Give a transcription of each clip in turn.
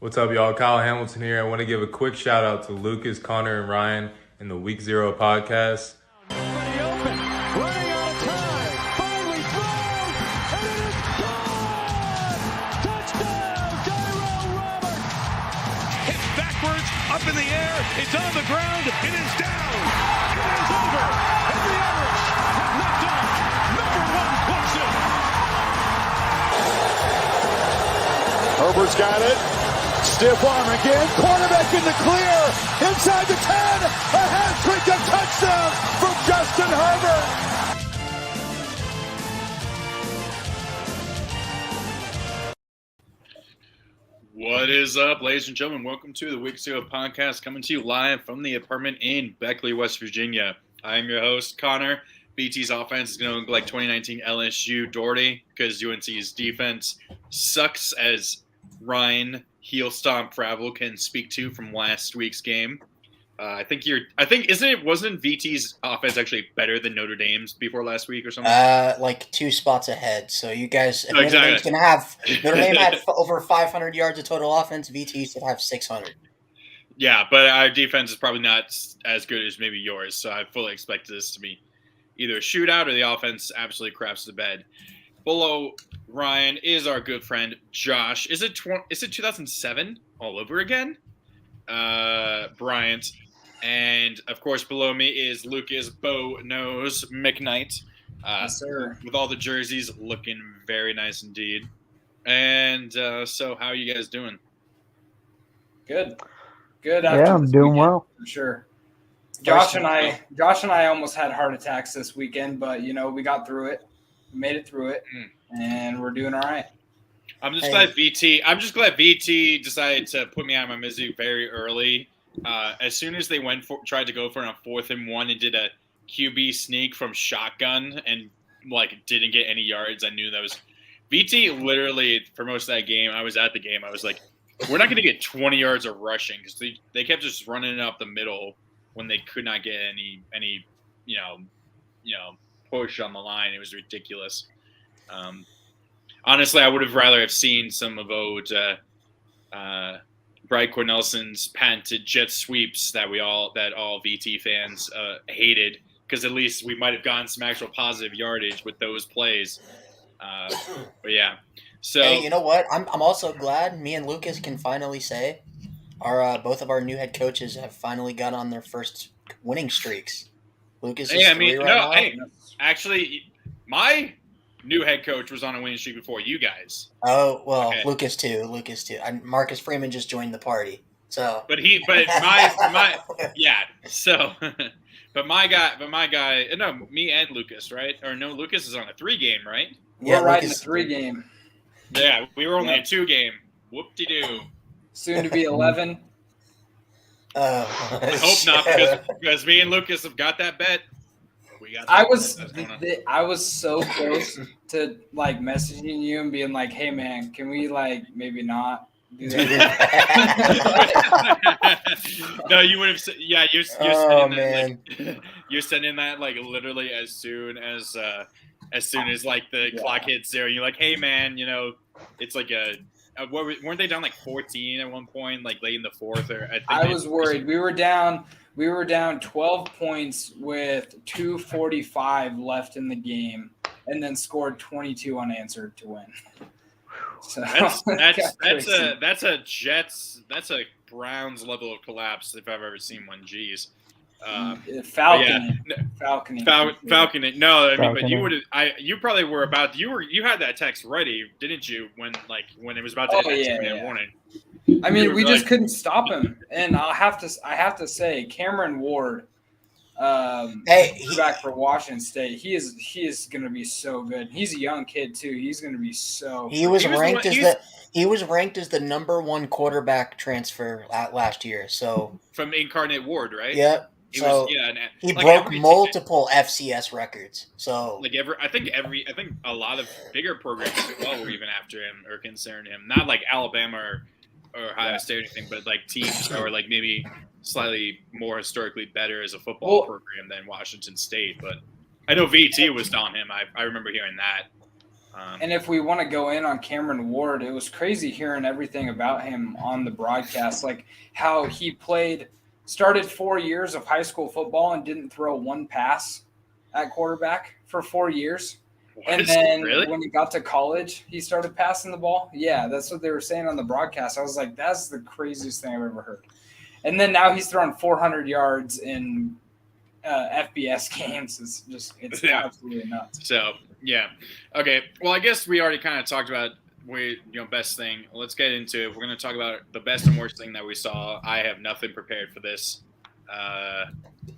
What's up, y'all? Kyle Hamilton here. I want to give a quick shout out to Lucas, Connor, and Ryan in the Week Zero podcast. Running out of time, finally throws, and it is gone! Touchdown, Jairo Roberts! Hit backwards, up in the air, it's on the ground, it is down, it is over, and the Irish have knocked off number one Clemson. Herbert's got it. Stiff arm again. Quarterback in the clear. Inside the 10. A hat-trick of touchdown from Justin Herbert. What is up, ladies and gentlemen? Welcome to the Week Zero podcast, coming to you live from the apartment in Beckley, West Virginia. I am your host, Connor. BT's offense is going to look like 2019 LSU Doherty because UNC's defense sucks, as Ryan heel stomp Fravel can speak to from last week's game. Wasn't VT's offense actually better than Notre Dame's before last week or something? Like 2 spots ahead. So you guys, Oh, exactly. Notre Dame had over 500 yards of total offense. VT should have 600. Yeah, but our defense is probably not as good as maybe yours. So I fully expect this to be either a shootout or the offense absolutely craps the bed. Below Ryan is our good friend Josh. Is it 2007 all over again? Bryant. And, of course, below me is Lucas Bo Nose McKnight. Yes, sir. With all the jerseys looking very nice indeed. And so how are you guys doing? Good. Good. Yeah, I'm doing well. For sure. Josh and I almost had heart attacks this weekend, but, we got through it. We made it through it, and we're doing all right. I'm just glad VT decided to put me out of my misery very early. As soon as they tried to go for a 4th and 1 and did a QB sneak from shotgun and didn't get any yards, I knew that was VT. Literally for most of that game, I was at the game. I was like, we're not going to get 20 yards of rushing because they kept just running it up the middle when they could not get any push on the line. It was ridiculous. Honestly, I would have rather have seen some of Bright Cornelson's patented jet sweeps that all VT fans hated, because at least we might have gotten some actual positive yardage with those plays. But yeah, so hey, you know what? I'm also glad me and Lucas can finally say both of our new head coaches have finally got on their first winning streaks. Lucas is 3 right now. Actually, my new head coach was on a winning streak before you guys. Oh, well, okay. Lucas too. And Marcus Freeman just joined the party. So, but my guy, no, me and Lucas, right? Or no, Lucas is on a 3-game, right? We're riding a 3-game. Yeah, we were only a 2-game. Whoop-de-doo. Soon to be 11. I hope not, because me and Lucas have got that bet. I was so close to messaging you and being like, "Hey man, can we maybe not do that?" No, you would have. Yeah, you're sending that literally as soon as the clock hits 0. You're like, "Hey man, it's weren't they down 14 at one point, late in the 4th?" I was worried. We were down 12 points with 2:45 left in the game, and then scored 22 unanswered to win. So that's a Browns level of collapse if I've ever seen one. Jeez. Falconing. No, I mean, but you would have. You probably were about. You had that text ready, didn't you? When it was about to hit that morning. I mean, we just couldn't stop him, and I have to say, Cameron Ward, back for Washington State, he is going to be so good. He's a young kid too. He's going to be so. He was ranked as the number 1 quarterback transfer last year. So from Incarnate Ward, right? Yep. He broke multiple FCS records. So I think a lot of bigger programs as well were even after him or considering him. Not like Alabama or Ohio State or anything, but teams that were maybe slightly more historically better as a football program than Washington State. But I know VT was on him. I remember hearing that. And if we want to go in on Cameron Ward, it was crazy hearing everything about him on the broadcast, like how he started 4 years of high school football and didn't throw one pass at quarterback for 4 years. And then when he got to college, he started passing the ball. Yeah, that's what they were saying on the broadcast. I was like, that's the craziest thing I've ever heard. And then now he's throwing 400 yards in FBS games. It's absolutely nuts. So, yeah. Okay. Well, I guess we already kind of talked about best thing. Let's get into it. We're going to talk about the best and worst thing that we saw. I have nothing prepared for this.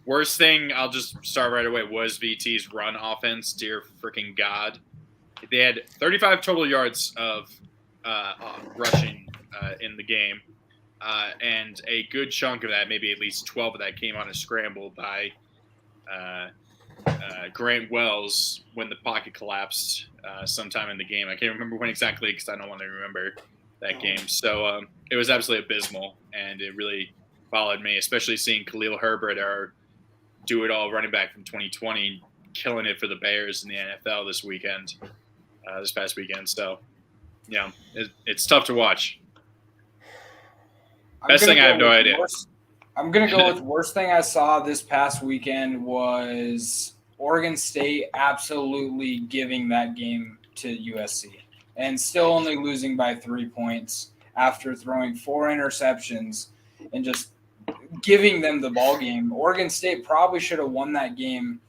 Worst thing, I'll just start right away, was VT's run offense. Dear freaking God. They had 35 total yards of rushing in the game. And a good chunk of that, maybe at least 12 of that, came on a scramble by Grant Wells when the pocket collapsed sometime in the game. I can't remember when exactly because I don't want to remember that game. So it was absolutely abysmal, and it really bothered me, especially seeing Khalil Herbert, our do-it-all running back from 2020, killing it for the Bears in the NFL this past weekend. So, it's tough to watch. Best thing, I have no idea. I'm going to go with worst thing I saw this past weekend was Oregon State absolutely giving that game to USC and still only losing by 3 points after throwing 4 interceptions and just giving them the ball game. Oregon State probably should have won that game.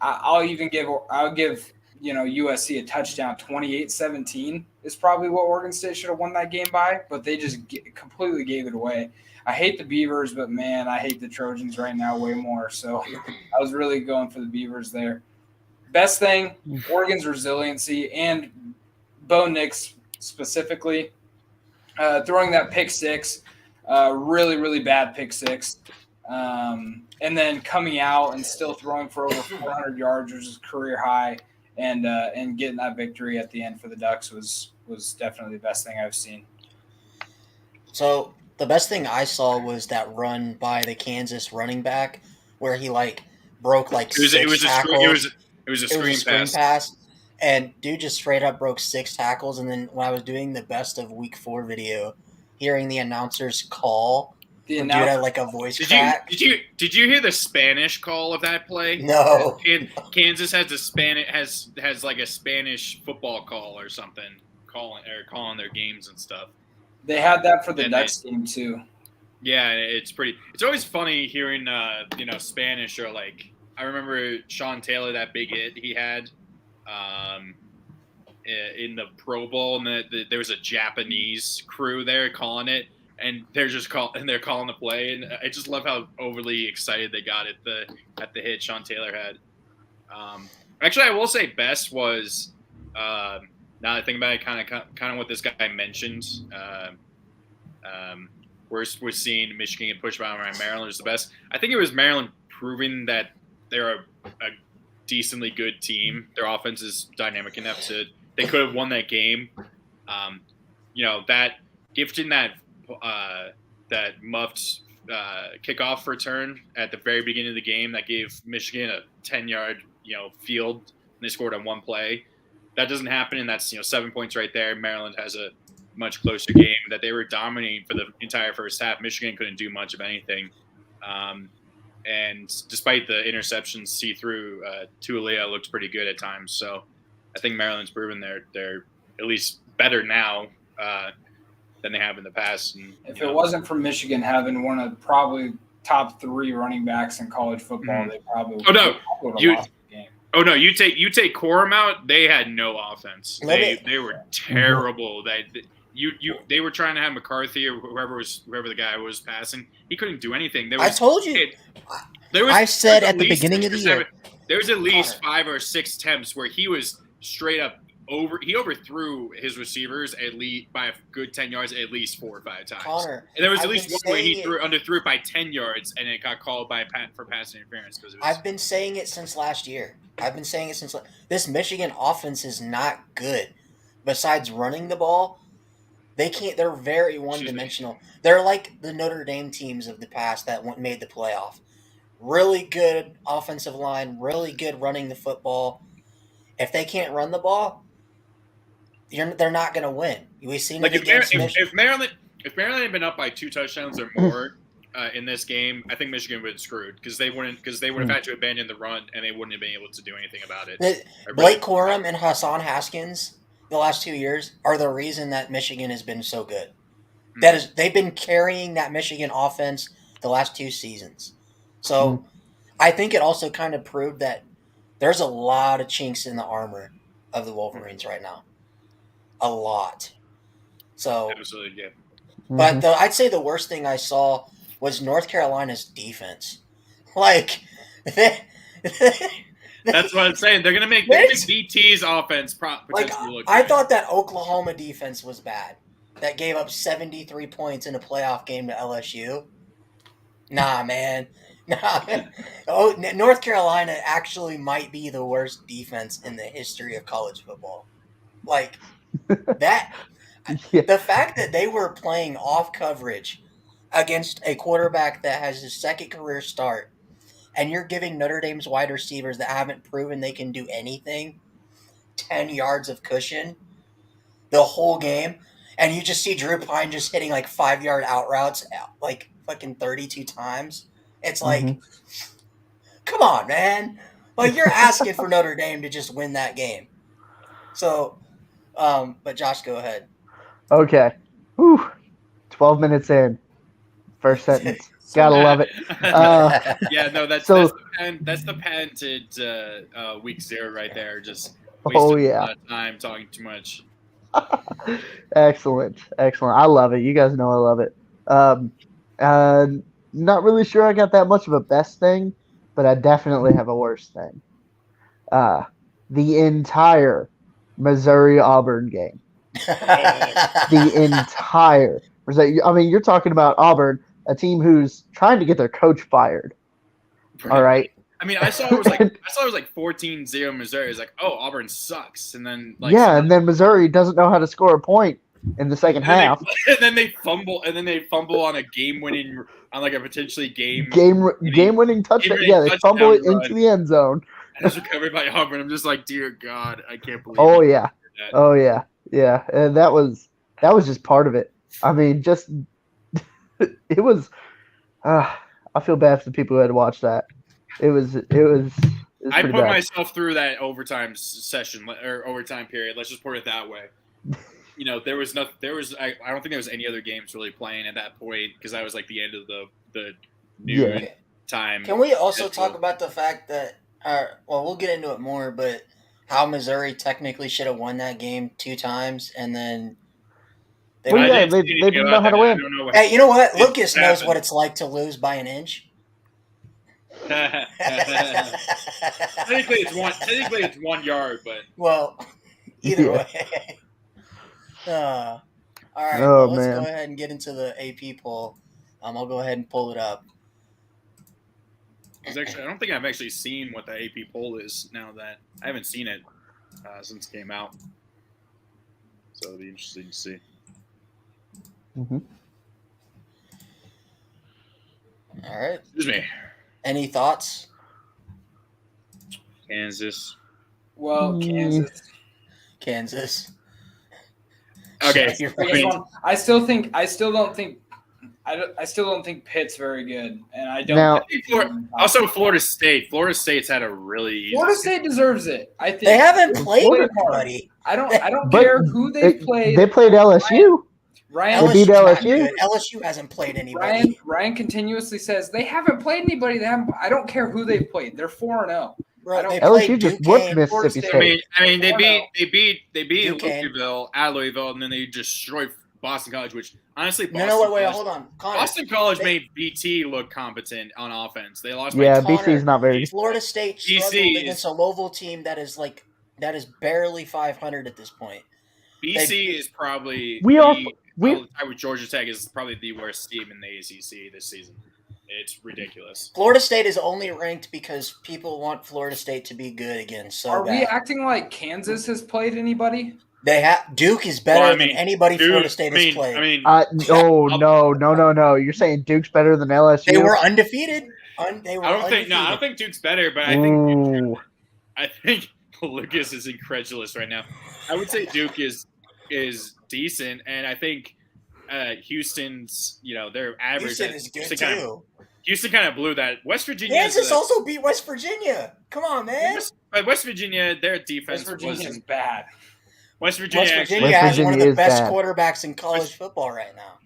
I'll give USC a touchdown. 28-17 is probably what Oregon State should have won that game by, but they just completely gave it away. I hate the Beavers, but, man, I hate the Trojans right now way more. So I was really going for the Beavers there. Best thing, Oregon's resiliency, and Bo Nix specifically, throwing that pick six, really, really bad pick six, and then coming out and still throwing for over 400 yards, which is career high, and getting that victory at the end for the Ducks was definitely the best thing I've seen. So the best thing I saw was that run by the Kansas running back where he broke six tackles. It was a screen pass. And dude just straight up broke 6 tackles. And then when I was doing the best of week 4 video, hearing the announcer's call, dude had a voice crack. Did you hear the Spanish call of that play? No. Kansas has has like a Spanish football call or something, calling their games and stuff. They had that for the Ducks game too. Yeah, it's always funny hearing Spanish, or I remember Sean Taylor, that big hit he had in the Pro Bowl, and there was a Japanese crew there calling it, and they're calling the play, and I just love how overly excited they got at the hit Sean Taylor had. Actually, I will say best was now that I think about it, kind of what this guy mentioned. We're seeing Michigan get pushed by Maryland is the best. I think it was Maryland proving that they're a decently good team. Their offense is dynamic enough they could have won that game. That gifting that muffed kickoff return at the very beginning of the game that gave Michigan a 10-yard field, and they scored on one play. That doesn't happen, and that's 7 points right there. Maryland has a much closer game that they were dominating for the entire first half. Michigan couldn't do much of anything, and despite the interceptions, see-through Tualia looked pretty good at times. So I think Maryland's proven they're at least better now than they have in the past. And if it wasn't for Michigan having one of probably top 3 running backs in college football, they probably would have lost the game. Oh no! You take Corum out. They had no offense. They were terrible. They were trying to have McCarthy or whoever the guy was passing. He couldn't do anything. I told you. I said at the beginning of the year. There was at least 5 or 6 attempts where he was straight up he overthrew his receivers at least by a good 10 yards at least 4 or 5 times. Connor, and there was at least one where he underthrew it by 10 yards and it got called for pass interference. I've been saying it since last year. This Michigan offense is not good. Besides running the ball, they're very one-dimensional. They're like the Notre Dame teams of the past that made the playoff. Really good offensive line, really good running the football. If they can't run the ball, they're not going to win. We've seen Like it against Michigan. if Maryland had been up by 2 touchdowns or more in this game, I think Michigan would have screwed because they would have had to abandon the run and they wouldn't have been able to do anything about it. Blake Corum and Hassan Haskins the last 2 years are the reason that Michigan has been so good. They've been carrying that Michigan offense the last 2 seasons. So I think it also kind of proved that there's a lot of chinks in the armor of the Wolverines right now. A lot. So Absolutely, yeah. But I'd say the worst thing I saw was North Carolina's defense. Like, That's what I'm saying. They're gonna make BT's offense potentially look good. I thought that Oklahoma defense was bad. That gave up 73 points in a playoff game to LSU. Nah, man. Nah. Oh, North Carolina actually might be the worst defense in the history of college football. Like, that. Yeah. The fact that they were playing off coverage against a quarterback that has his second career start, and you're giving Notre Dame's wide receivers that haven't proven they can do anything 10 yards of cushion the whole game, and you just see Drew Pine just hitting like 5-yard out routes like fucking 32 times. It's like, come on, man. Like, you're asking for Notre Dame to just win that game. So, but Josh, go ahead. Okay. Whew. 12 minutes in. First sentence. Gotta love it. Yeah, no, that's the patented week 0 right there. Just wasting a lot of time talking too much. Excellent. I love it. You guys know I love it. Not really sure I got that much of a best thing, but I definitely have a worst thing. The entire Missouri-Auburn game. The entire. I mean, you're talking about Auburn, a team who's trying to get their coach fired. Right. All right. I mean, I saw it was like 14-0 Missouri. It's like, oh, Auburn sucks, and then and then Missouri doesn't know how to score a point in the second half. And then they fumble on a game-winning, on like a potentially game-winning touchdown. Yeah, they fumble it into the end zone. And it's recovered by Auburn. I'm just like, dear God, I can't believe. Oh yeah. Oh yeah. Yeah, and that was just part of it. I mean, just it was. I feel bad for the people who had to watch that. It was I put myself through that overtime session or overtime period. Let's just put it that way. You know, I don't think there was any other games really playing at that point because that was like the end of the noon time. Can we also talk about the fact that, well, we'll get into it more, but how Missouri technically should have won that game 2 times, and then they didn't know how to win. Hey, you know what? Lucas knows what it's like to lose by an inch. Technically, it's 1 yard, but either way. All right, let's go ahead and get into the AP poll. I'll go ahead and pull it up. I don't think I've actually seen what the AP poll is now that I haven't seen it since it came out. So it'll be interesting to see. Mm-hmm. All right. Excuse me. Any thoughts? Kansas. Well, Kansas. Okay. I still don't think Pitt's very good, and I don't. Also, Florida State. Florida State's had a really easy Florida State deserves it. I think they haven't played anybody. I don't care who they played. They played LSU. Ryan beat LSU. LSU hasn't played anybody. Ryan continuously says they haven't played anybody. I don't care who they've played. They're 4-0. LSU just whooped Mississippi State. I mean, they beat Louisville at Louisville, and then they destroyed Boston College, which honestly, hold on. Connor, Boston College made BT look competent on offense. They lost. BC's not very. Florida State struggled against a Louisville team that is barely 500 at this point. BC is probably I would Georgia Tech is probably the worst team in the ACC this season. It's ridiculous. Florida State is only ranked because people want Florida State to be good again. So we acting like Kansas has played anybody? They have. Duke is better than anybody Florida State has played. No. You're saying Duke's better than LSU? They were undefeated. I don't think Duke's better, but I think Lucas is incredulous right now. I would say Duke is is decent, and I think Houston's, their average. Houston is good too. Houston kind of blew that. West Virginia. Kansas also beat West Virginia. Come on, man. West Virginia, their defense is bad. West Virginia has one of the best quarterbacks in college football right now.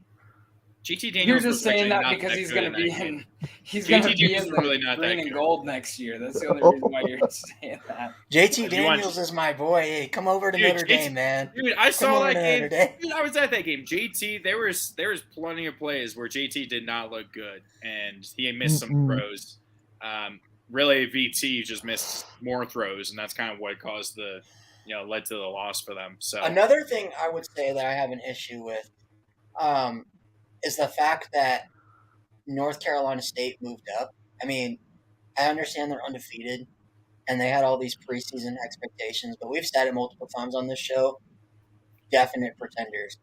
JT Daniels. You're just saying that because he's going to be in. He's going to be in the green and gold next year. That's the only reason why you're saying that. JT Daniels is my boy. Hey, come over to Notre Dame, man. Dude, I saw that game. Dude, I was at that game. JT, there was plenty of plays where JT did not look good, and he missed some throws. Really, VT just missed more throws, and that's kind of what caused led to the loss for them. So another thing I would say that I have an issue with, is the fact that North Carolina State moved up. I mean, I understand they're undefeated, and they had all these preseason expectations, but we've said it multiple times on this show, definite pretenders.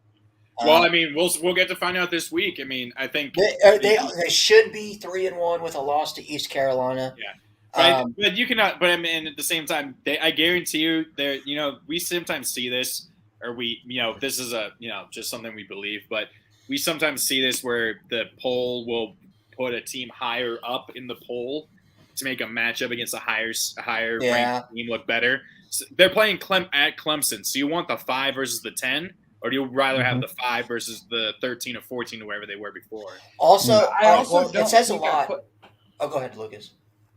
Well, I mean, we'll get to find out this week. I mean, I think they should be 3-1 with a loss to East Carolina. Yeah, but you cannot. But I mean, at the same time, I guarantee you, we sometimes see this, or this is just something we believe, but we sometimes see this where the poll will put a team higher up in the poll to make a matchup against a higher ranked team look better. So they're playing at Clemson, so you want the 5 versus the 10, or do you rather have the 5 versus the 13 or 14 or wherever they were before? Also, it says a lot. Go ahead, Lucas.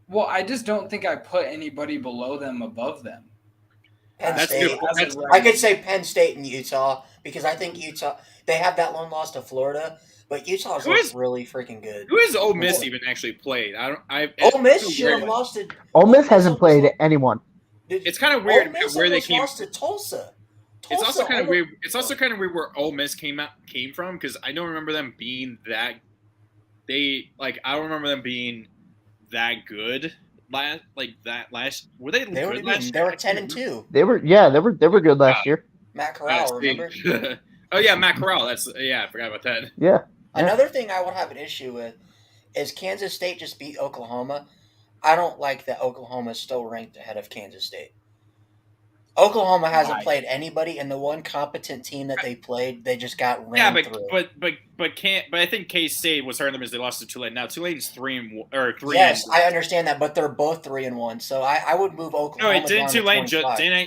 Well, I just don't think I put anybody below them above them. Penn State. I could say Penn State and Utah because I think Utah they have that lone loss to Florida, but Utah's really freaking good. Who has Ole Miss even actually played? Ole Miss should have lost it. Ole Miss hasn't played anyone. It's kind of weird where they came. Lost to Tulsa. It's also kind of weird. It's also kind of weird where Ole Miss came from because I don't remember them being that. I don't remember them being that good. Last were they? They were 10-2. They were good last year. Matt Corral, remember? Oh yeah, Matt Corral. I forgot about that. Yeah. Another thing I would have an issue with is Kansas State just beat Oklahoma. I don't like that Oklahoma is still ranked ahead of Kansas State. Oklahoma hasn't played anybody, and the one competent team that they played, they just got ran through. But I think K-State was hurting them as they lost to Tulane. Now Tulane's 3-3. Yes, I understand that, but they're both 3-1. So I would move Oklahoma. No, didn't Tulane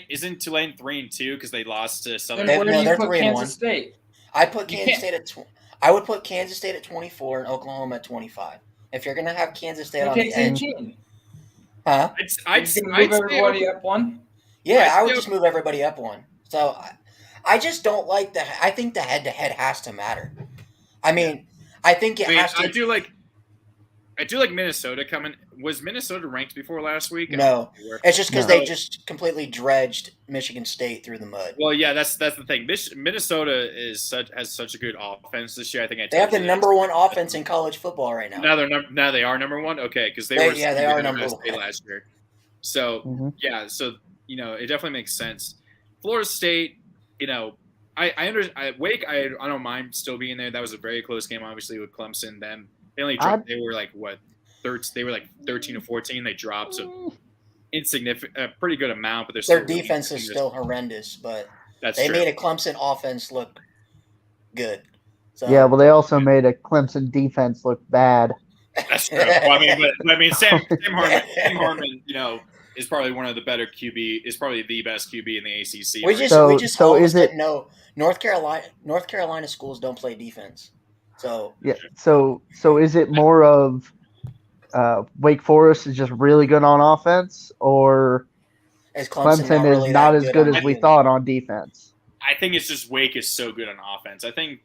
isn't Tulane 3-2 because they lost to Southern? Then where do you put Kansas State? I put Kansas State at. I would put Kansas State at 24 and Oklahoma at 25. If you're gonna have Kansas State on the end, huh? I'd move everybody up one. Yeah, I would just move everybody up one. So I just don't like the. I think the head-to-head has to matter. I mean, I think it has to. I do like Minnesota coming. Was Minnesota ranked before last week? No, it's just because they just completely dredged Michigan State through the mud. Well, yeah, that's the thing. Minnesota has such a good offense this year. I think they have the number one offense in college football right now. Now they are number one. Okay, because they are number one last year. So so it definitely makes sense. Florida State, I understand. Wake, I don't mind still being there. That was a very close game, obviously, with Clemson. Them, they were like what? They were like 13 or 14. They dropped so insignificant, a pretty good amount, but their defense is still horrendous. But they made a Clemson offense look good. So. Yeah, well, they also made a Clemson defense look bad. That's true. Well, Sam Hartman, is probably one of the better QB. Is probably the best QB in the ACC. We just is it no North Carolina schools don't play defense. So yeah. So is it more of Wake Forest is just really good on offense, or Clemson is not as good as we thought on defense? I think it's just Wake is so good on offense. I think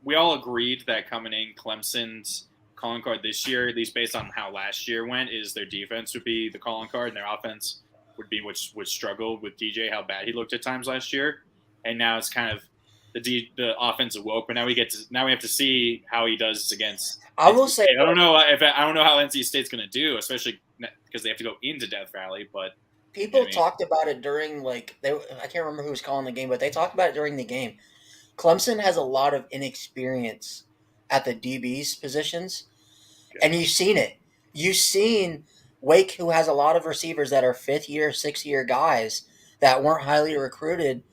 we all agreed that coming in Clemson's calling card this year, at least based on how last year went, is their defense would be the calling card and their offense would be which struggled with DJ, how bad he looked at times last year, and now it's kind of the offense awoke, but now we have to see how he does against. I will say I don't know how NC State's going to do, especially because they have to go into Death Valley. But people talked about it during I can't remember who was calling the game, but they talked about it during the game. Clemson has a lot of inexperience at the DBs positions, and you've seen it. You've seen Wake, who has a lot of receivers that are 5th-year, 6th-year guys that weren't highly recruited.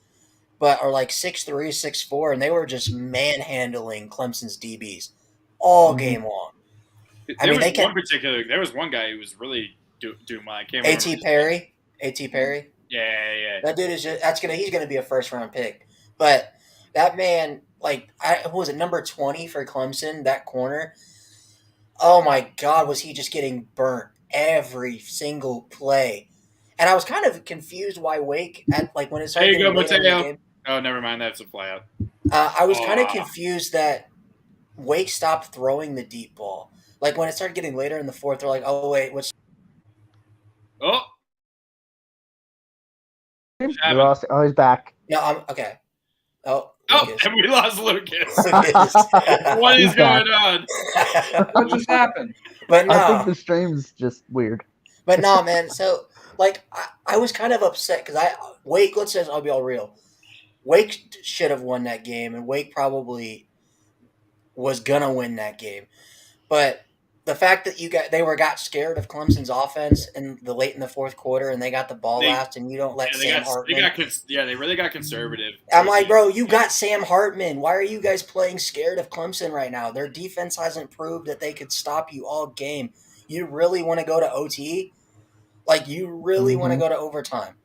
but are like 6'3", 6'4", and they were just manhandling Clemson's DBs all game long. There was one guy who was really doing well. I can't remember. A.T. Perry. Yeah. That dude is he's gonna be a first round pick. But that man, who was it, number 20 for Clemson, that corner? Oh my God, was he just getting burnt every single play? And I was kind of confused why Wake when it started. There you go, later in the game, oh, never mind. That's a flyout. I was kind of confused that Wake stopped throwing the deep ball. Like when it started getting later in the fourth, they're like, "Oh wait, what's?" Oh, We lost. Oh, he's back. No, I'm okay. Oh, and we lost Lucas. Lucas. What is going on? What just happened? But no, I think the stream's just weird. But no, man. So I was kind of upset because Wake. I'll be all real. Wake should have won that game, and Wake probably was gonna win that game. But the fact that they got scared of Clemson's offense in the fourth quarter, and they got the ball last, and you don't let Sam Hartman. They really got conservative. I'm like, bro, you got Sam Hartman. Why are you guys playing scared of Clemson right now? Their defense hasn't proved that they could stop you all game. You really want to go to OT? You really want to go to overtime?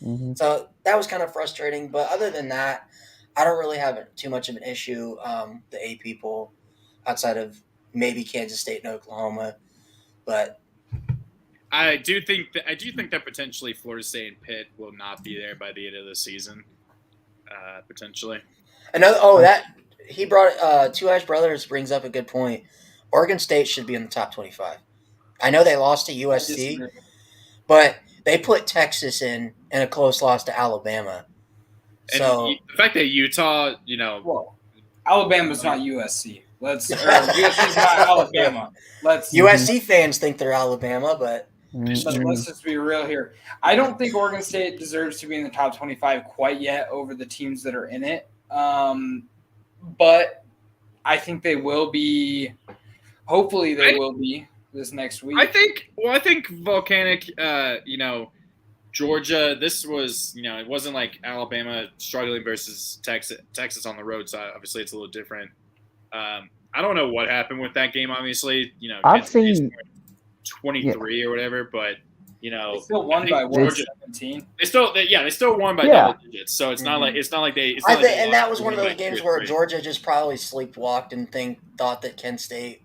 Mm-hmm. So that was kind of frustrating. But other than that, I don't really have too much of an issue. The 8 people outside of maybe Kansas State and Oklahoma, but I do think that potentially Florida State and Pitt will not be there by the end of the season. Potentially. That he brought Two Eyes Brothers brings up a good point. Oregon State should be in the top 25. I know they lost to USC, but they put Texas in a close loss to Alabama. And so the fact that Utah, Alabama's not USC. USC's not Alabama. USC fans think they're Alabama, but let's just be real here. I don't think Oregon State deserves to be in the top 25 quite yet over the teams that are in it. But I think they will be. Hopefully, they will be this next week. I think Volcanic, Georgia. This was, it wasn't like Alabama struggling versus Texas on the road. So obviously, it's a little different. I don't know what happened with that game. Obviously, I've seen 23 or whatever, but they still won by 17. They still won by double digits. So it's not like they. And that was one of those games where Georgia just probably sleepwalked and thought that Kent State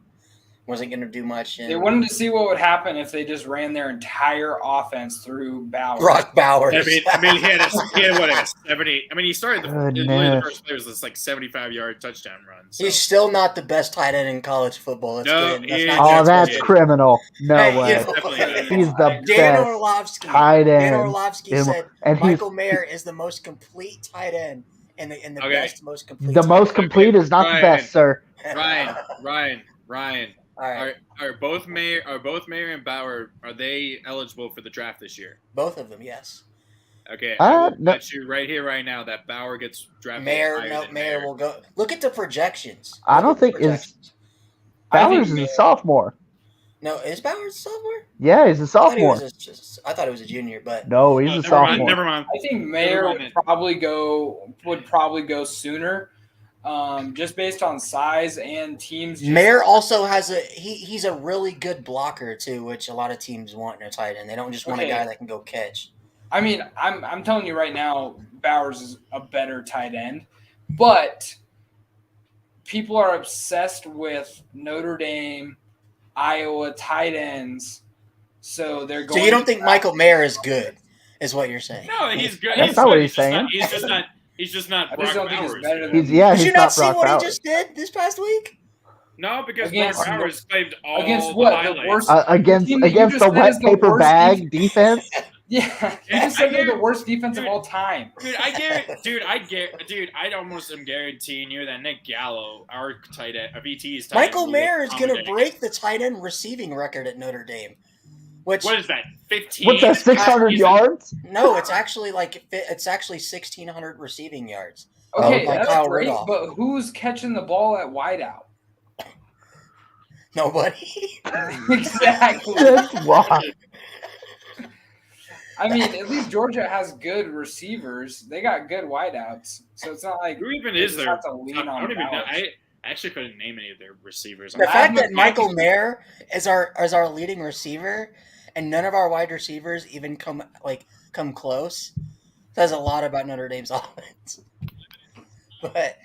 wasn't going to do much. They wanted to see what would happen if they just ran their entire offense through Bowers. Brock Bowers. I mean, he had a 70. I mean, he started the first play was this 75-yard touchdown run. So. He's still not the best tight end in college football. That's criminal. No way. He's the best tight end. Dan Orlovsky said Michael Mayer is the most complete tight end and the best, most complete. The most complete is not the best, sir. Ryan. All right. Are both Mayer and Bauer, are they eligible for the draft this year? Both of them, yes. Okay, I will bet you right here, right now, that Bauer gets drafted. Mayer will go. Look at the projections. I don't think Bowers is a sophomore. No, is Bowers a sophomore? Yeah, he's a sophomore. I thought he was a junior, but no, he's a sophomore. Never mind. I think Mayer would probably go sooner. Just based on size and teams. Mayer also has he's a really good blocker too, which a lot of teams want in a tight end. They don't just want a guy that can go catch. I mean, I'm telling you right now, Bowers is a better tight end, but people are obsessed with Notre Dame, Iowa tight ends, so they're going. So you don't think Michael Mayer is good, is what you're saying? No, he's good. That's not what he's saying. He's just not. I just don't think he's better than. Did you not see what he just did this past week? No, because Brock Bowers claimed all against what the worst against the wet paper bag defense. Yeah, you just said they're the worst defense of all time. Dude, I almost am guaranteeing you that Nick Gallo, our tight end, VT's tight Michael Mayer is going to break the tight end receiving record at Notre Dame. What is that? 15? What's that? 600 yards? No, it's actually 1,600 receiving yards. Okay, that's great. But who's catching the ball at wideout? Nobody. Exactly. That's why. I mean, at least Georgia has good receivers. They got good wideouts, so it's not like Who even they is just their? have to lean I on don't even know. Dallas. I actually couldn't name any of their receivers. The I fact have that Michael Mayer is our leading receiver, and none of our wide receivers even come close, says a lot about Notre Dame's offense. But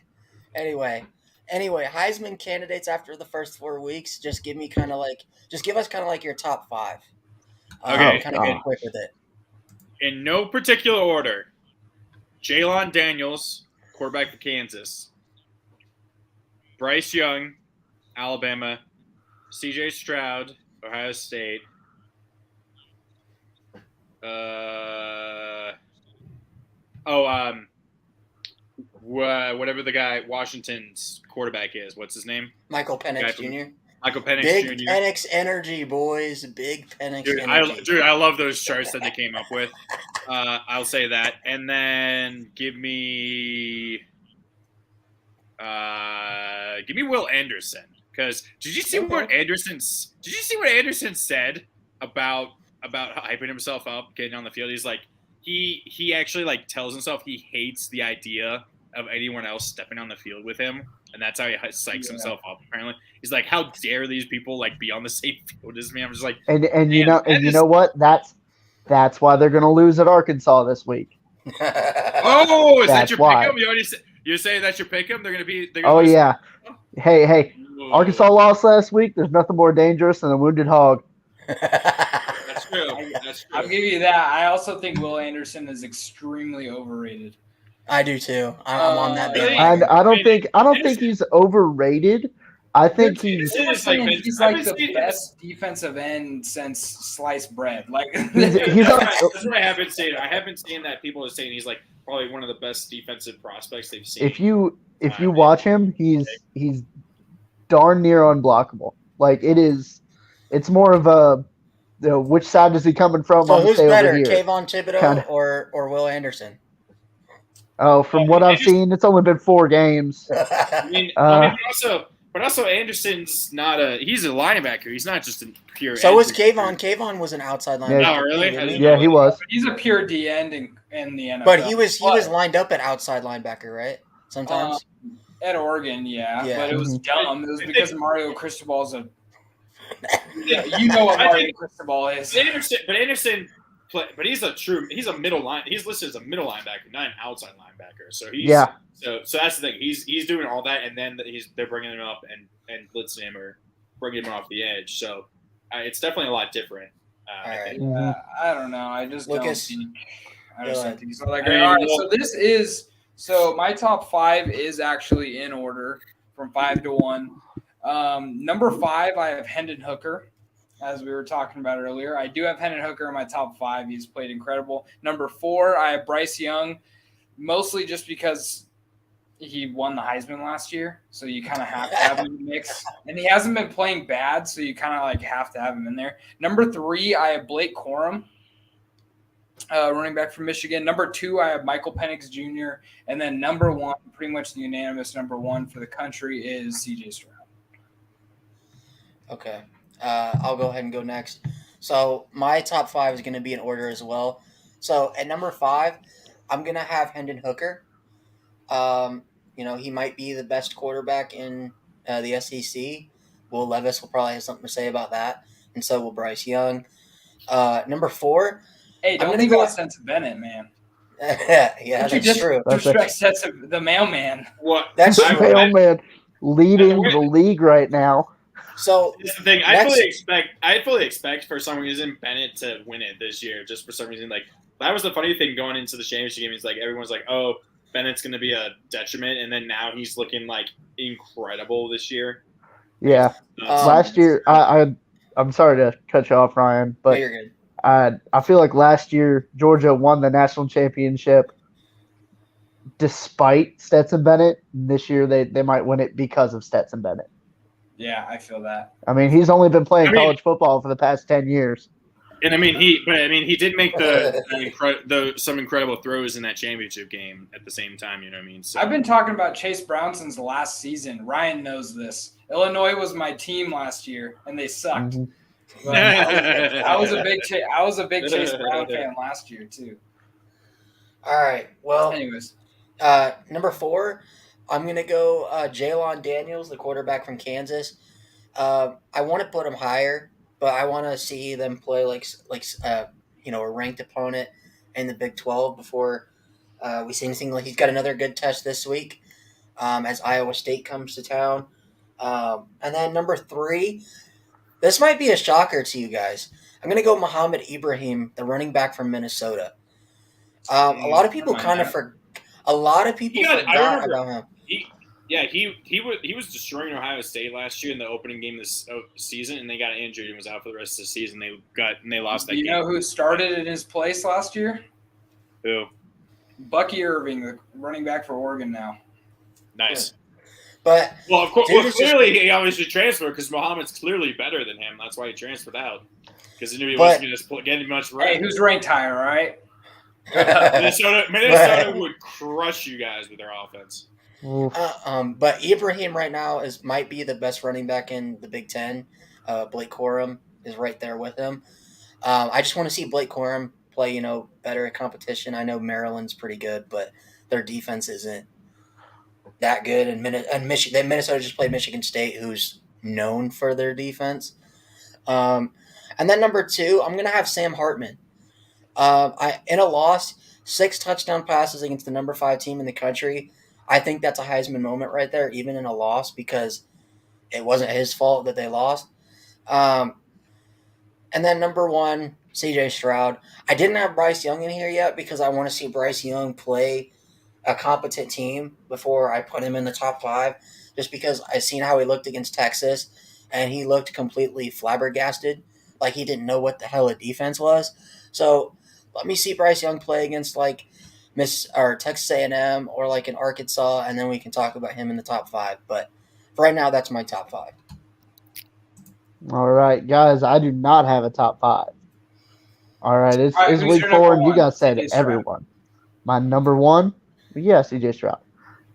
anyway, Heisman candidates after the first 4 weeks. Just give us kind of like your top 5. Okay. Kind of get quick with it. In no particular order, Jalen Daniels, quarterback for Kansas. Bryce Young, Alabama. C.J. Stroud, Ohio State. Whatever the guy Washington's quarterback is. What's his name? Michael Penix Jr. Michael Penix Big Jr. Penix energy, boys. Big Penix energy. I love those charts that they came up with. I'll say that. And then give me Will Anderson. Because did you see what Anderson said about hyping himself up, getting on the field? He's like he actually tells himself he hates the idea of anyone else stepping on the field with him, and that's how he psychs himself up. Apparently, he's like, "How dare these people be on the same field as me?" I'm just like, and you know what? That's why they're going to lose at Arkansas this week. Oh, is that your why. pick 'em? You're saying that's your pick 'em? They're going to be. Oh yeah. Hey. Arkansas lost last week. There's nothing more dangerous than a wounded hog. That's true. I'll give you that. I also think Will Anderson is extremely overrated. I do too. I'm on that Really? bandwagon. And I don't think he's overrated. I think he's He's like the best defensive end since sliced bread. That's what I haven't seen. I haven't seen that people are saying he's probably one of the best defensive prospects they've seen. If you watch him, he's darn near unblockable. It's more of a which side is he coming from? So who's better, over here. Kayvon Thibodeau or Will Anderson? Oh, from what I've seen, it's only been 4 games. But also Anderson's he's a linebacker. He's not just a pure. So was Kayvon. Kayvon was an outside linebacker. Yeah. Oh, really? Yeah, he was. He's a pure D end in the NFL. But he was lined up at outside linebacker, right? Sometimes. At Oregon, yeah. But it was dumb. It was because Mario Cristobal's a. Yeah, you know what Mario Cristobal is. But he's a middle line. He's listed as a middle linebacker, not an outside linebacker. So he's So that's the thing. He's doing all that, and then they're bringing him up and blitzing him or bringing him off the edge. So it's definitely a lot different. I don't know. I just Lucas, don't think he's all that great. All right, so my top 5 is actually in order from 5 to 1. Number 5, I have Hendon Hooker, as we were talking about earlier. I do have Hendon Hooker in my top 5. He's played incredible. Number 4, I have Bryce Young, mostly just because he won the Heisman last year, so you kind of have to have him in the mix. And he hasn't been playing bad, so you kind of have to have him in there. Number 3, I have Blake Corum, running back from Michigan. Number 2, I have Michael Penix Jr. And then number 1, pretty much the unanimous number 1 for the country, is C.J. Stroud. Okay. I'll go ahead and go next. So my top 5 is going to be in order as well. So at number 5, I'm going to have Hendon Hooker. He might be the best quarterback in the SEC. Will Levis will probably have something to say about that, and so will Bryce Young. Number 4. Hey, don't leave out Stetson Bennett, man. Yeah, that's true. The mailman. What? That's the mailman leading the league right now. So this is the thing. I fully expect for some reason Bennett to win it this year. Just for some reason, that was the funny thing going into the championship game. Is everyone's like, "Oh, Bennett's going to be a detriment," and then now he's looking incredible this year. Yeah, last year I'm sorry to cut you off, Ryan, but you're good. I feel like last year Georgia won the national championship despite Stetson Bennett. This year they might win it because of Stetson Bennett. Yeah, I feel that. I mean, he's only been playing college football for the past 10 years. And he did make some incredible throws in that championship game at the same time. You know what I mean? So I've been talking about Chase Brown since last season. Ryan knows this. Illinois was my team last year, and they sucked. But I was a big Chase Brown fan last year too. All right. Well, Anyways, number 4, I'm gonna go Jalen Daniels, the quarterback from Kansas. I want to put him higher, but I want to see them play like a ranked opponent in the Big 12 before we see anything. Like he's got another good test this week as Iowa State comes to town. And then number 3, this might be a shocker to you guys. I'm gonna go Muhammad Ibrahim, the running back from Minnesota. A lot of people forgot about him. He was destroying Ohio State last year in the opening game this season, and they got injured and was out for the rest of the season. They lost that game. You know who started in his place last year? Who? Bucky Irving, the running back for Oregon now. Nice. But of course, clearly he obviously transferred because Muhammad's clearly better than him. That's why he transferred out because he knew he wasn't going to get much run. Hey, who's ranked higher? All right. Minnesota would crush you guys with their offense. But Ibrahim right now might be the best running back in the Big Ten. Blake Corum is right there with him. I just want to see Blake Corum play, better at competition. I know Maryland's pretty good, but their defense isn't that good. And Minnesota just played Michigan State, who's known for their defense. And then number 2, I'm gonna have Sam Hartman. In a loss, 6 touchdown passes against the number 5 team in the country. I think that's a Heisman moment right there, even in a loss, because it wasn't his fault that they lost. And then number 1, CJ Stroud. I didn't have Bryce Young in here yet because I want to see Bryce Young play a competent team before I put him in the top 5, just because I've seen how he looked against Texas, and he looked completely flabbergasted, like he didn't know what the hell a defense was. So let me see Bryce Young play against Texas A&M or like in Arkansas, and then we can talk about him in the top 5. But for right now, that's my top 5. All right, guys, I do not have a top 5. All right, it's who's week your 4, number and you one? guys said CJ Stroud. everyone. My number 1, yeah, CJ Stroud.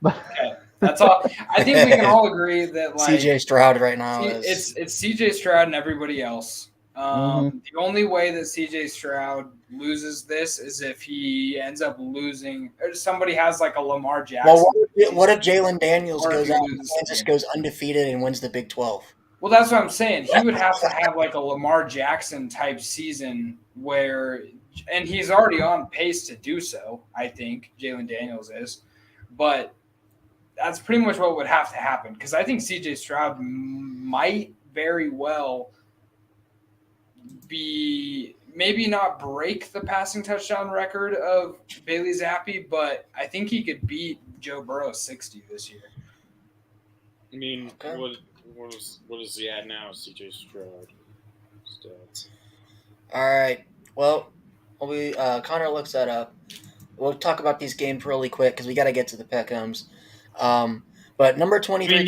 Okay, that's all. I think we can all agree that CJ Stroud right now it's CJ Stroud and everybody else. The only way that CJ Stroud loses this is if he ends up losing, or somebody has like a Lamar Jackson. Well, what if Jalen Daniels goes out and Kansas goes undefeated and wins the Big 12? Well, that's what I'm saying. He would have to have like a Lamar Jackson type season and he's already on pace to do so, I think, Jalen Daniels is. But that's pretty much what would have to happen, because I think CJ Stroud might very well maybe not break the passing touchdown record of Bailey Zappi, but I think he could beat Joe Burrow's 60 this year. I mean, what is he at now, CJ Stroud? Stats. All right. Well, Connor looks that up. We'll talk about these games really quick because we got to get to the pick'ems. But number 23.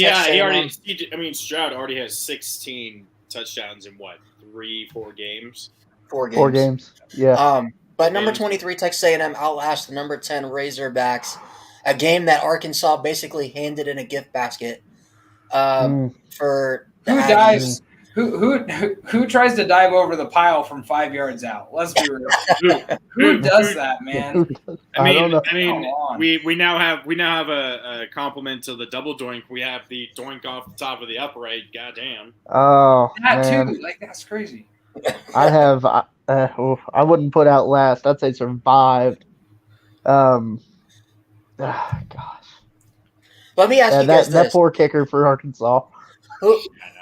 Stroud already has 16 touchdowns in what, 3-4 games? 4 games. 4 games. Yeah. But number 23 Texas A&M outlast the number 10 Razorbacks, a game that Arkansas basically handed in a gift basket. For who dives? Who tries to dive over the pile from 5 yards out? Let's be real. Who does that, man? I don't know. We now have a compliment to the double doink. We have the doink off the top of the upright. Goddamn. Oh, that man. too. Like, that's crazy. I have. I wouldn't put out last. I'd say survived. Gosh. Let me ask you guys this. That poor kicker for Arkansas.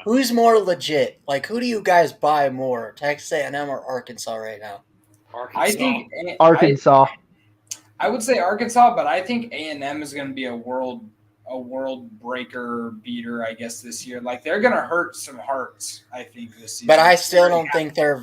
Who's more legit? Like, who do you guys buy more, Texas A&M or Arkansas right now? I think Arkansas. I would say Arkansas, but I think A&M is going to be a world breaker beater, I guess, this year. Like, they're going to hurt some hearts, I think, this season. But I still don't think they're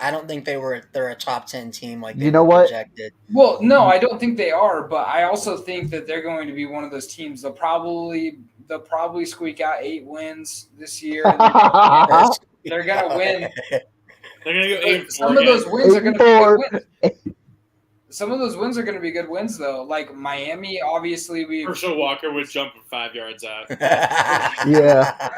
I don't think they're a top 10 team like they were projected. Well, no, I don't think they are, but I also think that they're going to be one of those teams. They'll probably squeak out 8 wins this year. They're going to win. They're going to go 8-4. Some of those wins are going to be good wins. Some of those wins are going to be good wins, though. Like Miami, obviously, Herschel Walker would jump 5 yards out. Yeah.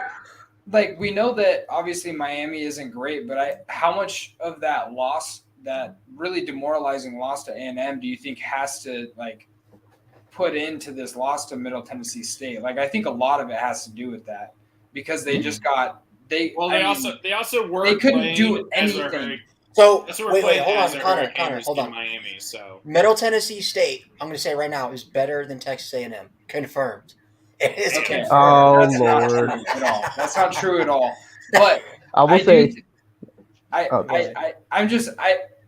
like we know that obviously Miami isn't great, but how much of that loss, that really demoralizing loss to A&M, do you think has to like put into this loss to Middle Tennessee State? Like I think a lot of it has to do with that because they just got they weren't couldn't do playing as a anything. hurry. So That's what we're wait, playing hold on, as a Connor, Hurricanes hold in on. Miami. So Middle Tennessee State, I'm going to say right now, is better than Texas A&M. Confirmed. It is Okay. confirmed. Oh, That's not Lord. true at all. That's not true at all. But I will I say, do. I, Oh, go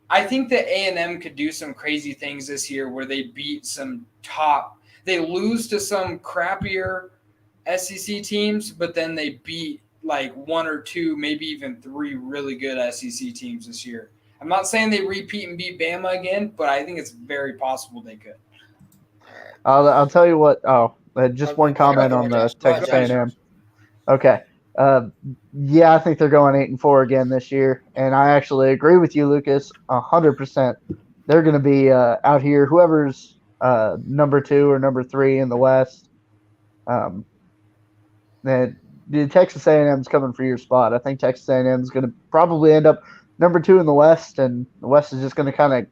I think that A&M could do some crazy things this year where they beat some top. They lose to some crappier SEC teams, but then they beat like one or two, maybe even three really good SEC teams this year. I'm not saying they repeat and beat Bama again, but I think it's very possible they could. I'll tell you what. Just one comment Go on ahead, the Josh. Go ahead, Texas Josh. A&M. Okay. Yeah, I think they're going 8-4 again this year, and I actually agree with you, Lucas, 100%. They're going to be out here. Whoever's number 2 or number 3 in the West, the Texas A&M is coming for your spot. I think Texas A&M is going to probably end up number 2 in the West, and the West is just going to kind of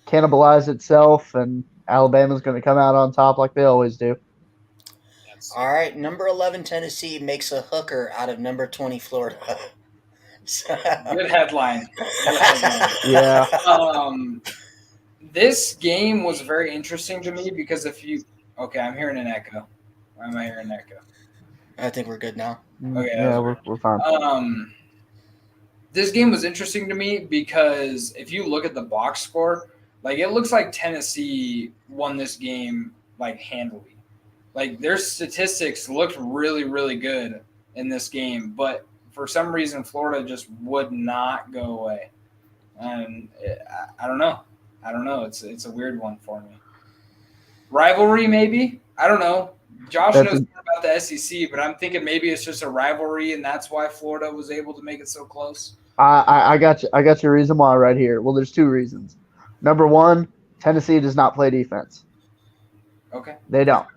cannibalize itself, and Alabama's going to come out on top like they always do. All right, number 11 Tennessee makes a hooker out of number 20 Florida. Good headline. Good headline. Yeah. This game was very interesting to me because I'm hearing an echo. Why am I hearing an echo? I think we're good now. Okay, Yeah, we're fine. This game was interesting to me because if you look at the box score, like it looks like Tennessee won this game like handily. Like their statistics looked really, really good in this game, but for some reason Florida just would not go away, and I don't know. It's a weird one for me. Rivalry, maybe. I don't know. Josh knows more about the SEC, but I'm thinking maybe it's just a rivalry, and that's why Florida was able to make it so close. I got you. I got your reason why right here. Well, there's 2 reasons. Number 1, Tennessee does not play defense. Okay. They don't.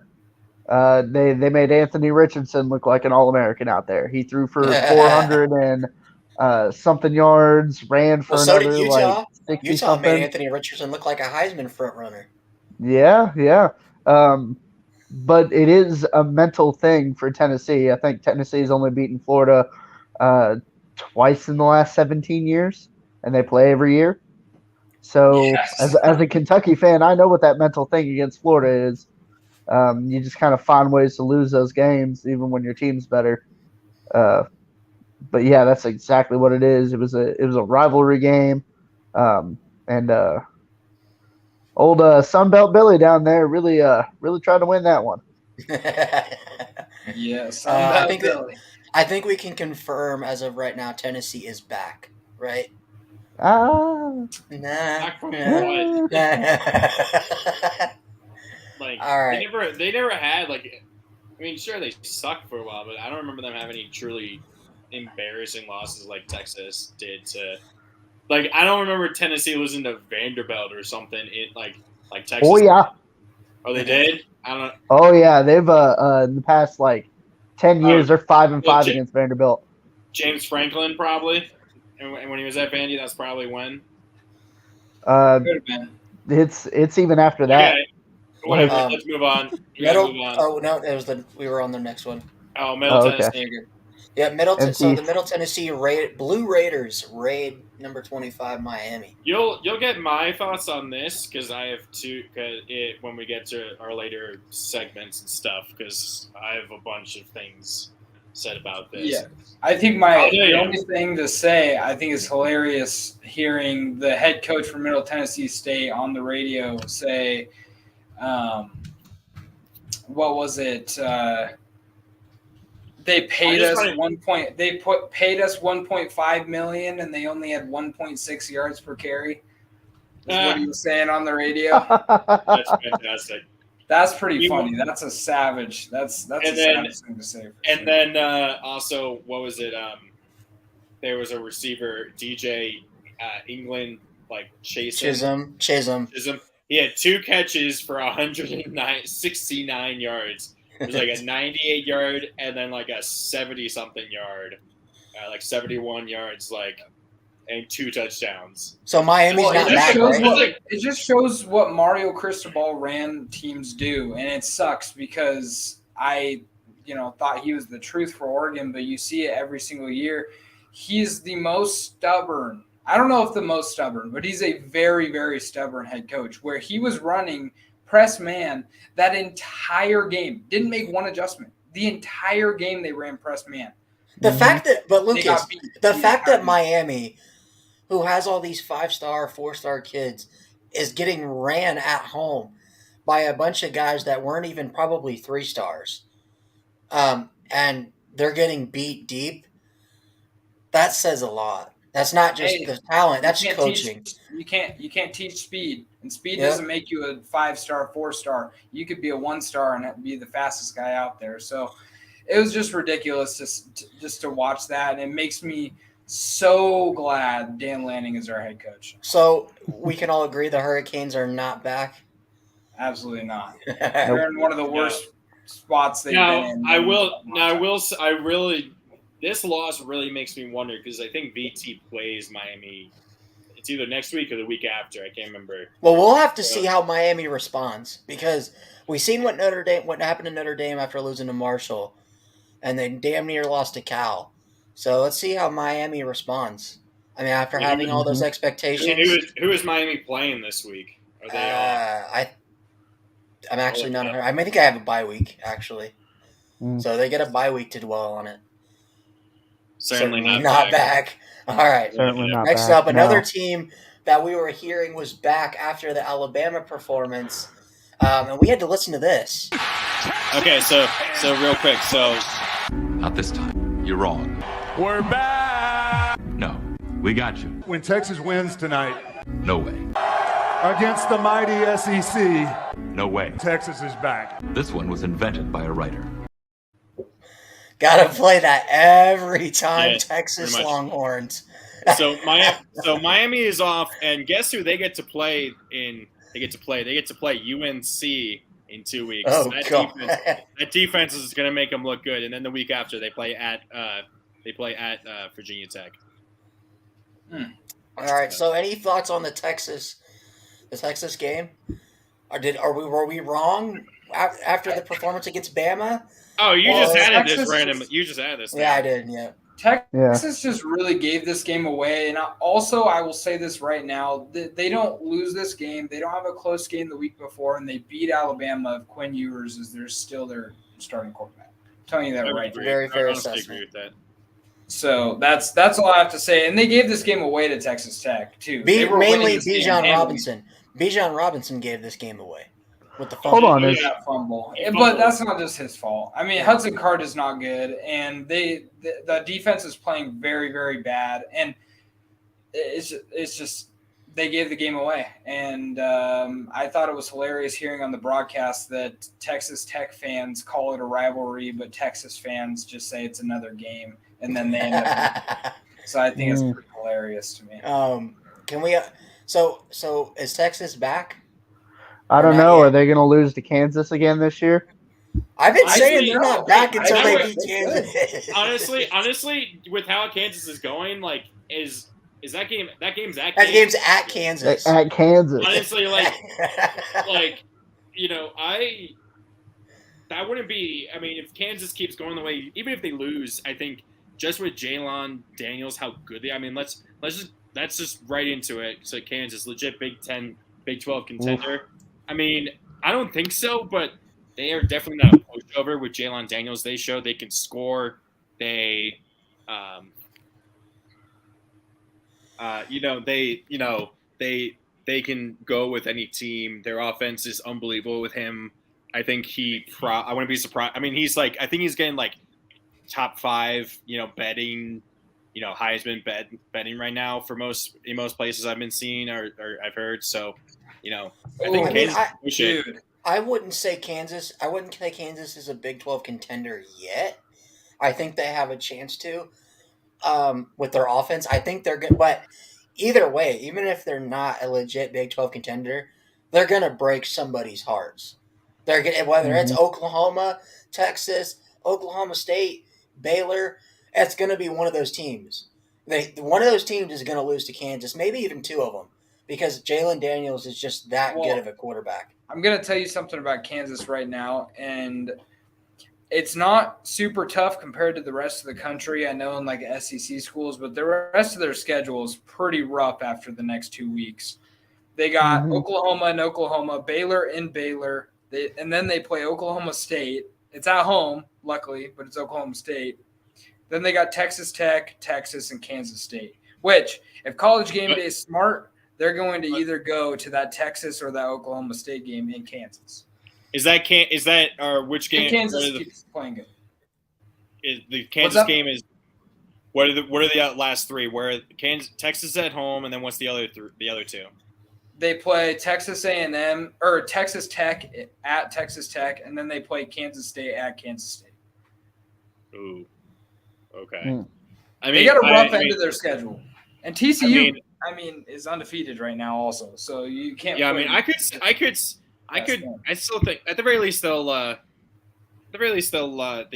They made Anthony Richardson look like an All-American out there. He threw for 400 and something yards, ran for so another did Utah. like 60 Utah something. made Anthony Richardson look like a Heisman front runner. Yeah. But it is a mental thing for Tennessee. I think Tennessee's only beaten Florida twice in the last 17 years, and they play every year. So Yes. as a Kentucky fan, I know what that mental thing against Florida is. You just kind of find ways to lose those games, even when your team's better. But yeah, that's exactly what it is. It was a rivalry game, and old Sunbelt Billy down there really tried to win that one. Yes. I think we can confirm as of right now Tennessee is back, right? Ah. Back from Nah. like All right. they never had like. I mean, sure they sucked for a while, but I don't remember them having any truly embarrassing losses like Texas did to. Like I don't remember Tennessee losing to Vanderbilt or something. Like Texas. Oh yeah. Oh, they did. I don't. Oh yeah, they've in the past like 10 years they're 5-5 against Vanderbilt. James Franklin probably, and when he was at Vandy, that's probably when. It's even after that. Okay. Whatever. Let's move on. Oh no, we were on the next one. Oh, Middle Tennessee. Okay. Yeah, so the Middle Tennessee Blue Raiders raid number 25 Miami. You'll get my thoughts on this because I have two. When we get to our later segments and stuff, because I have a bunch of things said about this. Yeah, I think the only thing to say I think is hilarious hearing the head coach from Middle Tennessee State on the radio say, what was it? They paid us paid us $1.5 million, and they only had 1.6 yards per carry. Is what he was saying on the radio. That's fantastic. That's pretty funny. That's a savage. That's a savage thing to say. And then also, what was it? There was a receiver, DJ England, like Chisholm. He had 2 catches for 169 yards. It was like a 98-yard and then like a 70-something yard, like 71 yards, and 2 touchdowns. So Miami's Well, not it just back, shows right? it just shows what Mario Cristobal ran teams do, and it sucks because I, thought he was the truth for Oregon, but you see it every single year. He's the most stubborn. I don't know if the most stubborn, but he's a very, very stubborn head coach. Where he was running press man that entire game, didn't make one adjustment. The entire game they ran press man. The fact that, but They got Lucas, beat. the They fact got that beat. Miami, who has all these 5-star, 4-star kids, is getting ran at home by a bunch of guys that weren't even probably 3 stars, and they're getting beat deep. That says a lot. That's not just Hey, the talent. That's you can't coaching. You can't teach speed, and speed Yep. doesn't make you a 5-star, 4-star. You could be a 1-star and be the fastest guy out there. So it was just ridiculous just to watch that, and it makes me so glad Dan Lanning is our head coach. So we can all agree the Hurricanes are not back. Absolutely not. They're in one of the worst spots they've Now, been in. this loss really makes me wonder because I think VT plays Miami. It's either next week or the week after. I can't remember. Well, we'll have to see how Miami responds because we've seen what happened to Notre Dame after losing to Marshall, and they damn near lost to Cal. So let's see how Miami responds. I mean, after having all those expectations. Who is Miami playing this week? Are they off? I'm actually not. I think I have a bye week actually, so they get a bye week to dwell on it. Certainly not back. All right. Certainly not Next back, up, another no. team that we were hearing was back after the Alabama performance, and we had to listen to this. Okay, so real quick, Not this time. You're wrong. We're back. No, we got you. When Texas wins tonight No way. against the mighty SEC, No way. Texas is back. This one was invented by a writer. Got to play that every time, Yeah, Texas pretty much. Longhorns. so Miami is off, and guess who they get to play in? They get to play UNC in 2 weeks. Oh, God. That defense is going to make them look good, and then the week after they play at Virginia Tech. All right. So, any thoughts on the Texas game? Were we wrong after the performance against Bama? Oh, you Well, just added this Texas random. is- You just added this. Yeah, I did. Yeah. Texas just really gave this game away. And I will say this right now. They don't lose this game. They don't have a close game the week before, and they beat Alabama if Quinn Ewers is still their starting quarterback. I'm telling you that right now. Very fair I honestly assessment. agree with that. So that's all I have to say. And they gave this game away to Texas Tech, too. They were winning Mainly this game Bijan handily. Robinson. Bijan Robinson gave this game away with the fumble. Hold on, Yeah, fumble. But that's not just his fault. I mean, Hudson Card is not good, and the defense is playing very, very bad, and it's just they gave the game away. And I thought it was hilarious hearing on the broadcast that Texas Tech fans call it a rivalry, but Texas fans just say it's another game, and then they end up. So I think it's pretty hilarious to me. Can we? So is Texas back? I don't Not know. yet. Are they going to lose to Kansas again this year? I've been I saying think they're no. not back until I they know beat it. Kansas. Honestly, with how Kansas is going, like, is that game? That game's at That game's Kansas. at Kansas. At Kansas. Honestly, like that wouldn't be. I mean, if Kansas keeps going the way, even if they lose, I think just with Jalen Daniels, how good they. I mean, let's just right into it. So Kansas, legit Big 10, Big 12 contender. I mean, I don't think so, but they are definitely not a pushover with Jalen Daniels. They show they can score. They, they can go with any team. Their offense is unbelievable with him. I think I wouldn't be surprised. I mean, I think he's getting like top 5, betting, Heisman betting right now in most places I've been seeing or I've heard. So, I think Kansas. I wouldn't say Kansas. I wouldn't say Kansas is a Big 12 contender yet. I think they have a chance to with their offense. I think they're good, but either way, even if they're not a legit Big 12 contender, they're gonna break somebody's hearts. They're getting, whether it's Oklahoma, Texas, Oklahoma State, Baylor, it's going to be one of those teams. One of those teams is going to lose to Kansas, maybe even two of them, because Jalen Daniels is just that good of a quarterback. I'm going to tell you something about Kansas right now, and it's not super tough compared to the rest of the country. I know in like SEC schools, but the rest of their schedule is pretty rough after the next 2 weeks. They got Oklahoma and Oklahoma, Baylor and Baylor, and then they play Oklahoma State. It's at home, luckily, but it's Oklahoma State. Then they got Texas Tech, Texas, and Kansas State, which if College Game Day is smart, they're going to either go to that Texas or that Oklahoma State game in Kansas. Which game? And Kansas keeps playing good. The Kansas game is what are the last three? Where Texas at home, and then what's the other two? They play Texas A&M or Texas Tech at Texas Tech, and then they play Kansas State at Kansas State. Ooh, okay. I mean, they got a rough end of their schedule, and TCU, is undefeated right now, also. So you can't. Yeah, I still think at the very least they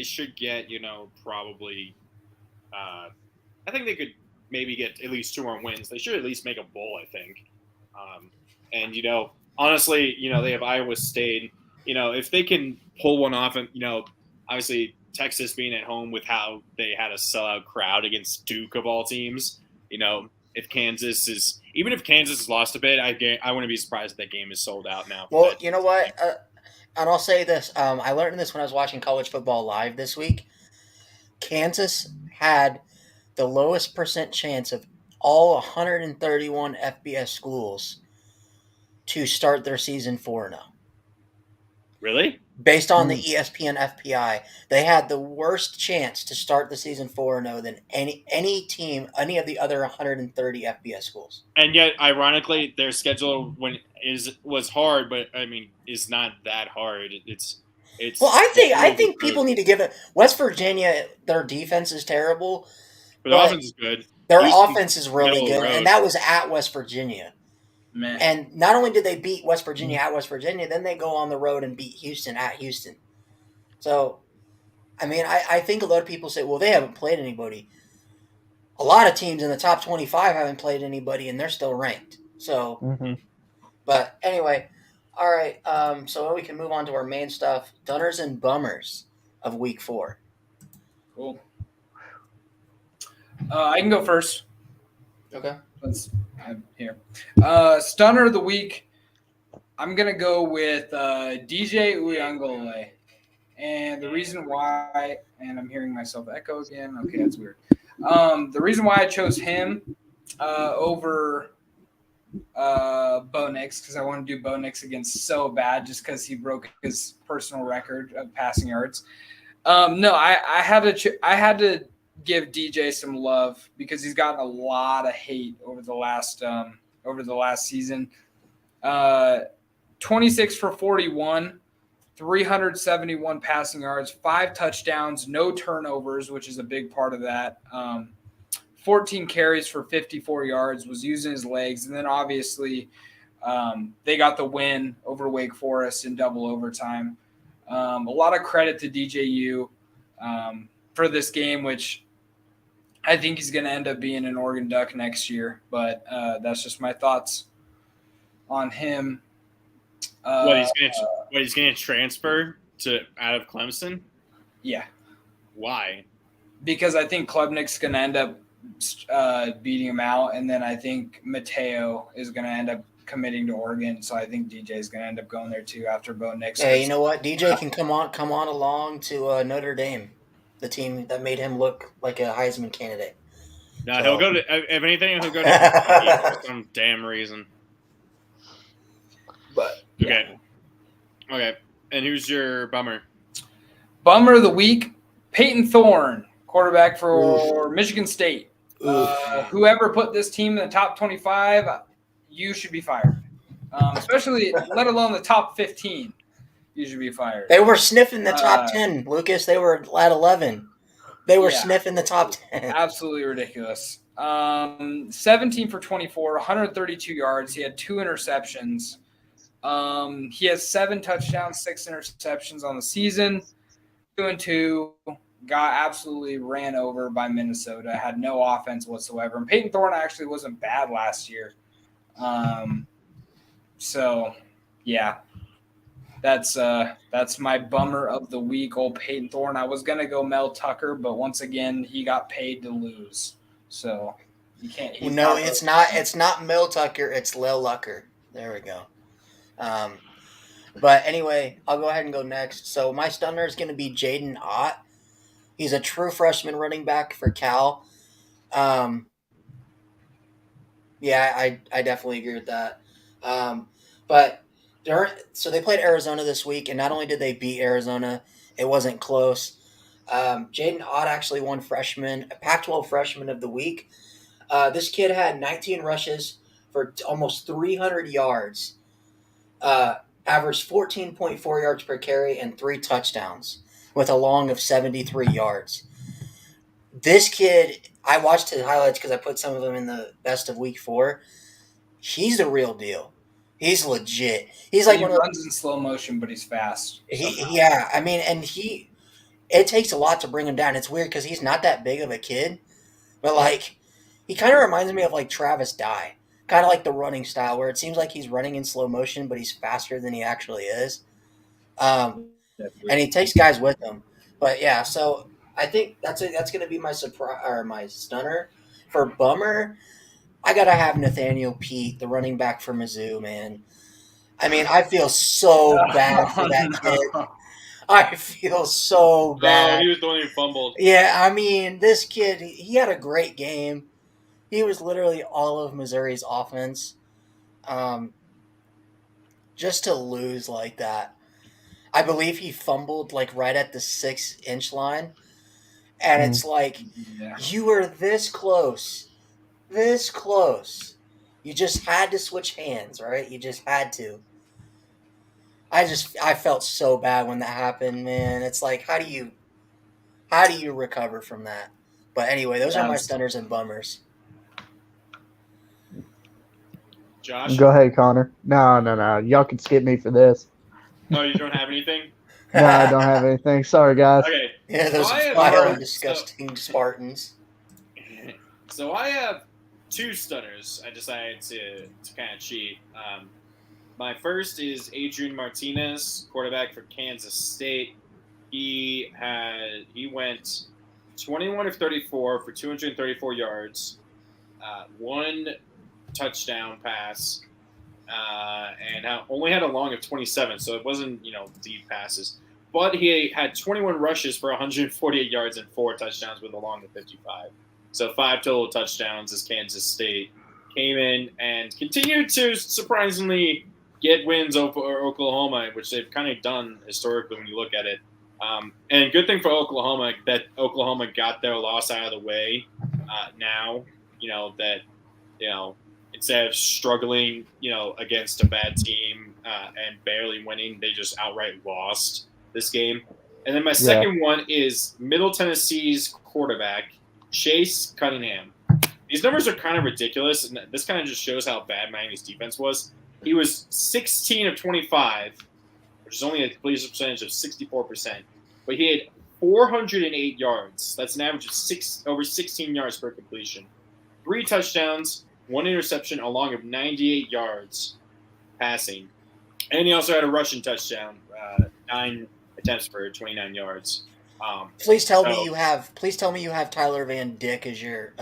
should get probably. I think they could maybe get at least 2 more wins. They should at least make a bowl, I think. And honestly, they have Iowa State. If they can pull one off, and obviously Texas being at home with how they had a sellout crowd against Duke of all teams. If Kansas has lost a bit, I wouldn't be surprised if that game is sold out now. Well, you know what? And I'll say this. I learned this when I was watching college football live this week. Kansas had the lowest percent chance of all 131 FBS schools to start their season 4-0. Really? Based on the ESPN FPI, they had the worst chance to start the season 4-0 than any team, any of the other 130 FBS schools. And yet, ironically, their schedule was hard, but is not that hard. It's. Well, I think people need to give it. West Virginia, their defense is terrible, but the offense is good. Their offense is really good, and that was at West Virginia. Man. And not only did they beat West Virginia at West Virginia, then they go on the road and beat Houston at Houston. So, I think a lot of people say, well, they haven't played anybody. A lot of teams in the top 25 haven't played anybody, and they're still ranked. So, but anyway, all right. So we can move on to our main stuff. Dunners and bummers of week 4. Cool. I can go first. Okay. I'm here. Stunner of the week. I'm gonna go with DJ Uyunglele, and the reason why, and I'm hearing myself echo again. Okay, that's weird. The reason why I chose him over Bo Nix, because I want to do Bo Nix again so bad, just because he broke his personal record of passing yards. No, I had to give DJ some love because he's gotten a lot of hate over the last season. 26 for 41, 371 passing yards, 5 touchdowns, no turnovers, which is a big part of that. 14 carries for 54 yards, was using his legs, and then obviously they got the win over Wake Forest in double overtime. A lot of credit to DJU for this game, which I think he's going to end up being an Oregon Duck next year, but that's just my thoughts on him. He's going to transfer out of Clemson? Yeah. Why? Because I think Klubnik's going to end up beating him out, and then I think Mateo is going to end up committing to Oregon, so I think DJ is going to end up going there too after Bo Nix. Hey, you know what? DJ can come on along to Notre Dame, the team that made him look like a Heisman candidate. No, he'll go to. If anything, he'll go to for some damn reason. But okay, and who's your bummer? Bummer of the week: Peyton Thorne, quarterback for Michigan State. Whoever put this team in the top 25, you should be fired. Especially, let alone the top 15. You should be fired. They were sniffing the top 10, Lucas. They were at 11. They were sniffing the top 10. Absolutely ridiculous. 17 for 24, 132 yards. He had 2 interceptions. He has 7 touchdowns, 6 interceptions on the season. 2-2. Got absolutely ran over by Minnesota. Had no offense whatsoever. And Peyton Thorne actually wasn't bad last year. So, yeah. That's my bummer of the week, old Peyton Thorne. I was gonna go Mel Tucker, but once again, he got paid to lose. So you can't. It's not. It's not Mel Tucker. It's Lil Lucker. There we go. But anyway, I'll go ahead and go next. So my stunner is going to be Jaden Ott. He's a true freshman running back for Cal. Yeah, I definitely agree with that. But so they played Arizona this week, and not only did they beat Arizona, it wasn't close. Jaden Ott actually won Pac-12 Freshman of the Week. This kid had 19 rushes for almost 300 yards, averaged 14.4 yards per carry, and 3 touchdowns with a long of 73 yards. This kid, I watched his highlights because I put some of them in the best of week 4. He's the real deal. He's legit. He's like he runs in slow motion, but he's fast. It takes a lot to bring him down. It's weird because he's not that big of a kid, but like he kind of reminds me of like Travis Dye, kind of like the running style where it seems like he's running in slow motion, but he's faster than he actually is. And he takes guys with him. But yeah, so I think that's going to be my surprise or my stunner. For bummer, I gotta have Nathaniel Pete, the running back for Mizzou, man. I mean, I feel so bad for that kid. I feel so bad. Oh, he was the one who fumbled. Yeah, I mean, this kid, he had a great game. He was literally all of Missouri's offense. Just to lose like that. I believe he fumbled like right at the 6-inch line. And it's like, you were this close. This close. You just had to switch hands, right? You just had to. I felt so bad when that happened, man. It's like, how do you recover from that? But anyway, those are my stunners and bummers. Josh? Go ahead, Connor. No. Y'all can skip me for this. Oh, you don't have anything? No, I don't have anything. Sorry, guys. Okay. Yeah, those fiery, disgusting Spartans. So I have 2 stunners. I decided to kind of cheat. My first is Adrian Martinez, quarterback for Kansas State. He went 21 of 34 for 234 yards, 1 touchdown pass, and only had a long of 27, so it wasn't deep passes. But he had 21 rushes for 148 yards and 4 touchdowns with a long of 55. So 5 total touchdowns as Kansas State came in and continued to surprisingly get wins over Oklahoma, which they've kind of done historically when you look at it. And good thing for Oklahoma that Oklahoma got their loss out of the way now, instead of struggling, against a bad team and barely winning, they just outright lost this game. And then my second one is Middle Tennessee's quarterback, Chase Cunningham. These numbers are kind of ridiculous, and this kind of just shows how bad Miami's defense was. He was 16 of 25, which is only a completion percentage of 64%. But he had 408 yards. That's an average of over 16 yards per completion. 3 touchdowns, 1 interception, along with 98 yards passing. And he also had a rushing touchdown, 9 attempts for 29 yards. Please tell me you have Tyler Van Dyke as your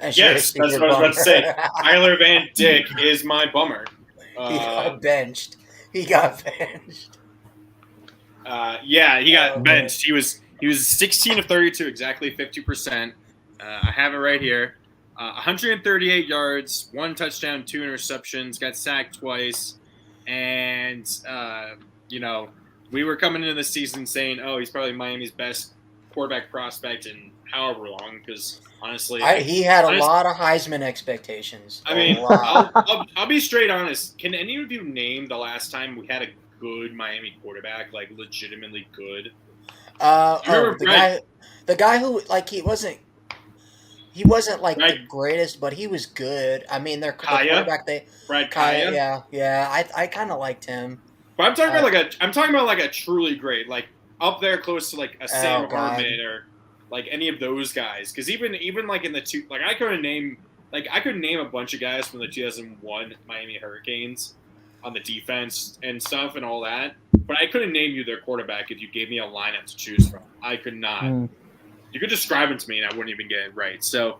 yes, that's what I was about to say. Tyler Van Dyke is my bummer. He got benched. He got benched. He was 16 of 32, exactly 50%. I have it right here. 138 yards, 1 touchdown, 2 interceptions, got sacked twice, and we were coming into the season saying, "Oh, he's probably Miami's best quarterback prospect," and however long, because honestly, he had a lot of Heisman expectations. I mean, I'll be straight honest. Can any of you name the last time we had a good Miami quarterback, like legitimately good? The guy who he wasn't. He wasn't like Right. the greatest, but he was good. I mean, their Kaya? quarterback, Brad Kaya, Kaya. yeah. I kind of liked him. But I'm talking about like a truly great, like up there close to like a Sam God. Hartman or like any of those guys. Because even like in the two, like I could name a bunch of guys from the 2001 Miami Hurricanes on the defense and stuff and all that. But I couldn't name you their quarterback if you gave me a lineup to choose from. I could not. You could describe it to me and I wouldn't even get it right. So,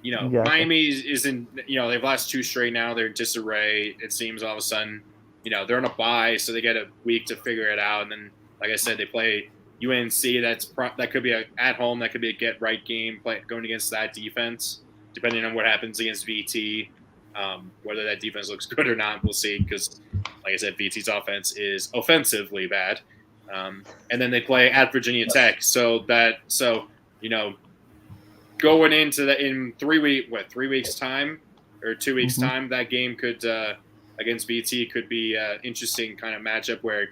Gotcha. Miami is in, they've lost 2 straight now. They're in disarray. It seems all of a sudden, they're on a bye, so they get a week to figure it out. And then, like I said, they play UNC. That could be at home. That could be a get right game going against that defense, depending on what happens against VT. Whether that defense looks good or not, we'll see. Because, like I said, VT's offense is offensively bad. And then they play at Virginia Tech. Going into that in 3 weeks time or 2 weeks time, that game could against BT could be an interesting kind of matchup where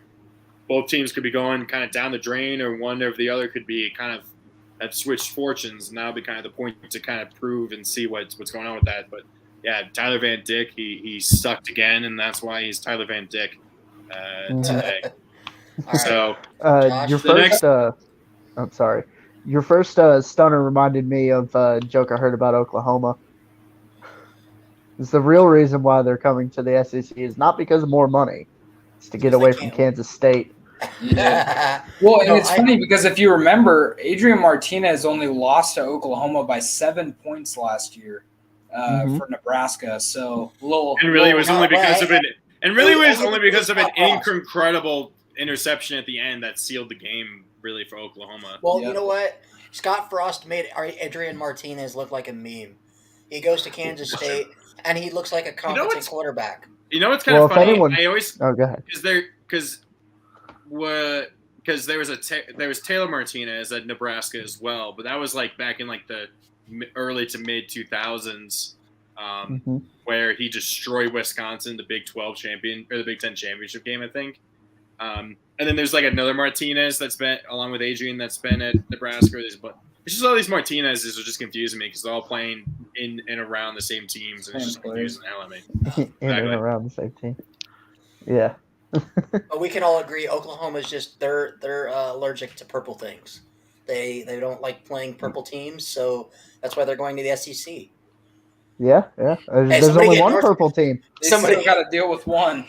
both teams could be going kind of down the drain, or one or the other could be kind of have switched fortunes, and that'll be kind of the point to kind of prove and see what's going on with that. But yeah, Tyler Van Dyke, he sucked again, and that's why he's Tyler Van Dyke today. So your first, I'm sorry. Your first stunner reminded me of a joke I heard about Oklahoma. It's the real reason why they're coming to the SEC is not because of more money. It's to get away from Kansas State. Yeah. Well, and it's funny because if you remember, Adrian Martinez only lost to Oklahoma by 7 points last year for Nebraska. So and really it was only because of an incredible interception at the end that sealed the game really for Oklahoma. Well, you know what? Scott Frost made Adrian Martinez look like a meme. He goes to Kansas State and he looks like a competent quarterback. You know what's kind of funny? I always go ahead. Because there was Taylor Martinez at Nebraska as well, but that was like back in like the early to mid 2000s, where he destroyed Wisconsin, the Big 12 champion or the Big 10 championship game, I think. And then there's like another Martinez that's been along with Adrian that's been at Nebraska. It's just all these Martinezes are just confusing me because they're all playing in and around the same teams, and it's just confusing the hell out of me. In and around the same team. Yeah. But we can all agree Oklahoma's just they're allergic to purple things. They don't like playing purple teams, so that's why they're going to the SEC. Yeah. There's only one purple team. Somebody got to deal with one.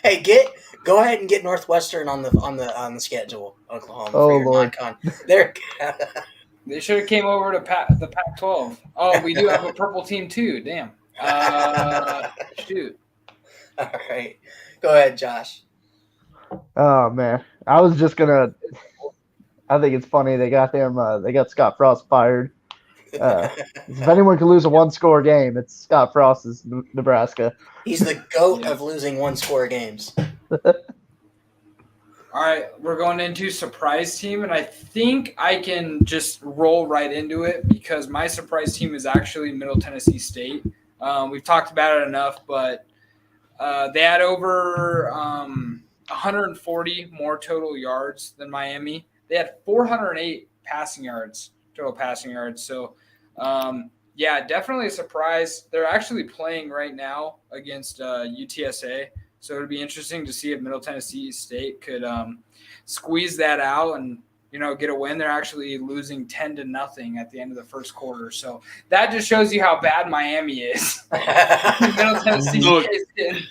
Hey, go ahead and get Northwestern on the schedule, Oklahoma. Oh, for your Lord. There. They should have came over to the Pac-12. Oh, we do have a purple team too. Damn. Shoot. All right. Go ahead, Josh. Oh man, I was just gonna. I think it's funny they got him. They got Scott Frost fired. If anyone can lose a one-score game, it's Scott Frost's Nebraska. He's the GOAT of losing one-score games. All right, we're going into surprise team, and I think I can just roll right into it because my surprise team is actually Middle Tennessee State. We've talked about it enough, but they had over 140 more total yards than Miami. They had 408 total passing yards. So, definitely a surprise. They're actually playing right now against UTSA. So it would be interesting to see if Middle Tennessee State could squeeze that out and, get a win. They're actually losing 10-0 at the end of the first quarter. So that just shows you how bad Miami is. Middle Tennessee State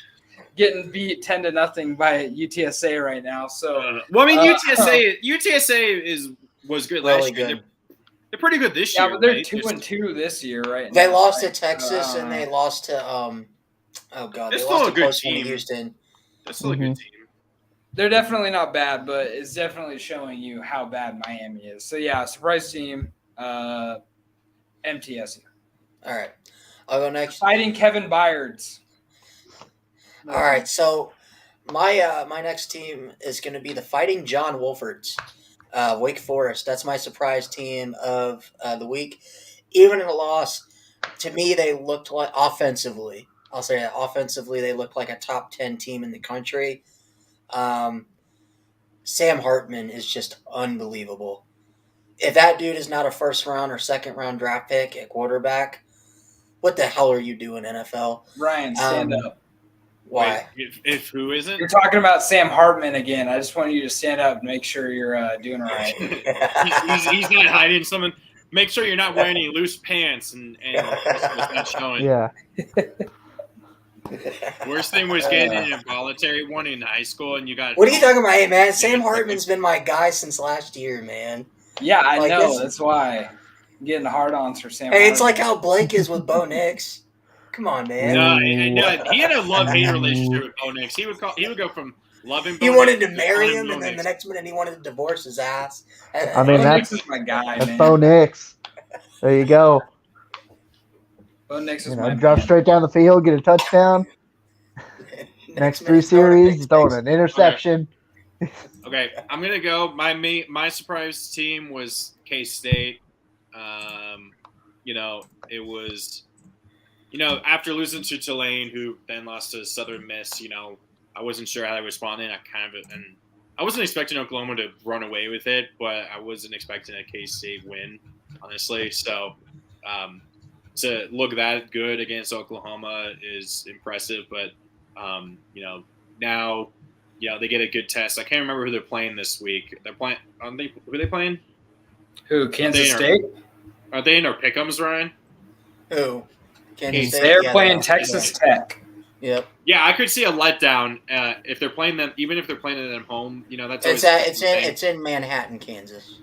getting beat 10-0 by UTSA right now. So UTSA was good last year. They're pretty good this year. Yeah, but they're 2-2 this year, right? They lost to Texas and they lost to they lost to close one to Houston. That's still a good team. They're definitely not bad, but it's definitely showing you how bad Miami is. So yeah, surprise team, MTSU. All right, I'll go next. Fighting Kevin Byards. All right, so my next team is going to be the Fighting John Wolfords, Wake Forest. That's my surprise team of the week. Even in a loss, to me, they looked like offensively. I'll say that offensively, they looked like a top 10 team in the country. Sam Hartman is just unbelievable. if that dude is not a first round or second round draft pick at quarterback, what the hell are you doing, NFL? Ryan, stand up. Why? Wait, if who isn't? You're talking about Sam Hartman again. I just want you to stand up and make sure you're doing all right. he's not hiding something. Make sure you're not wearing any loose pants and it's not showing. Yeah. Worst thing was getting an involuntary one in high school, and you got. What are you talking about? Hey, man, Sam Hartman's been my guy since last year, man. Yeah, I Like know. this- That's why I'm getting hard-ons for Sam Hey, it's Hartman. like how Blake is with Bo Nix. Come on, man. No, he had a love-hate relationship with Bo Nix. He would go from loving. He Bo wanted Nix to marry loving him, Bo and then Nix. the next minute he wanted to divorce his ass. I mean, Bo that's Nix is my guy, that's man. Bo Nix. There you go. Bo Nix is You my know, drop man. straight down the field, get a touchdown. Next three minute, throwing a series, pick throwing six. an interception. Okay, I'm gonna go. My surprise team was K-State. It was, after losing to Tulane, who then lost to Southern Miss. I wasn't sure how they responded. I wasn't expecting Oklahoma to run away with it, but I wasn't expecting a K-State win, honestly. So, to look that good against Oklahoma is impressive. But, now, they get a good test. I can't remember who they're playing this week. Who are they playing? Who, Kansas State? Are they in our pick'ems, Ryan? Who? Kansas State? They're Yeah, playing are. Texas Tech. Yep. Yeah, I could see a letdown if they're playing them, even if they're playing them at home. That's always It's in Manhattan, Kansas.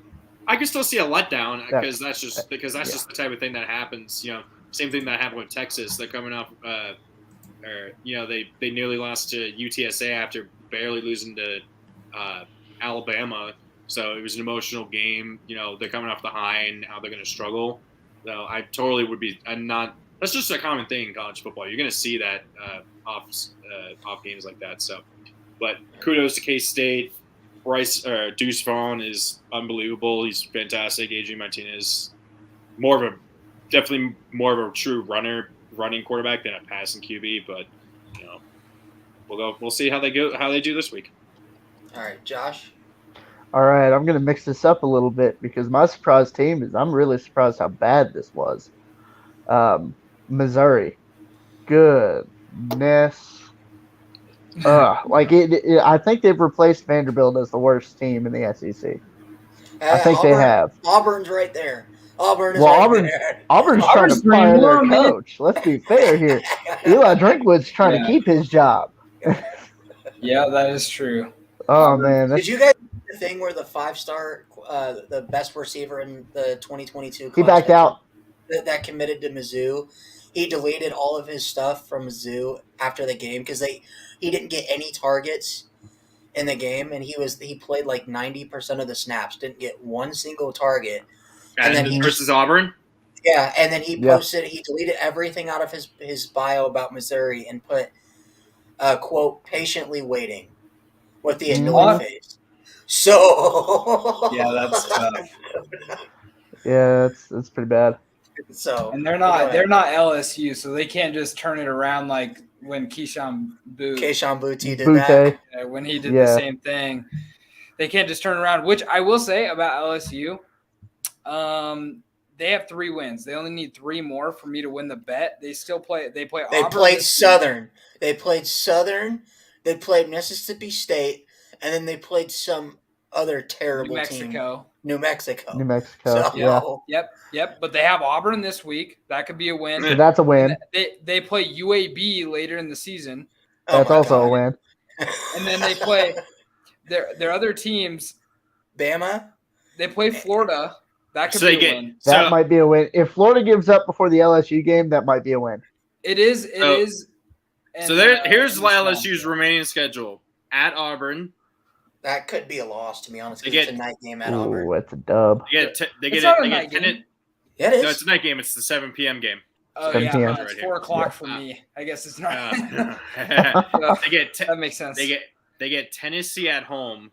I can still see a letdown Yeah. because that's just the type of thing that happens. Same thing that happened with Texas. They're coming off, they nearly lost to UTSA after barely losing to Alabama. So it was an emotional game. They're coming off the high and now they're going to struggle. So I totally would be. I'm not. That's just a common thing in college football. You're going to see that off games like that. So, but kudos to K-State. Deuce Vaughn is unbelievable. He's fantastic. Adrian Martinez, definitely more of a true running quarterback than a passing QB. But we'll see how they do this week. All right, Josh. All right, I'm going to mix this up a little bit because my surprise team is I'm really surprised how bad this was. Missouri. Goodness. I think they've replaced Vanderbilt as the worst team in the SEC. I think they have. Auburn's right there. Auburn's there. Auburn's trying to fire their coach. Let's be fair here. Eli Drinkwood's trying to keep his job. Yeah, that is true. Oh, man. Did you guys see the thing where the 5-star, the best receiver in the 2022 class He backed out. that committed to Mizzou? He deleted all of his stuff from Mizzou after the game because he didn't get any targets in the game, and he played like 90% of the snaps, didn't get one single target. And then versus Auburn? Yeah, and then he deleted everything out of his bio about Missouri and put, quote, patiently waiting with the annoyed face. So yeah, that's tough. Yeah, that's pretty bad. So and they're not LSU, so they can't just turn it around like when Keyshawn Boutte did that. When he did the same thing. They can't just turn around, which I will say about LSU, they have 3 wins. They only need 3 more for me to win the bet. They still play. They play. They Auburn played Southern. They played Southern. They played Mississippi State, and then they played some other terrible team. New Mexico. So, yeah. Yep. But they have Auburn this week. That could be a win. So that's a win. They play UAB later in the season. That's also a win. And then they play their other teams. Bama. They play Florida. That could be a win. That might be a win. If Florida gives up before the LSU game, that might be a win. It is. It is. And, so here's LSU's remaining schedule: at Auburn. That could be a loss, to be honest. Because it's a night game at Auburn. Ooh, it's a dub. They get a night game. Yeah, it is. No, it's a night game. It's the 7 p.m. game. Oh, yeah. It's 4 o'clock for me. I guess it's not. That makes sense. They get Tennessee at home.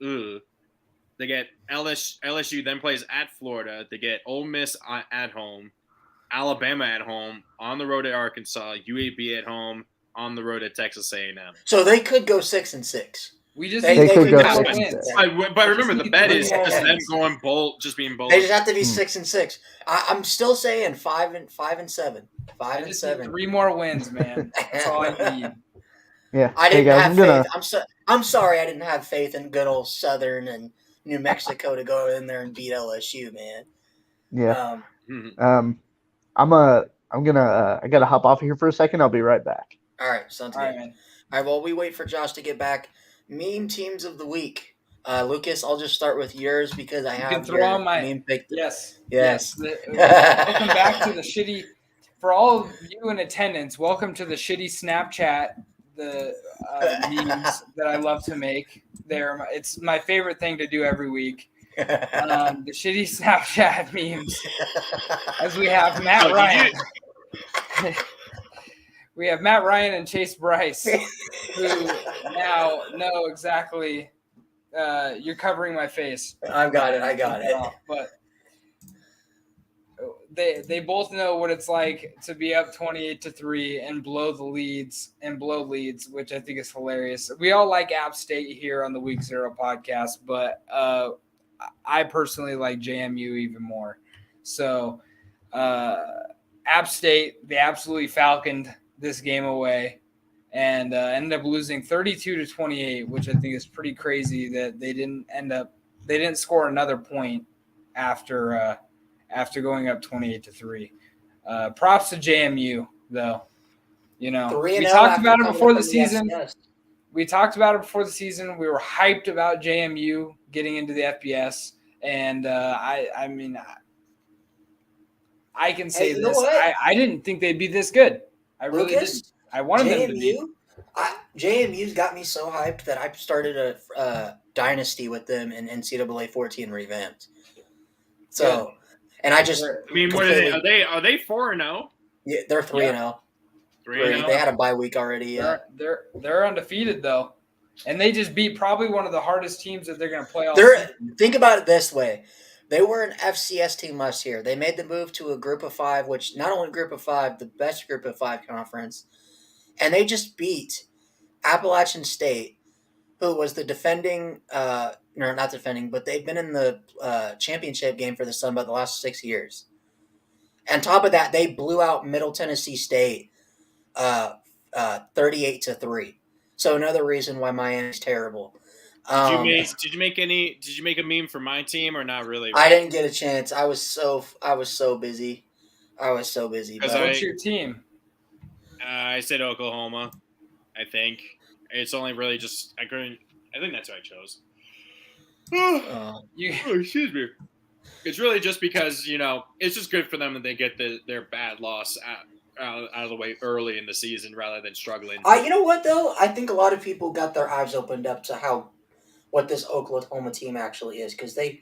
Ooh. They get LSU then plays at Florida. They get Ole Miss at home. Alabama at home. On the road at Arkansas. UAB at home. On the road at Texas A&M. So they could go 6-6. We just They need could three go more 6-6. wins. But remember, the bet is Yeah. just them going bold, just being bold. They just have to be 6-6. I'm still saying 5-7. 5 I and just 7. need 3 more wins, man. That's all I need. Yeah. I Hey didn't guys, have faith. I'm sorry I didn't have faith in good old Southern and New Mexico to go in there and beat LSU, man. Yeah. Mhm. I gotta hop off here for a second. I'll be right back. All right, sounds All good. right, man. All right, well, we wait for Josh to get back. Meme teams of the week. Lucas, I'll just start with yours because I You have can throw your on my meme picked. yes. Yes. Welcome back to the shitty. For all of you in attendance, welcome to the shitty Snapchat. The memes that I love to make. It's my favorite thing to do every week. The shitty Snapchat memes. As we have Matt Ryan. We have Matt Ryan and Chase Bryce, who now know exactly. You're covering my face. I got it. But they both know what it's like to be up 28-3 and blow leads, which I think is hilarious. We all like App State here on the Week 0 podcast, but I personally like JMU even more. So App State, they absolutely falconed this game away and ended up losing 32-28, which I think is pretty crazy that they didn't score another point after going up 28-3. Props to JMU though. You know, we talked about it before the season. We talked about it before the season. We were hyped about JMU getting into the FBS, and I mean, I can say this: I didn't think they'd be this good. I really didn't. I wanted them to be. JMU's got me so hyped that I started a dynasty with them in NCAA 14 revamped. So, and I just. I mean, what are they? Are they 4-0? Yeah, they're 3-0. 3-0. They had a bye week already. Yeah. They're undefeated though, and they just beat probably one of the hardest teams that they're going to play all season. Think about it this way. They were an FCS team last year. They made the move to a group of 5, which not only group of 5, the best group of 5 conference. And they just beat Appalachian State, who was the defending, not defending, but they've been in the championship game for the Sun Belt the last 6 years. And on top of that, they blew out Middle Tennessee State 38-3. So another reason why Miami's terrible. Did you make a meme for my team or not really? I didn't get a chance. I was so busy. What's your team? I said Oklahoma. I think it's only really just I think that's what I chose. Excuse me. It's really just because it's just good for them that they get their bad loss out of the way early in the season rather than struggling. You know what though? I think a lot of people got their eyes opened up to what this Oklahoma team actually is, because they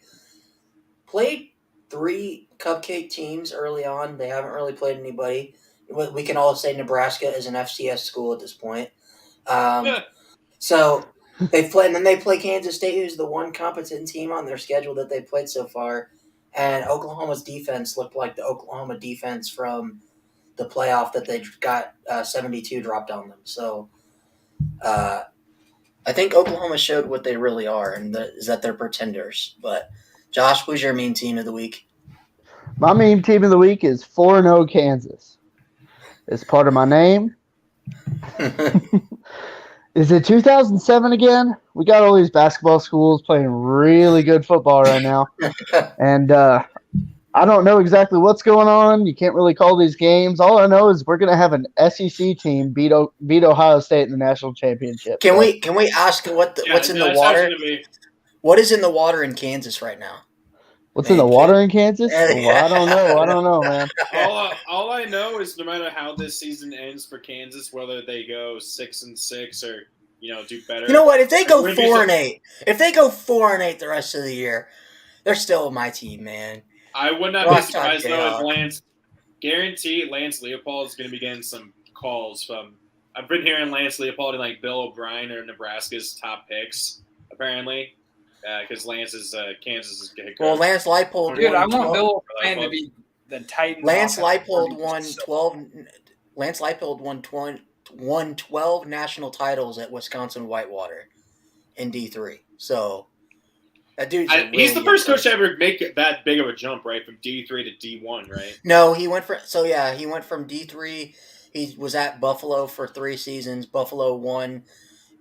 played 3 cupcake teams early on. They haven't really played anybody. We can all say Nebraska is an FCS school at this point. So they play, and then they play Kansas State, who's the one competent team on their schedule that they played so far. And Oklahoma's defense looked like the Oklahoma defense from the playoff that they got 72 dropped on them. So I think Oklahoma showed what they really are, and is that they're pretenders. But Josh, who's your meme team of the week? My meme team of the week is 4-0 Kansas. It's part of my name. Is it 2007 again? We got all these basketball schools playing really good football right now. And I don't know exactly what's going on. You can't really call these games. All I know is we're going to have an SEC team beat Ohio State in the national championship. Can we ask what's in the water? What is in the water in Kansas right now? What's in the water in Kansas? Well, I don't know, man. All I know is no matter how this season ends for Kansas, whether they go 6-6 or do better. You know what? If they go 4-8, the rest of the year, they're still my team, man. I would not be surprised though if Lance Leopold is going to be getting some calls from. I've been hearing Lance Leopold and like Bill O'Brien are Nebraska's top picks apparently. Because Lance is Kansas' head coach. Well, Lance Leipold. Dude, I want Bill O'Brien to be the Titan. Lance Leipold won 12. Lance Leipold won 12 national titles at Wisconsin Whitewater. in D3. So that dude's he's the first coach to ever make that big of a jump, right, from D3 to D1, right? No, he went from D3. He was at Buffalo for 3 seasons. Buffalo won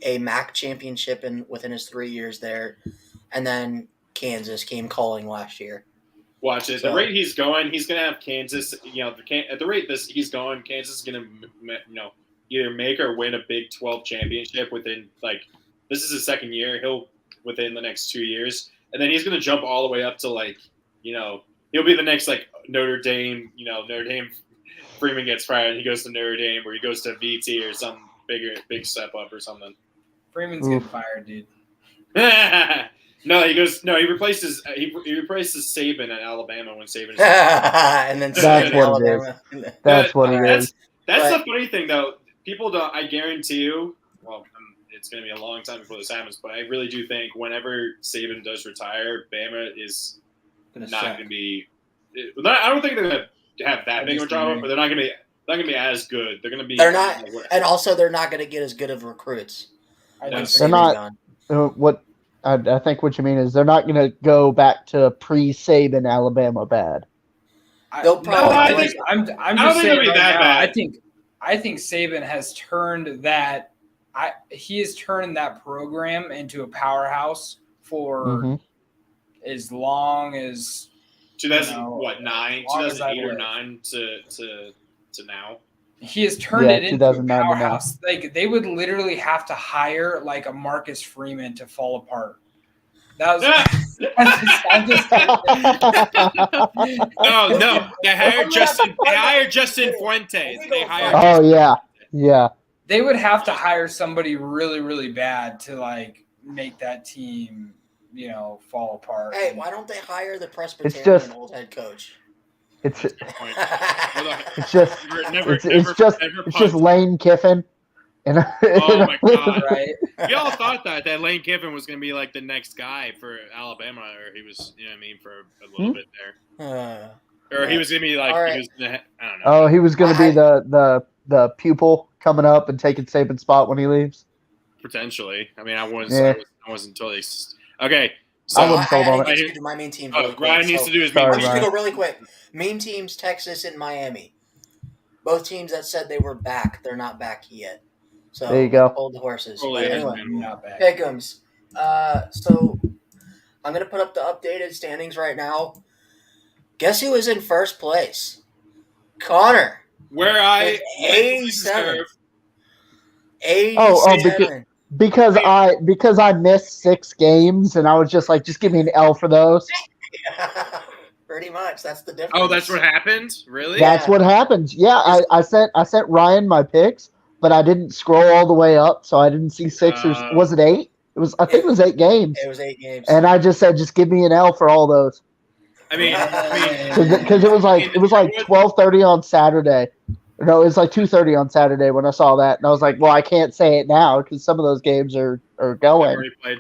a MAC championship within his 3 years there, and then Kansas came calling last year. Watch it. The rate he's going, he's going to have Kansas. At the rate he's going, Kansas is going to either make or win a Big 12 championship within this is his second year. He'll within the next 2 years, and then he's going to jump all the way up to he'll be the next Notre Dame. Notre Dame Freeman gets fired, and he goes to Notre Dame, or he goes to VT or some big step up or something. Freeman's getting fired, dude. No, he goes. No, he replaces Saban at Alabama when Saban is and then That's what it is. That's what it is. That's the funny thing, though. People don't. I guarantee you. Well, it's going to be a long time before this happens, but I really do think whenever Saban does retire, Bama is not going to be. I don't think they're going to have that big of a drama, but they're not going to be as good. They're going to be. They're not, and also they're not going to get as good of recruits. They're not. What I think what you mean is they're not going to go back to pre-Saban Alabama bad. They'll probably. I'm just saying right now, I think Saban has turned that. He has turned that program into a powerhouse for as long as 2009, 2008 or 9 to now. He has turned it into a powerhouse. They would literally have to hire a Marcus Freeman to fall apart. That was. I'm just no. They hired Justin Fuentes. They hired. Oh yeah. They would have to hire somebody really, really bad to make that team, fall apart. Hey, why don't they hire the Presbyterian old head coach? It's just Lane Kiffin. Oh my God! Right? We all thought that Lane Kiffin was going to be the next guy for Alabama, or he was, for a little bit there, or he was going to be I don't know. Oh, he was going to be the pupil coming up and taking Saban's spot when he leaves. Potentially. I mean, I wasn't totally okay. So I wouldn't sold on I it. need to do my meme team. Really Ryan needs to do his meme. meme I'm team. just going to go really quick. Meme teams, Texas and Miami. Both teams that said they were back, they're not back yet. So there you go. Hold the horses. Anyway, not back. Pick'ems. So I'm going to put up the updated standings right now. Guess who was in first place? Connor. Where I 87. 87. Because I missed 6 games and I was just give me an L for those. Pretty much. That's the difference. Oh, that's what happened? Really? That's what happens. Yeah, I sent Ryan my picks, but I didn't scroll all the way up, so I didn't see 6 or was it 8? I think it was 8 games. It was 8 games. And I just said, just give me an L for all those. I mean, because it was 12:30 on Saturday. No, it was 2:30 on Saturday when I saw that, and I was like, well, I can't say it now because some of those games are going. I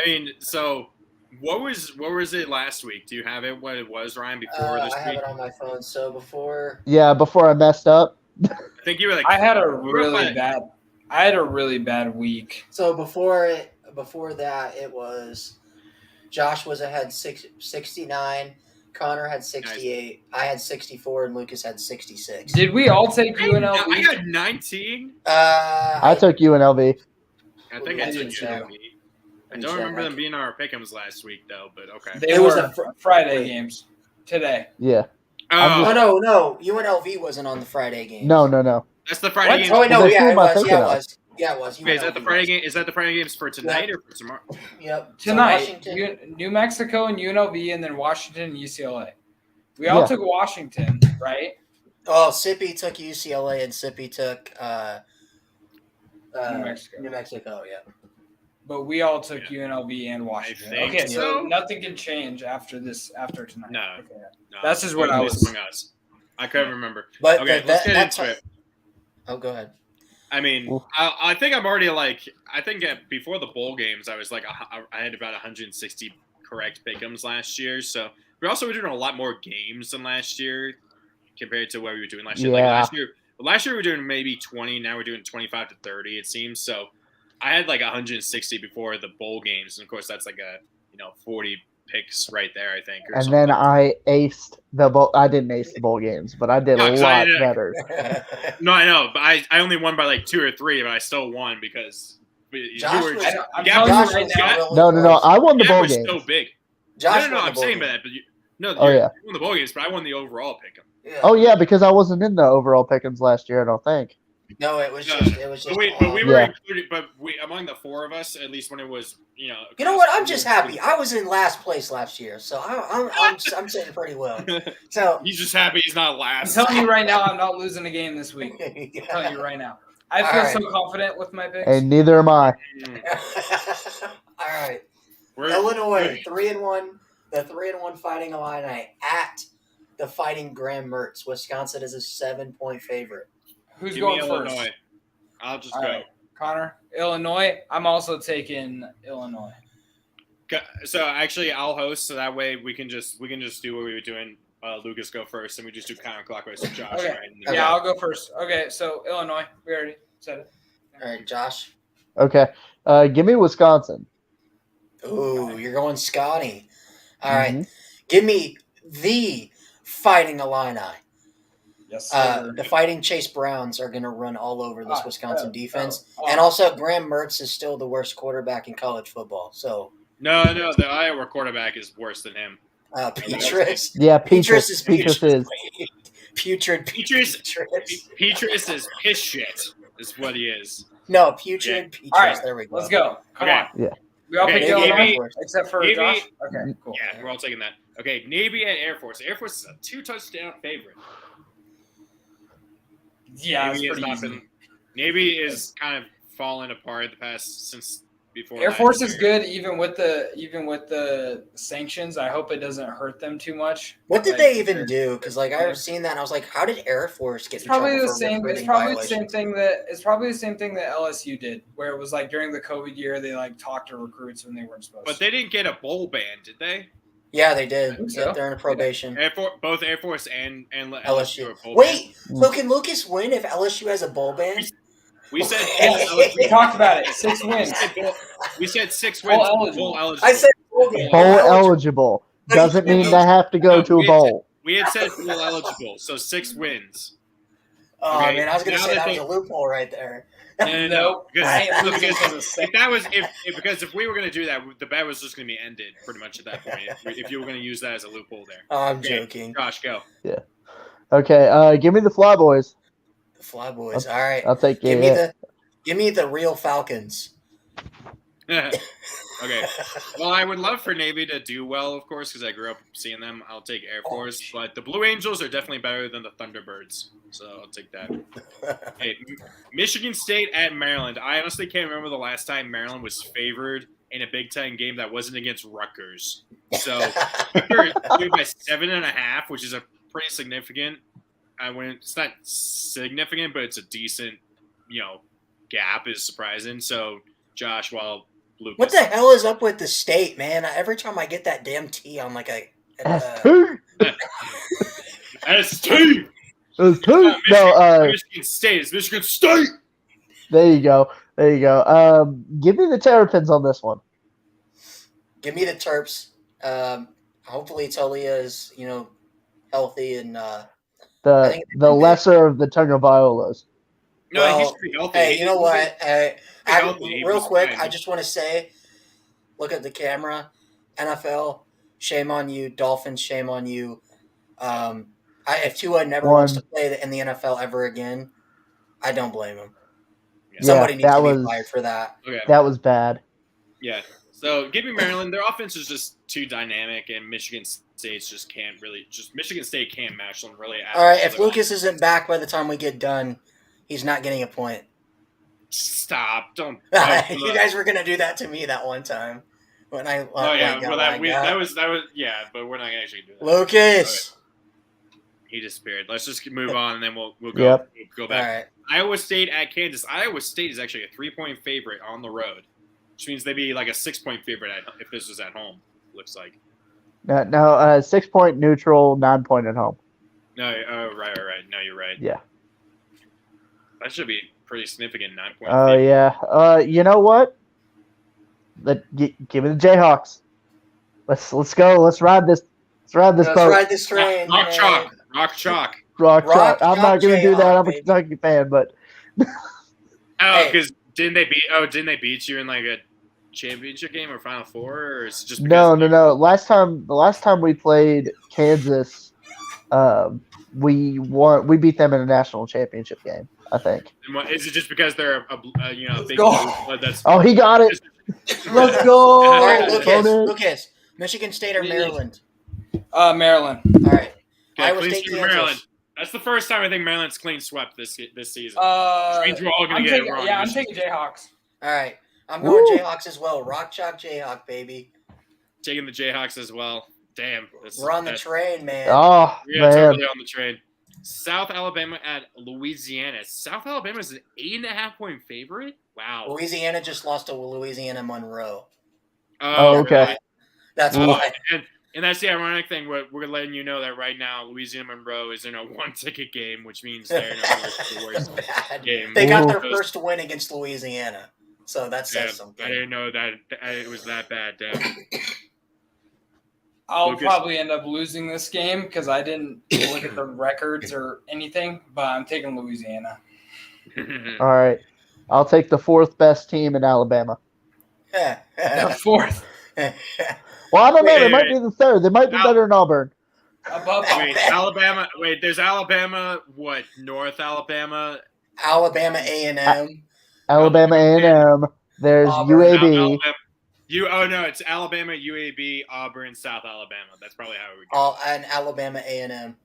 mean, so what was it last week? Do you have it? What it was, Ryan? Before this week, I have it on my phone. So before I messed up. I think you were I had a really bad week. So before that, it was Josh was ahead 69. Connor had 68. I had 64, and Lucas had 66. Did we all take UNLV? I got 19. I took UNLV. I think I took UNLV. I don't remember them being our pick'ems last week, though. But okay, it was the Friday games today. Yeah. No. UNLV wasn't on the Friday game. No. That's the Friday game. Oh no, it was. Yeah, it was. Okay, is that the Friday game? Is that the Friday games for tonight or for tomorrow? Yep. Tonight, New Mexico and UNLV, and then Washington and UCLA. We all took Washington, right? Oh, Sippy took UCLA and Sippy took New Mexico. Yeah. But we all took UNLV and Washington. Okay, so nothing can change after tonight. No. Okay. No. That's just what I was. I couldn't remember. But okay, let's get into it. Oh, go ahead. I mean, I think I'm already I think before the bowl games, I was I had about 160 correct pick'ems last year. So we also were doing a lot more games than last year compared to what we were doing last year. Yeah. Last year we were doing maybe 20. Now we're doing 25 to 30, it seems. So I had like 160 before the bowl games, and of course that's like a 40 picks right there, I think. Or And something. then I aced the bowl. I didn't ace the bowl games, but I did No, a 'cause I lot did- better. No, I know, but I only won by like 2 or 3, but I still won because Josh you were was- just, I'm the telling gap you was- right the now. gap- No. I won the the gap bowl was games. so big. Josh No, won the I'm bowl saying game. that, but you Yeah. won the bowl games, but I won the overall pick 'em. Yeah. Oh yeah, because I wasn't in the overall pickings last year. I don't think. No, it was No, just. It was just. But we were Yeah. included. But among the 4 of us, at least when it was, You know what? I'm just happy. I was in last place last year, so I'm sitting pretty well. So He's just happy he's not I'm last. telling you right now, I'm not losing a game this week. I'm telling you right now. I feel All so right. confident with my picks. And neither am I. All right, We're- Illinois 3-1. The 3-1 Fighting Illini at the Fighting Graham Mertz. Wisconsin is a 7-point favorite. Who's Give going me first? Illinois. I'll just All go. right, Connor, Illinois. I'm also taking Illinois. So actually, I'll host, so that way we can just do what we were doing. Lucas go first, and we just do counterclockwise. So Josh, Okay. right? Okay. Yeah, I'll go first. Okay, so Illinois. We already said it. All right, Josh. Okay. Give me Wisconsin. Ooh, you're going Scotty. All right, Mhm. give me the Fighting Illini. Yes, sir. The Fighting Chase Browns are going to run all over this Wisconsin oh, defense. oh. And also, Graham Mertz is still the worst quarterback in college football. So, No, the Iowa quarterback is worse than him. Petrus. Yeah, Petrus is Petrus is. Putrid. Petrus is piss shit. Is what he is. No, putrid Petrus. All right, There we go. let's go. Come Okay. on. Yeah. We all Okay, picked Navy, Illinois Air Force. except for Navy- Josh. Okay, cool. Yeah, we're all taking that. Okay, Navy and Air Force. Air Force is a 2-touchdown favorite. Yeah, it's Navy has pretty not easy. been. Navy is kind of fallen apart the past since before. Air last Force is year. good even with the sanctions. I hope it doesn't hurt them too much. What did Like, they even do? Because I've seen that and I was like, how did Air Force get It's in probably trouble the for same. It's recruiting probably the violations? same thing that it's probably the same thing that LSU did, where it was like during the COVID year they like talked to recruits when they weren't supposed But to. they didn't get a bowl ban, did they? Yeah, they I did. think Yep, so. they're in a probation. Both Air Force and LSU LSU. are bowl Wait, Mm. so can Lucas win if LSU has a bowl ban? banned. We said We talked about it. 6 wins. We said 6 Bowl wins. eligible. Bowl eligible. I said bowl ban. Bowl eligible. eligible doesn't mean they have to go No, to we a had bowl. We had said bowl eligible, so 6 wins. Oh Okay, man, I was gonna now say that that was they- a loophole right there. No. Nope. I ain't losing Because to the same. if that was because if we were going to do that, the bet was just going to be ended pretty much at that point. If you were going to use that as a loophole there. Oh, I'm Okay, joking. Josh, go. Okay. Give me the Flyboys. The Fly Boys. All right. I'll take Give it. me the real Falcons. Okay. Well, I would love for Navy to do well, of course, because I grew up seeing them. I'll take Air Force, but the Blue Angels are definitely better than the Thunderbirds, so I'll take that. Hey, Michigan State at Maryland. I honestly can't remember the last time Maryland was favored in a Big Ten game that wasn't against Rutgers. So Rutgers is by 7.5, which is a pretty significant. It's not significant, but it's a decent, gap is surprising. So Josh, while Lucas, What the hell is up with the state, man? Every time I get that damn T on like a S2. S2. S2. No. Michigan State is Michigan State. There you go. Give me the Terrapins on this one. give me the Terps. Hopefully Tolia is healthy and I The think- lesser of the Tagovailoas. No, Well, he should be healthy. Hey, you know what? healthy. He Real was quick, fine. I just want to say, look at the camera. NFL, shame on you. Dolphins, shame on you. If Tua never wants to play in the NFL ever again, I don't blame him. Yeah. Somebody needs that to be was- fired for that. Okay. That was bad. Yeah. So give me Maryland. Their offense is just too dynamic, and Michigan State just can't really. Michigan State can't match them really. All right, if Lucas isn't back by the time we get done, he's not getting a point. Stop! Don't. You guys were gonna do that to me that one time when I. Oh yeah, got well lagged out. that was yeah, but we're not gonna actually do that. Lucas. He disappeared. Let's just move on, and then we'll go Yep. go All back. right. Iowa State at Kansas. Iowa State is actually a 3-point favorite on the road, which means they'd be like a 6-point favorite if this was at home. Looks like. No, 6 point neutral, 9 point at home. No, right. No, you're right. Yeah. That should be pretty significant 9-point. Oh yeah. You know what? Give me the Jayhawks. Let's go. Let's ride this. Let's ride this Let's boat. ride this train. Rock man. chalk. Rock chalk. Rock chalk. I'm not gonna do that. Jayhawk, I'm a baby. Kentucky fan, but Oh, Hey. because didn't they beat you in like a championship game or Final Four, or is it just no. because The last time we played Kansas, we won. We beat them in a national championship game. I think. Is it just because they're a big go. blue blood that's Oh, he got it. Let's go. All right, Bonus. Lucas. Michigan State or Maryland? Maryland. All right. Okay, Iowa clean State, sweep of Kansas. Maryland. That's the first time I think Maryland's clean swept this season. Which means we're all gonna I'm get taking, it wrong. yeah, I'm taking Jayhawks. All right. I'm going Woo. Jayhawks as well. Rock chalk Jayhawk, baby. Taking the Jayhawks as well. Damn. We're on the train, man. Oh We are man. totally on the train. South Alabama at Louisiana. South Alabama is an 8.5-point favorite. Wow. Louisiana just lost to Louisiana Monroe. Oh, okay. That's Oh, why. and that's the ironic thing. We're letting you know that right now, Louisiana Monroe is in a one-ticket game, which means they're in the worst Bad. game. They got their Ooh. first win against Louisiana, so that says Yeah, something. I didn't know that it was that bad. Damn. I'll Lucas? probably end up losing this game because I didn't look at the records or anything, but I'm taking Louisiana. All right. I'll take the fourth best team in Alabama. The fourth. Well, I don't know. They Wait, might wait. be the third. They might be better than Auburn. Above Wait, Alabama. Wait, there's Alabama. What? North Alabama. Alabama A&M. Alabama A&M. There's Auburn. UAB. It's Alabama, UAB, Auburn, South Alabama. That's probably how it would go. And Alabama A&M.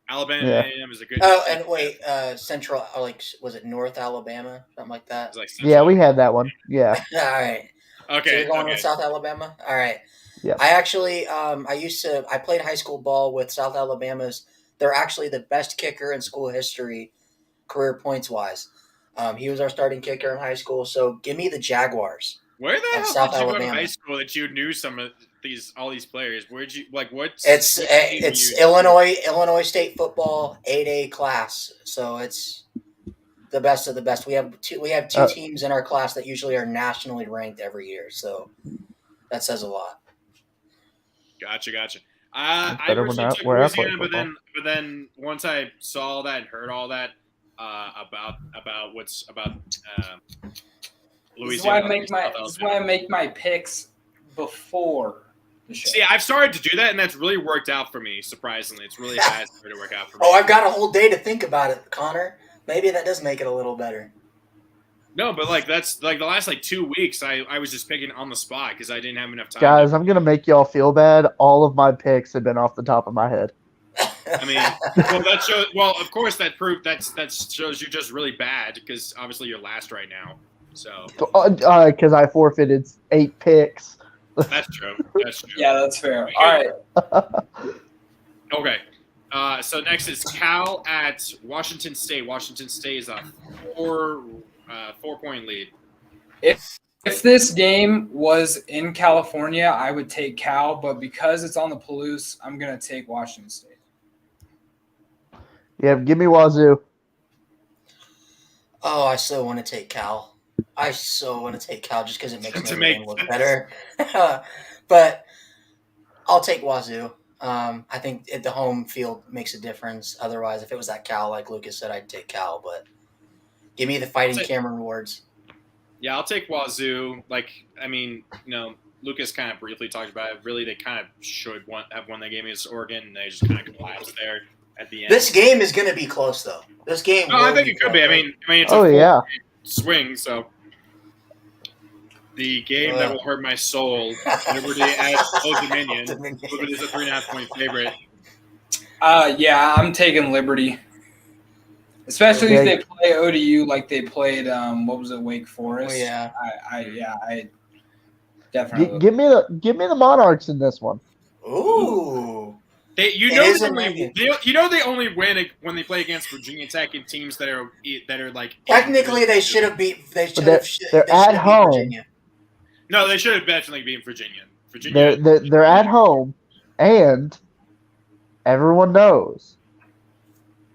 Alabama Yeah. A&M is a good. Oh, and wait, Central, was it North Alabama? Something like that? It's like Yeah, we had that one. Yeah. All right. So Okay. you're going okay. with South Alabama? All right. Yeah. I actually, I played high school ball with South Alabama's. They're actually the best kicker in school history, career points wise. He was our starting kicker in high school. So give me the Jaguars. Where the hell South did you go to Alabama. high school that you knew all these players? Where'd you what? It's what team it's you- Illinois State football 8A class. So it's the best of the best. We have two teams in our class that usually are nationally ranked every year. So that says a lot. Gotcha. I better originally when took where I play Louisiana, but then once I saw that and heard all that about This is why Louisiana. I make my picks before the show. See, I've started to do that, and that's really worked out for me. Surprisingly, it's really has started to work out for me. Oh, I've got a whole day to think about it, Connor. Maybe that does make it a little better. No, but that's the last 2 weeks. I was just picking on the spot because I didn't have enough time. Guys, I'm going to make y'all feel bad. All of my picks have been off the top of my head. I mean, that shows. Well, of course, that shows you're just really bad because obviously you're last right now. So Because I forfeited 8 picks. that's true. That's true. Yeah, that's fair. All right. Okay. So next is Cal at Washington State. Washington State is a 4-point lead. If this game was in California, I would take Cal, but because it's on the Palouse, I'm going to take Washington State. Yeah, give me Wazoo. Oh, I so want to take Cal. I so want to take Cal just because it makes To my make game look better. But I'll take Wazoo. I think the home field makes a difference. Otherwise, if it was at Cal, like Lucas said, I'd take Cal. But give me the Fighting Cameron Wards. Yeah, I'll take Wazoo. Lucas kind of briefly talked about it. Really, they kind of should have won that game against Oregon, and they just kind of collapsed there at the end. This game is going to be close, though. This game. No, I think it could be. I mean, it's a 4-point swing, so the game that will hurt my soul. Liberty at Old Dominion. Liberty is a 3.5-point favorite. Yeah, I'm taking Liberty. Especially if they play ODU like they played, Wake Forest? Oh, yeah. I definitely. Give me the Monarchs in this one. Ooh. They only win when they play against Virginia Tech and teams that are like. Technically, they should have beat. They're at home. Virginia. No, they should have definitely beaten Virginia. They're at home, and everyone knows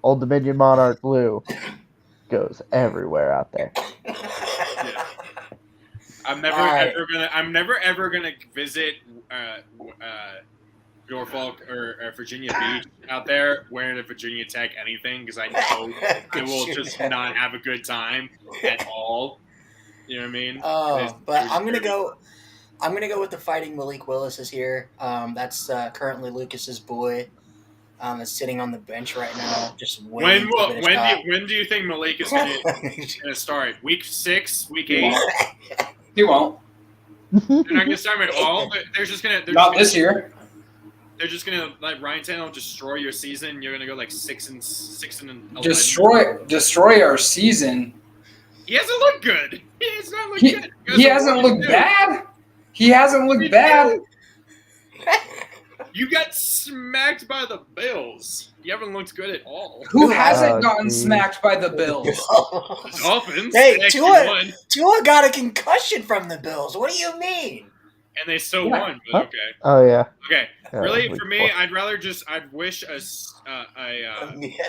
Old Dominion Monarch Blue. goes everywhere out there. Yeah. I'm never ever gonna visit Norfolk or Virginia Beach out there wearing a Virginia Tech anything because I know I will just not have a good time at all. You know what I mean? But I'm gonna go. I'm gonna go with the Fighting Malik Willis is here. That's currently Lucas's boy. That's sitting on the bench right now, just waiting to get a shot. When do you think Malik is gonna start? Week 6, week 8? He won't. They're not gonna start him at all. They're just gonna. Not this year. They're just gonna let Ryan Tannehill destroy your season. You're gonna go like 6-11. Destroy our season. He hasn't looked good. He has not looked good. He hasn't looked bad. He hasn't looked bad. You got smacked by the Bills. You haven't looked good at all. Who hasn't gotten smacked by the Bills? The Dolphins. Hey, Tua got a concussion from the Bills. What do you mean? And they still won, but okay. Oh yeah. Okay. Yeah, really, for me, I'd wish an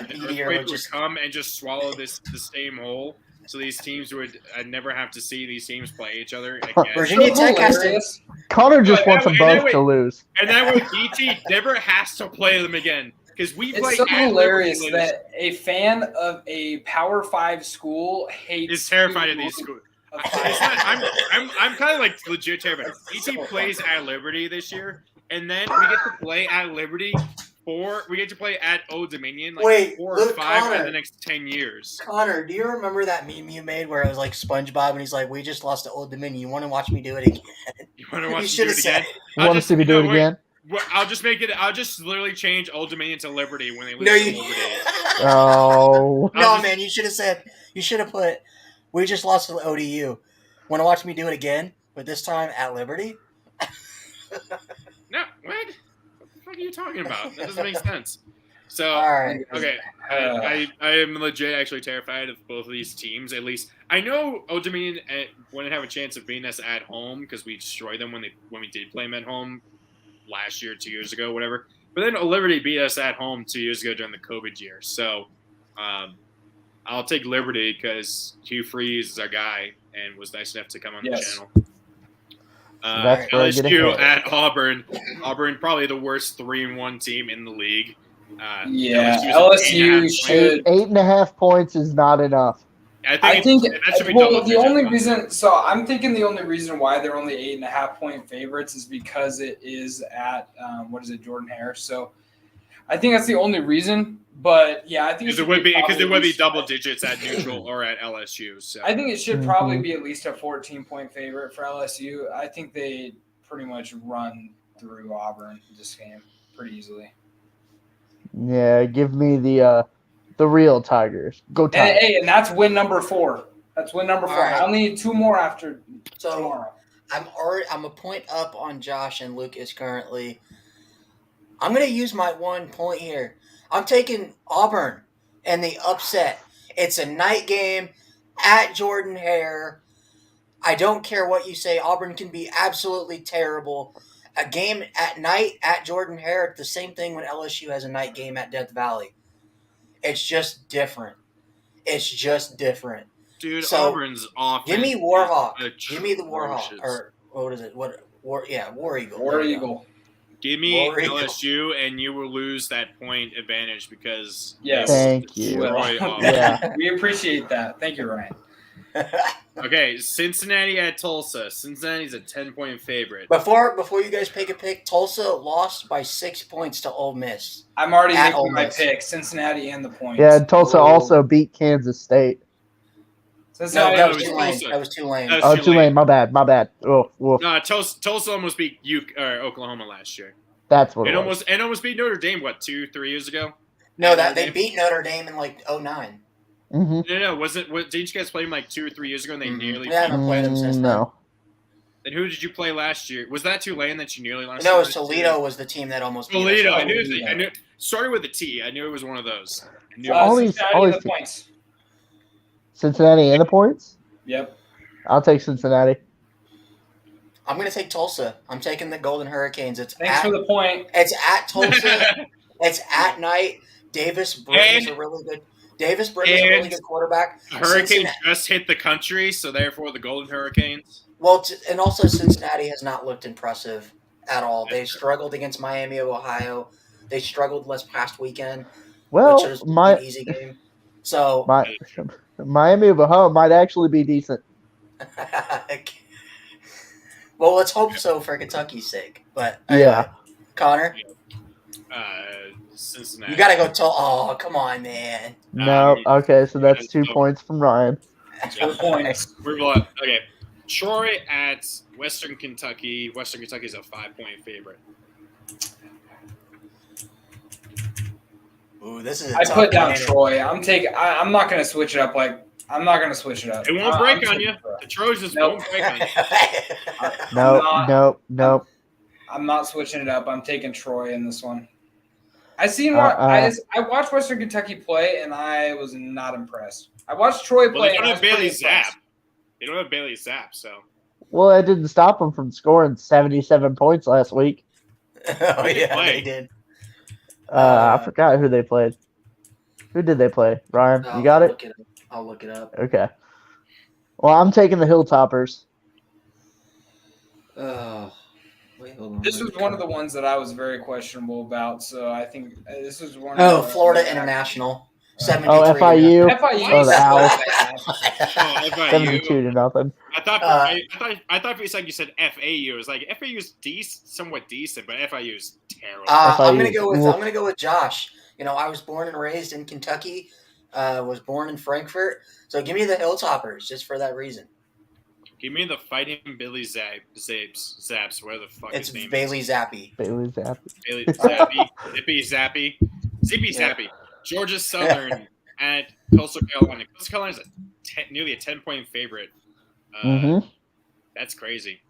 earthquake would come and just swallow the same hole, so these teams would never have to see these teams play each other again. Virginia Tech has to. Connor just wants them both to lose. And that way, BT never has to play them again because we play. It's so hilarious that a fan of a Power 5 school is terrified of these schools. I'm kind of like legit terrified. BT plays at Liberty this year, and then we get to play at Liberty. We get to play at Old Dominion 4 or 5 in the next 10 years. Connor, do you remember that meme you made where it was like SpongeBob and he's like, "We just lost to Old Dominion. You want to watch me do it again?" You want to watch me do it again? You want to see me do it again? I'll just make it. I'll just literally change Old Dominion to Liberty when they lose to Liberty. Oh no, man! You should have said. You should have put. We just lost to ODU. Want to watch me do it again, but this time at Liberty? No, what? What are you talking about? That doesn't make sense. So, all right, okay, I am legit actually terrified of both of these teams. At least I know Old Dominion wouldn't have a chance of beating us at home because we destroyed them when we did play them at home last year, 2 years ago, whatever. But then Liberty beat us at home 2 years ago during the COVID year. So, I'll take Liberty because Hugh Freeze is our guy and was nice enough to come on the channel. LSU at Auburn. Auburn probably the worst 3-1 team in the league. LSU should 8.5 points is not enough. I think that should be the only reason. So I'm thinking the only reason why they're only 8.5 point favorites is because it is at Jordan Hare. So I think that's the only reason. But yeah, I think it would be double digits at neutral or at LSU. So I think it should probably be at least a 14-point favorite for LSU. I think they pretty much run through Auburn this game pretty easily. Yeah, give me the real Tigers. Go Tigers! And that's win number 4. That's win number 4. Right. I only need 2 more after tomorrow. I'm a point up on Josh and Lucas currently. I'm gonna use my 1 point here. I'm taking Auburn and the upset. It's a night game at Jordan Hare. I don't care what you say. Auburn can be absolutely terrible. A game at night at Jordan Hare, the same thing when LSU has a night game at Death Valley. It's just different. Dude, so, Auburn's offense. Give me Warhawk. Give me the Warhawk. Or what is it? War Eagle. War Eagle. Give me LSU, and you will lose that point advantage because thank you. Yeah, we appreciate that. Thank you, Ryan. Okay, Cincinnati at Tulsa. Cincinnati's a 10-point favorite. Before you guys pick a pick, Tulsa lost by 6 points to Ole Miss. I'm already making my pick, Cincinnati and the points. Yeah, Tulsa also beat Kansas State. That was Tulane. Tulane. My bad. Oh, no, Tulsa almost beat Oklahoma last year. That's what almost beat Notre Dame. What, 2-3 years ago? No, they beat Notre Dame in like 2009. Mm-hmm. No. Didn't you guys play them like 2 or 3 years ago? And they nearly. We haven't played them since then. No. Then who did you play last year? Was that Tulane that you nearly lost? No, it was Toledo. Was the team that almost beat Toledo. us. I knew. Started with a T. I knew it was one of those. Always the points. Cincinnati and the points. Yep. I'll take Cincinnati. I'm going to take Tulsa. I'm taking the Golden Hurricanes. Thanks for the point. It's at Tulsa. It's at night. Davis brings a really good Davis Brim is a really good quarterback. Hurricanes just hit the country, so therefore the Golden Hurricanes. Well, and also Cincinnati has not looked impressive at all. They struggled against Miami of Ohio. They struggled last past weekend, which was an easy game. So Miami of Ohio might actually be decent. Well, let's hope so for Kentucky's sake. But yeah, Connor, Cincinnati. you gotta go. Oh, come on, man. No, okay, so that's 2 points from Ryan. 2 points. Okay, Troy at Western Kentucky. Western Kentucky is a 5-point favorite. Ooh, this is. I put down Troy. I'm not gonna switch it up. I'm not gonna switch it up. It won't break on you. The Trojans won't break on you. Nope. I'm not switching it up. I'm taking Troy in this one. I watched Western Kentucky play, and I was not impressed. I watched Troy play. They don't have Bailey Zapp. They don't have Bailey Zapp, so. Well, that didn't stop them from scoring 77 points last week. Oh, yeah, they did. I forgot who they played. Who did they play? Ryan, you got it? I'll look it up. Okay. Well, I'm taking the Hilltoppers. Wait, hold on. This was one of the ones that I was very questionable about, so I think this is one. Florida International. 73. FIU. FIU. The Owls. FIU. 72-0. I thought for a second you said FAU. It was like FAU's somewhat decent, but FIU's terrible. I'm gonna go with Josh. You know, I was born and raised in Kentucky. Was born in Frankfurt. So give me the Hilltoppers just for that reason. Give me the Fighting Billy Zaps, where the fuck it's his name Bailey is. Zappy. Bailey Zappy. Bailey Zappy. Zippy Zappy. Georgia Southern at Coastal Carolina. Coastal Carolina's nearly a 10-point favorite. That's crazy.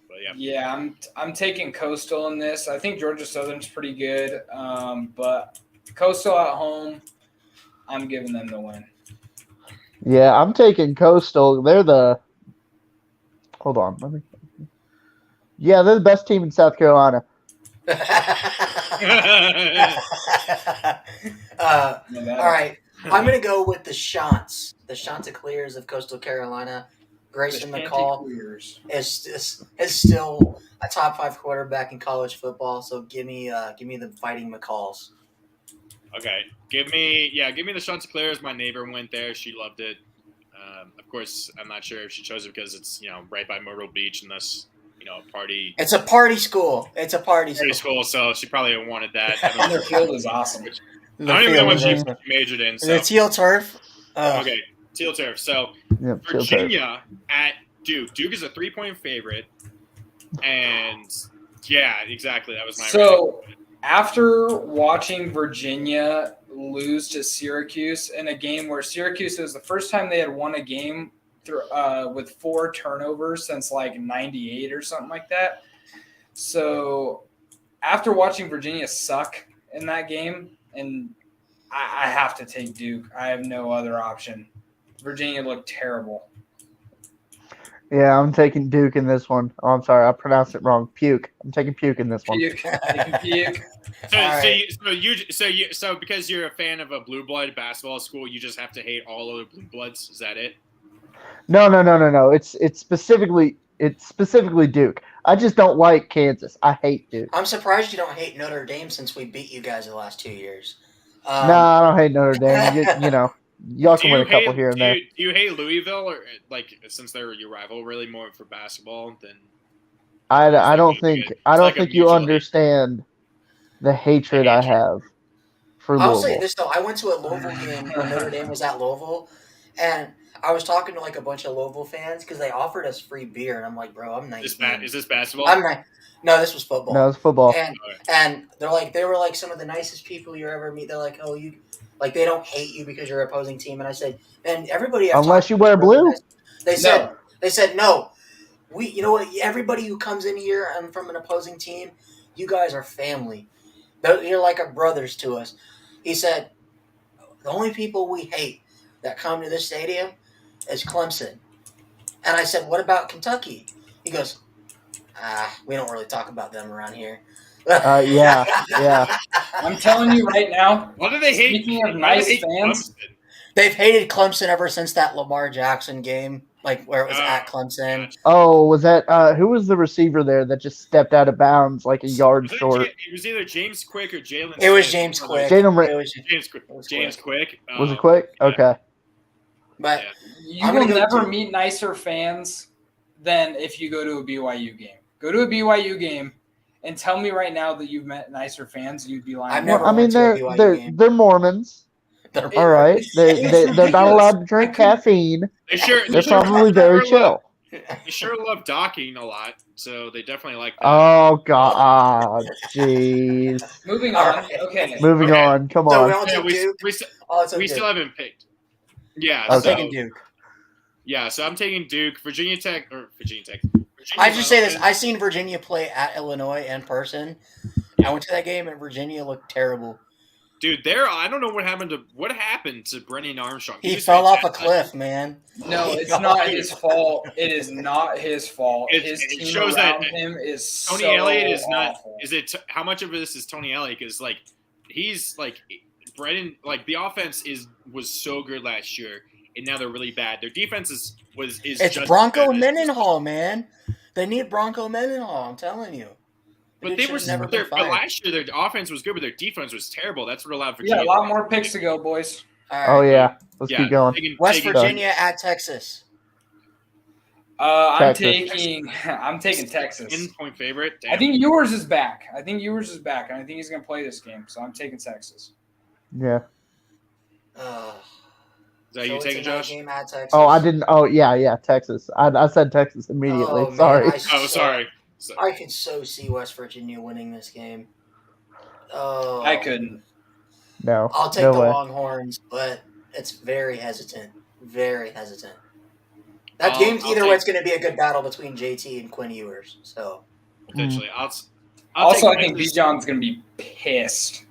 But yeah, I'm taking Coastal in this. I think Georgia Southern's pretty good, but Coastal at home, I'm giving them the win. Yeah, I'm taking Coastal. They're the. Hold on, Yeah, they're the best team in South Carolina. All right, I'm gonna go with the Shants, the Chanticleers of Coastal Carolina. Grayson McCall is still a top 5 quarterback in college football. So give me the Fighting McCalls. Okay, give me the Chanticleers. My neighbor went there; she loved it. Of course, I'm not sure if she chose it because it's right by Myrtle Beach and thus party. It's a party school. Party school, so she probably wanted that. And their field is awesome. I don't even know what she majored in. So. The teal turf. Okay, teal turf. So Virginia at Duke. Duke is a 3-point favorite, and yeah, exactly. That was my. So after watching Virginia lose to Syracuse in a game where Syracuse was the first time they had won a game with 4 turnovers since like 98 or something like that. So after watching Virginia suck in that game, and I have to take Duke. I have no other option. Virginia looked terrible. Yeah, I'm taking Duke in this one. Oh, I'm sorry, I pronounced it wrong. Puke. I'm taking Puke in this one. Puke. Puke. So because you're a fan of a blue blood basketball school, you just have to hate all other blue bloods. Is that it? No. It's specifically Duke. I just don't like Kansas. I hate Duke. I'm surprised you don't hate Notre Dame since we beat you guys the last 2 years. No, I don't hate Notre Dame. Y'all can win a couple here and there. Do you hate Louisville, or since they're your rival, really more for basketball than? I don't think you understand the hatred I have for Louisville. I'll say this though: I went to a Louisville game when Notre Dame was at Louisville, and I was talking to a bunch of Louisville fans because they offered us free beer, and I'm like, "Bro, I'm 19." Is this basketball? I'm not. No, this was football. No, it's football. And they were like some of the nicest people you ever meet. They're like, "Oh, you." Like, they don't hate you because you're opposing team. And I said, and everybody. Unless you wear blue. They said, no. You know what? Everybody who comes in here and from an opposing team, you guys are family. You're like our brothers to us. He said, the only people we hate that come to this stadium is Clemson. And I said, what about Kentucky? He goes, we don't really talk about them around here. Yeah. I'm telling you right now. Why do they hate? Speaking of nice fans, They've hated Clemson ever since that Lamar Jackson game, like where it was at Clemson. Gotcha. Oh, was that who was the receiver there that just stepped out of bounds like a yard short? It was either James Quick or Jalen. It was Smith. James Quick. Jalen Ra- It was James Quick. Was it quick? Yeah. Okay. But You I'm will gonna go never Duke. meet nicer fans than if you go to a BYU game. Go to a BYU game and tell me right now that you've met nicer fans. You'd be lying. I've never Well, I mean, went to a they're BYU they're game. they're Mormons. They're- All right, they're not ridiculous. allowed to drink caffeine. They're probably very chill. They sure love docking a lot, so they definitely like that. Oh God, jeez. Moving All on. right. Okay. Moving Okay. on. Come So we on. all Yeah, took we Duke. Oh, it's we Duke. still haven't picked. Yeah, I'm Okay. taking Duke. So I'm taking Duke, Virginia Tech. I just say this. I seen Virginia play at Illinois in person. I went to that game and Virginia looked terrible. Dude, I don't know what happened to Brennan Armstrong. He was fell off a fantastic. cliff, man. No, it's not his fault. It is not his fault. His It team shows around that him is Tony so Elliott is not. awful. Is it? How much of this is Tony Elliott? Because like he's like Brennan. Like the offense was so good last year, and now they're really bad. Their defense is It's just Bronco as bad as- Mendenhall, man. They need Bronco Mendenhall. I'm telling you. But Dude they should were have never but been fired. last year their offense was good, but their defense was terrible. That's what allowed We Virginia. got a lot more picks to go, boys. All right. Oh yeah. Let's keep going. West taking- Virginia at Texas. I'm Texas. taking Texas. 10-point favorite. Damn. I think Ewers is back. And I think he's going to play this game. So I'm taking Texas. Yeah. Is that you it's taking, a night Josh? game at Texas. Oh, I didn't. Oh yeah. Texas. I said Texas immediately. Oh, man, Sorry. Sorry. I could so see West Virginia winning this game. Oh, I couldn't. No. I'll take no the way. Longhorns, but it's very hesitant. Very hesitant. That I'll game's either way. take- It's going to be a good battle between JT and Quinn Ewers. So Potentially. I'll Also, take I think Texas. Bijan's going to be pissed.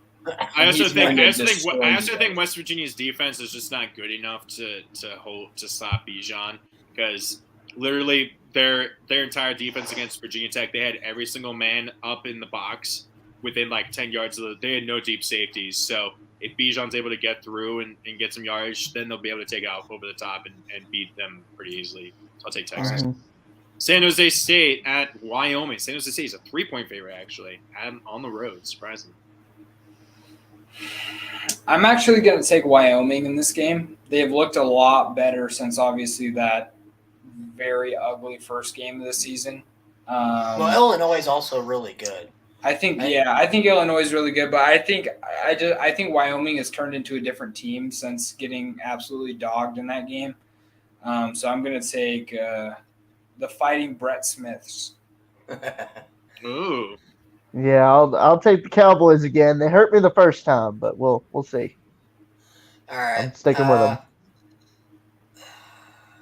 I also He's think going to I also destroy think you. West Virginia's defense is just not good enough to stop Bijan, because literally their entire defense against Virginia Tech, they had every single man up in the box within like 10 yards of they had no deep safeties. So if Bijan's able to get through and get some yardage, then they'll be able to take it out over the top and beat them pretty easily. So I'll take Texas. Mhm. San Jose State at Wyoming. San Jose State is a 3-point favorite actually, on the road, surprisingly. I'm actually going to take Wyoming in this game. They've looked a lot better since obviously that very ugly first game of the season. well, Illinois is also really good. I think Illinois is really good, but I think Wyoming has turned into a different team since getting absolutely dogged in that game. So I'm going to take the Fighting Brett Smiths. Ooh. Yeah, I'll take the Cowboys again. They hurt me the first time, but we'll see. All right, I'm sticking with them.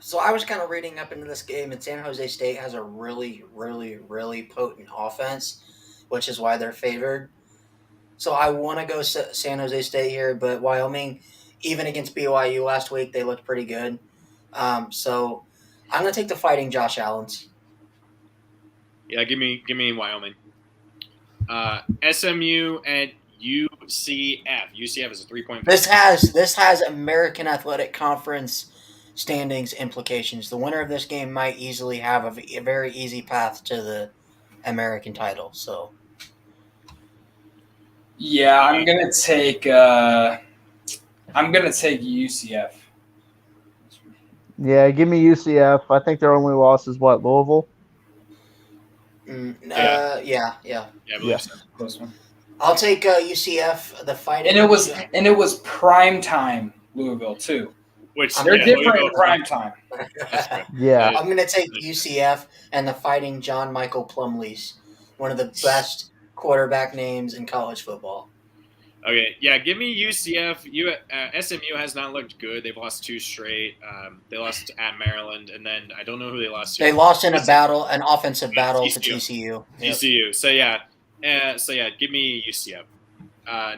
So I was kind of reading up into this game, and San Jose State has a really, really, really potent offense, which is why they're favored. So I want to go San Jose State here, but Wyoming, even against BYU last week, they looked pretty good. So I'm going to take the Fighting Josh Allens. Yeah, give me Wyoming. SMU and UCF. UCF is a 3-point favorite. This has American Athletic Conference standings implications. The winner of this game might easily have a very easy path to the American title. So Yeah, I'm gonna take UCF. Yeah, give me UCF. I think their only loss is what, Louisville? yeah. Yeah, I believe Yeah. so. Close one. I'll take UCF. The Fighting. And it was prime time Louisville too. Which They're yeah, different Louisville- in prime time. That's correct. Yeah. I'm going to take UCF and the Fighting John Michael Plumlees, one of the best quarterback names in college football. Okay, yeah, give me UCF. SMU has not looked good. They've lost 2 straight. They lost at Maryland, and then I don't know who they lost to. They lost in an offensive battle to TCU. TCU. So yeah, give me UCF.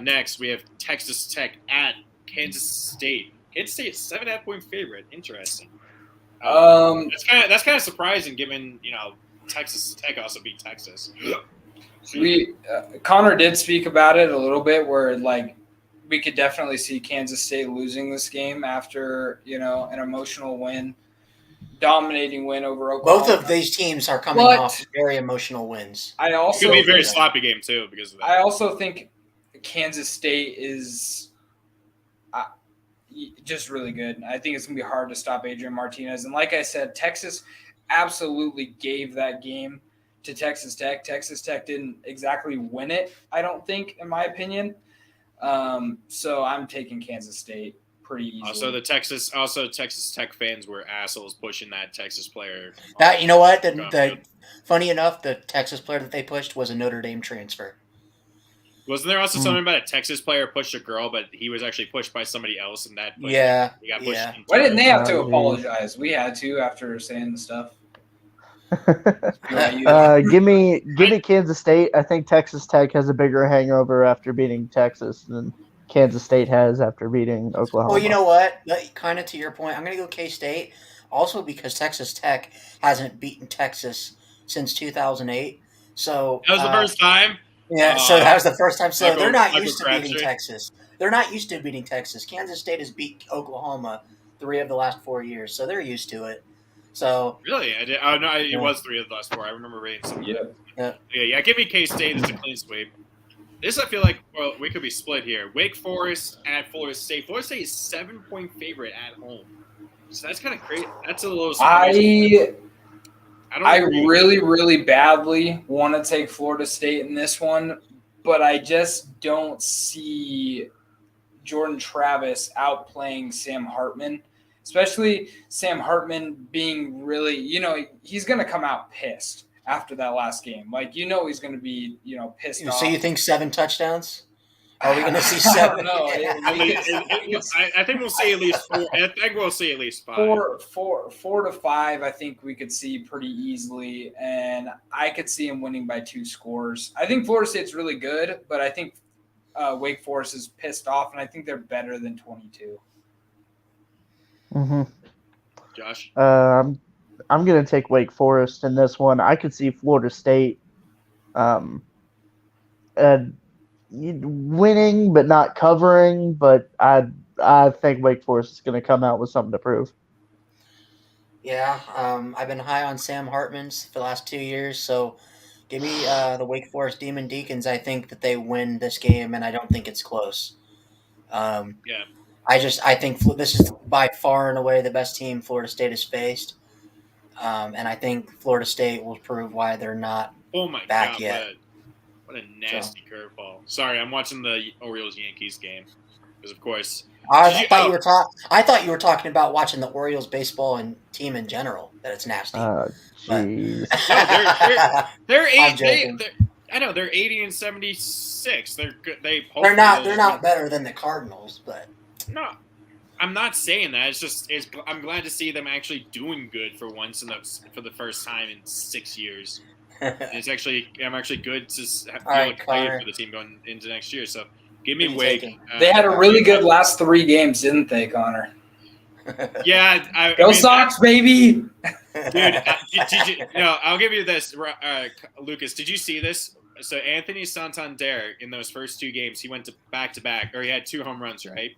Next, we have Texas Tech at Kansas State. Kansas State 7.5-point favorite. Interesting. That's kind of surprising, given Texas Tech also beat Texas. Connor did speak about it a little bit, where like we could definitely see Kansas State losing this game after, an emotional win, dominating win over Oklahoma. Both of these teams are coming off very emotional wins. I It also could be a very sloppy game too because of that. I also think Kansas State is just really good. I think it's going to be hard to stop Adrian Martinez. And like I said, Texas absolutely gave that game to Texas Tech. Texas Tech didn't exactly win it, I don't think, in my opinion. So I'm taking Kansas State pretty easily. Texas Tech fans were assholes pushing that Texas player. You know what? Funny enough, the Texas player that they pushed was a Notre Dame transfer. Wasn't there also something about a Texas player pushed a girl, but he was actually pushed by somebody else, and that He got pushed? Yeah. Why didn't they have to apologize? We had to after saying the stuff. Give me Kansas State. I think Texas Tech has a bigger hangover after beating Texas than Kansas State has after beating Oklahoma. Well, you know what? Kind of to your point, I'm going to go K-State. Also because Texas Tech hasn't beaten Texas since 2008. So that was the first time? Yeah, so that was the first time. So they're not used to beating Crabtree. Texas. They're not used to beating Texas. Kansas State has beat Oklahoma 3 of the last 4 years, so they're used to it. So really, I did. Oh no, it was 3 of the last 4. I remember reading something. Yeah. Give me K-State as a clean sweep. This I feel like we could be split here. Wake Forest at Florida State. Florida State is 7-point favorite at home, so that's kind of crazy. That's a little surprising. I really, really badly want to take Florida State in this one, but I just don't see Jordan Travis outplaying Sam Hartman, especially Sam Hartman being really, he's going to come out pissed after that last game. He's going to be, pissed off. So you think 7 touchdowns? Are we going to see 7? No, I think we'll see at least 4. I think we'll see at least 5. 4 to 5, I think we could see pretty easily, and I could see him winning by 2 scores. I think Florida State's really good, but I think Wake Forest is pissed off, and I think they're better than 22. Mm-hmm. Josh? I'm going to take Wake Forest in this one. I could see Florida State winning but not covering, but I think Wake Forest is going to come out with something to prove. Yeah, I've been high on Sam Hartman's for the last 2 years, so give me the Wake Forest Demon Deacons. I think that they win this game, and I don't think it's close. I think this is by far and away the best team Florida State has faced, and I think Florida State will prove why they're not back yet. What a nasty curveball. Sorry, I'm watching the Orioles-Yankees game because, of course. I thought you were talking about watching the Orioles baseball and team in general. That it's nasty. Jeez. They're I'm joking. I know they're 80 and 76. They're good. They're not better than the Cardinals, but no. I'm not saying that. I'm glad to see them actually doing good for once for the first time in 6 years. I'm actually good to feel excited for the team going into next year. So give me Wake. They had a really good last 3 games, didn't they, Connor? Yeah. Go Sox, baby! Dude, I'll give you this, Lucas. Did you see this? So Anthony Santander in those first 2 games, he went to back-to-back, or he had 2 home runs, right?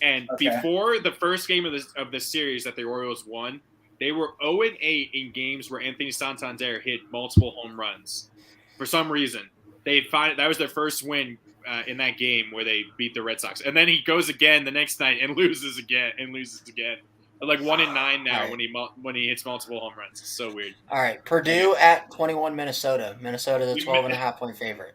And before the first game of the series that the Orioles won, they were 0-8 in games where Anthony Santander hit multiple home runs. For some reason, that was their first win in that game where they beat the Red Sox. And then he goes again the next night and loses again. Like 1-9 now when he hits multiple home runs. It's so weird. All right, Purdue at 21 Minnesota. Minnesota's a 12.5-point favorite.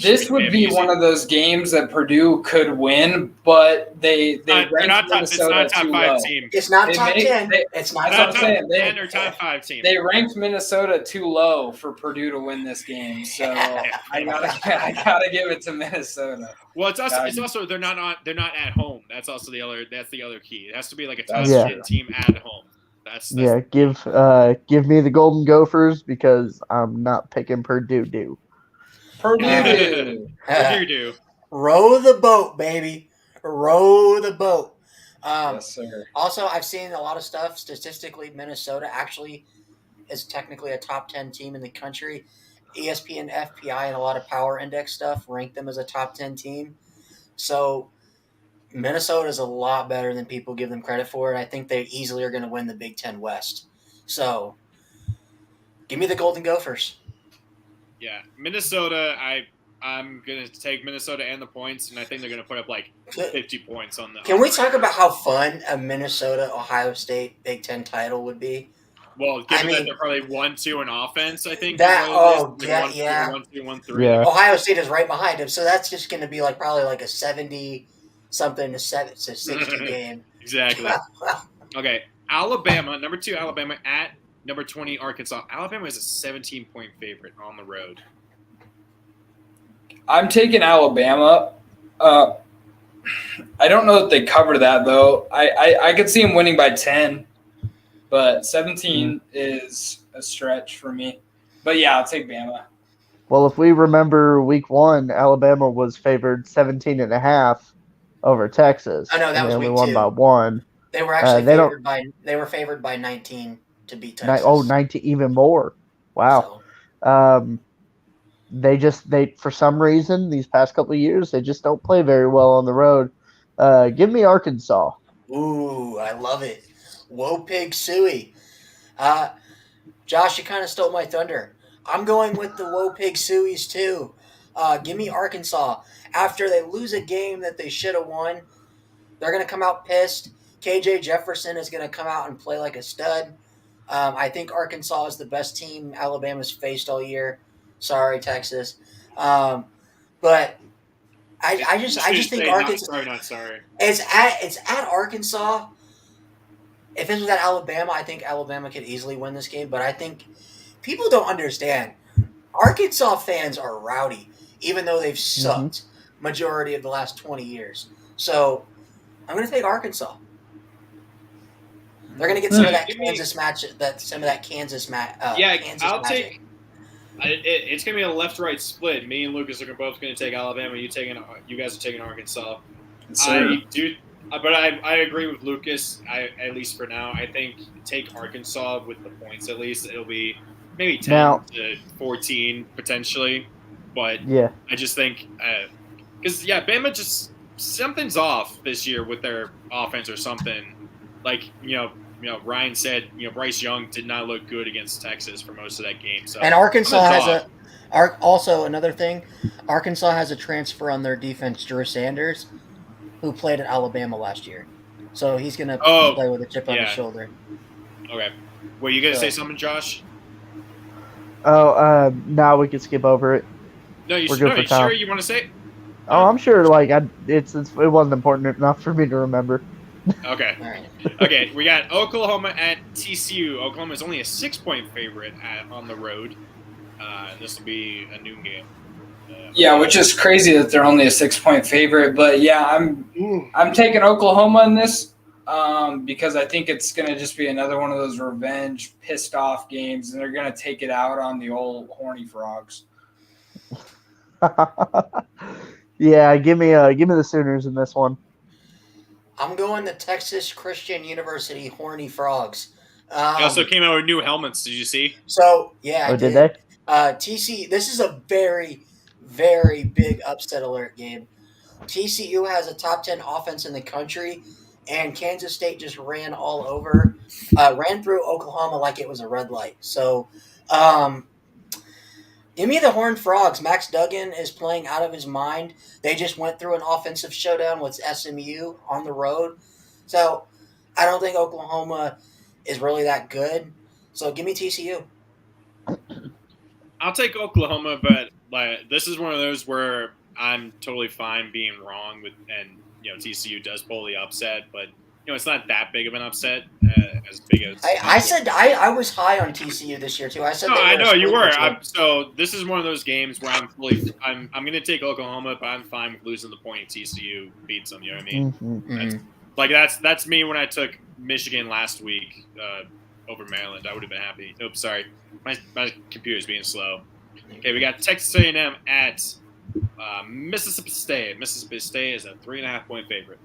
This would be one of those games that Purdue could win, but they ranked Minnesota too low. It's not top 10. It's not top 10. 10 or top 5 team. They ranked Minnesota too low for Purdue to win this game, so I gotta give it to Minnesota. Well, it's also they're not at home. That's also the other key. It has to be like a top 10 team at home. Give me the Golden Gophers because I'm not picking Purdue. Purdue. Row the boat, baby. Row the boat. Yes, sir. Also, I've seen a lot of stuff. Statistically, Minnesota actually is technically a top 10 team in the country ESPN, FPI, and a lot of power index stuff rank them as a top 10 team. So Minnesota is a lot better than people give them credit for, and I think they easily are going to win the Big Ten West. So give me the Golden Gophers. Yeah, Minnesota. I'm gonna take Minnesota and the points, and I think they're gonna put up like 50 points on the. Can we talk about how fun a Minnesota-Ohio State Big Ten title would be? Well, given that they're probably 1-2 in offense, I think. That yeah. 1-2, 1-3. Yeah. Ohio State is right behind him, so that's just going to be like probably like a 70-something to 60 game. Exactly. Okay, Alabama, number 2, Alabama at number 20, Arkansas. Alabama is a 17-point favorite on the road. I'm taking Alabama. I don't know that they cover that, though. I could see them winning by 10, but 17 is a stretch for me. But, yeah, I'll take Bama. Well, if we remember week 1, Alabama was favored 17.5 over Texas. I know, that was they only week won 2. by 1. They were actually favored by 19 to beat Texas. 19, even more. Wow. So. They for some reason these past couple of years they just don't play very well on the road. Give me Arkansas. Ooh, I love it. Whoa, pig suey. Josh, you kind of stole my thunder. I'm going with the Whoa Pig Sueys too. Give me Arkansas. After they lose a game that they should have won, they're going to come out pissed. KJ Jefferson is going to come out and play like a stud. I think Arkansas is the best team Alabama's faced all year. Sorry, Texas. But I just think Arkansas. Not sorry. It's at Arkansas. If it was at Alabama, I think Alabama could easily win this game. But I think people don't understand. Arkansas fans are rowdy, even though they've sucked majority of the last 20 years. So I'm going to take Arkansas. They're going to get some of that Kansas match. Kansas I'll magic. take. It's going to be a left-right split. Me and Lucas are both going to take Alabama. You guys are taking Arkansas. But I agree with Lucas. At least for now, I think take Arkansas with the points. At least it'll be maybe 10 to 14 potentially. But yeah, I just think because Bama just something's off this year with their offense or something. Like Ryan said, Bryce Young did not look good against Texas for most of that game. So and Arkansas has also another thing. Arkansas has a transfer on their defense, Drew Sanders, who played at Alabama last year. So he's going to play with a chip on his shoulder. Okay. Were you going to say something, Josh? Oh, now we can skip over it. No, you sure you want to say it? Oh, I'm sure. It wasn't important enough for me to remember. Okay. All right. Okay, we got Oklahoma at TCU. Oklahoma is only a 6-point favorite on the road. This will be a noon game. Which is crazy that they're only a 6-point favorite. But I'm taking Oklahoma in this because I think it's going to just be another one of those revenge, pissed off games, and they're going to take it out on the old horny frogs. Yeah, give me the Sooners in this one. I'm going to Texas Christian University Horny Frogs. They also came out with new helmets. Did you see? So yeah, did they? TCU. This is a very, very big upset alert game. TCU has a top 10 offense in the country, and Kansas State just ran through Oklahoma like it was a red light. So, give me the Horned Frogs. Max Duggan is playing out of his mind. They just went through an offensive showdown with SMU on the road. So I don't think Oklahoma is really that good. So give me TCU. I'll take Oklahoma, but this is one of those where I'm totally fine being wrong and TCU does pull the upset, but it's not that big of an upset as big as I said I was high on TCU this year too. I said I know you were. So this is one of those games where I'm going to take Oklahoma, but I'm fine with losing the point. TCU beats them. You know what I mean? Mm-hmm. That's me when I took Michigan last week over Maryland. I would have been happy. Oops, sorry, my computer's being slow. Okay, we got Texas A&M at Mississippi State. Mississippi State is a 3.5-point favorite.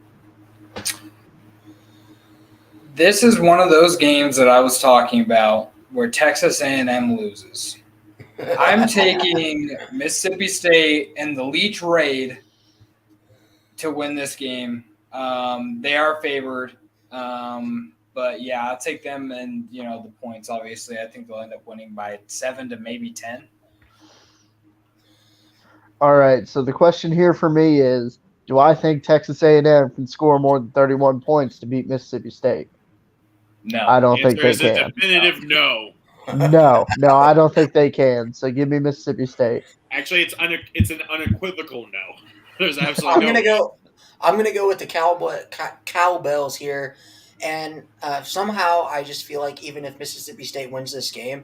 This is one of those games that I was talking about where Texas A&M loses. I'm taking Mississippi State and the Leech Raid to win this game. They are favored. But yeah, I'll take them and, the points, obviously. I think they'll end up winning by 7 to maybe 10. All right. So the question here for me is, do I think Texas A&M can score more than 31 points to beat Mississippi State? No. I don't The think answer they is a can. definitive no. No, I don't think they can. So give me Mississippi State. Actually, it's an unequivocal no. There's I'm absolutely no gonna way. go. I'm gonna go with the Cowbells here, and somehow I just feel like even if Mississippi State wins this game,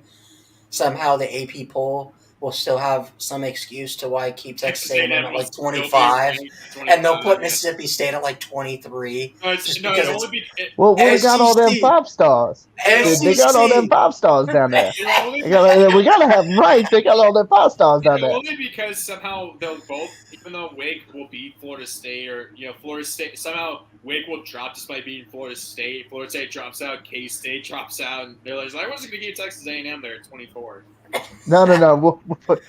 somehow the AP poll will still have some excuse to why keep Texas A&M at will like still be 25, ranked 25, and they'll put yeah. Mississippi State at like 23. Just No, because it'll it's only be Well, they got all them SEC. 5-stars. They got all them SEC. 5-stars down there. it'll only We gotta have them right. They got all them 5-stars down there. only because somehow they'll both, even though Wake will beat Florida State, or Florida State, somehow Wake will drop despite beating Florida State. Florida State drops out, K-State drops out, and they're like, I wasn't going to get Texas A&M there at 24. No. We'll put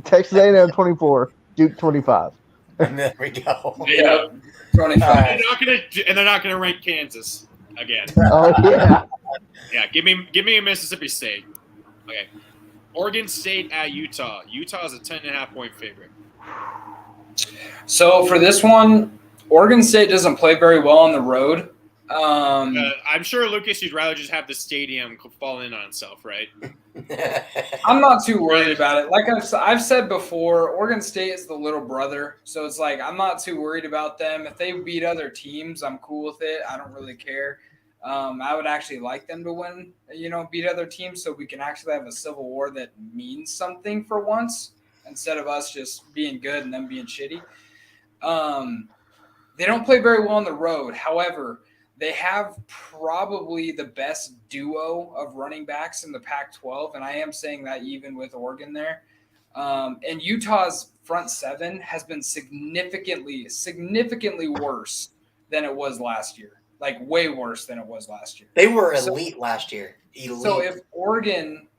Texas A&M 24, Duke 25. There we go. Yep. 25. And they're not gonna rank Kansas again. Oh yeah. Yeah, give me a Mississippi State. Okay, Oregon State at Utah. Utah is a 10.5 point favorite. So for this one, Oregon State doesn't play very well on the road. I'm sure, Lucas, you'd rather just have the stadium fall in on itself, right? I'm not too worried about it. Like I've said before, Oregon State is the little brother. So it's like I'm not too worried about them. If they beat other teams, I'm cool with it. I don't really care. I would actually like them to win, beat other teams so we can actually have a civil war that means something for once instead of us just being good and them being shitty. They don't play very well on the road. However, they have probably the best duo of running backs in the Pac-12, and I am saying that even with Oregon there. And Utah's front seven has been significantly worse than it was last year, like way worse than it was last year. They were elite last year. Elite. So if Oregon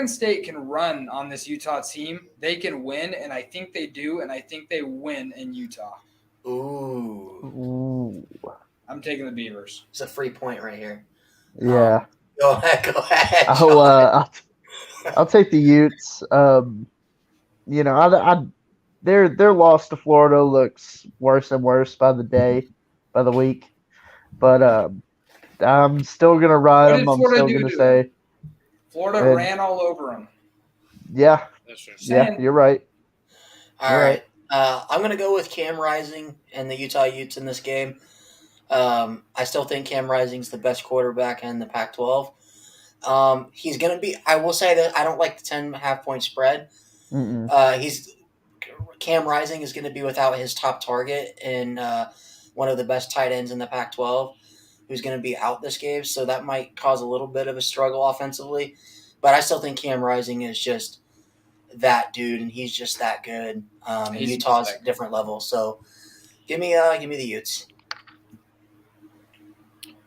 State can run on this Utah team, they can win, and I think they do, and I think they win in Utah. Ooh. I'm taking the Beavers. It's a free point right here. Yeah. Go ahead. I'll take the Utes. Their loss to Florida looks worse and worse by the week. But I'm still gonna ride them. I'm still gonna say Florida ran all over them. Yeah. That's true. Yeah, you're right. All right. I'm going to go with Cam Rising and the Utah Utes in this game. I still think Cam Rising's the best quarterback in the Pac-12. He's going to be – I will say that I don't like the 10.5 point spread. Cam Rising is going to be without his top target and one of the best tight ends in the Pac-12 who's going to be out this game. So that might cause a little bit of a struggle offensively. But I still think Cam Rising is just that dude, and he's just that good. And Utah's a different level. So give me the Utes.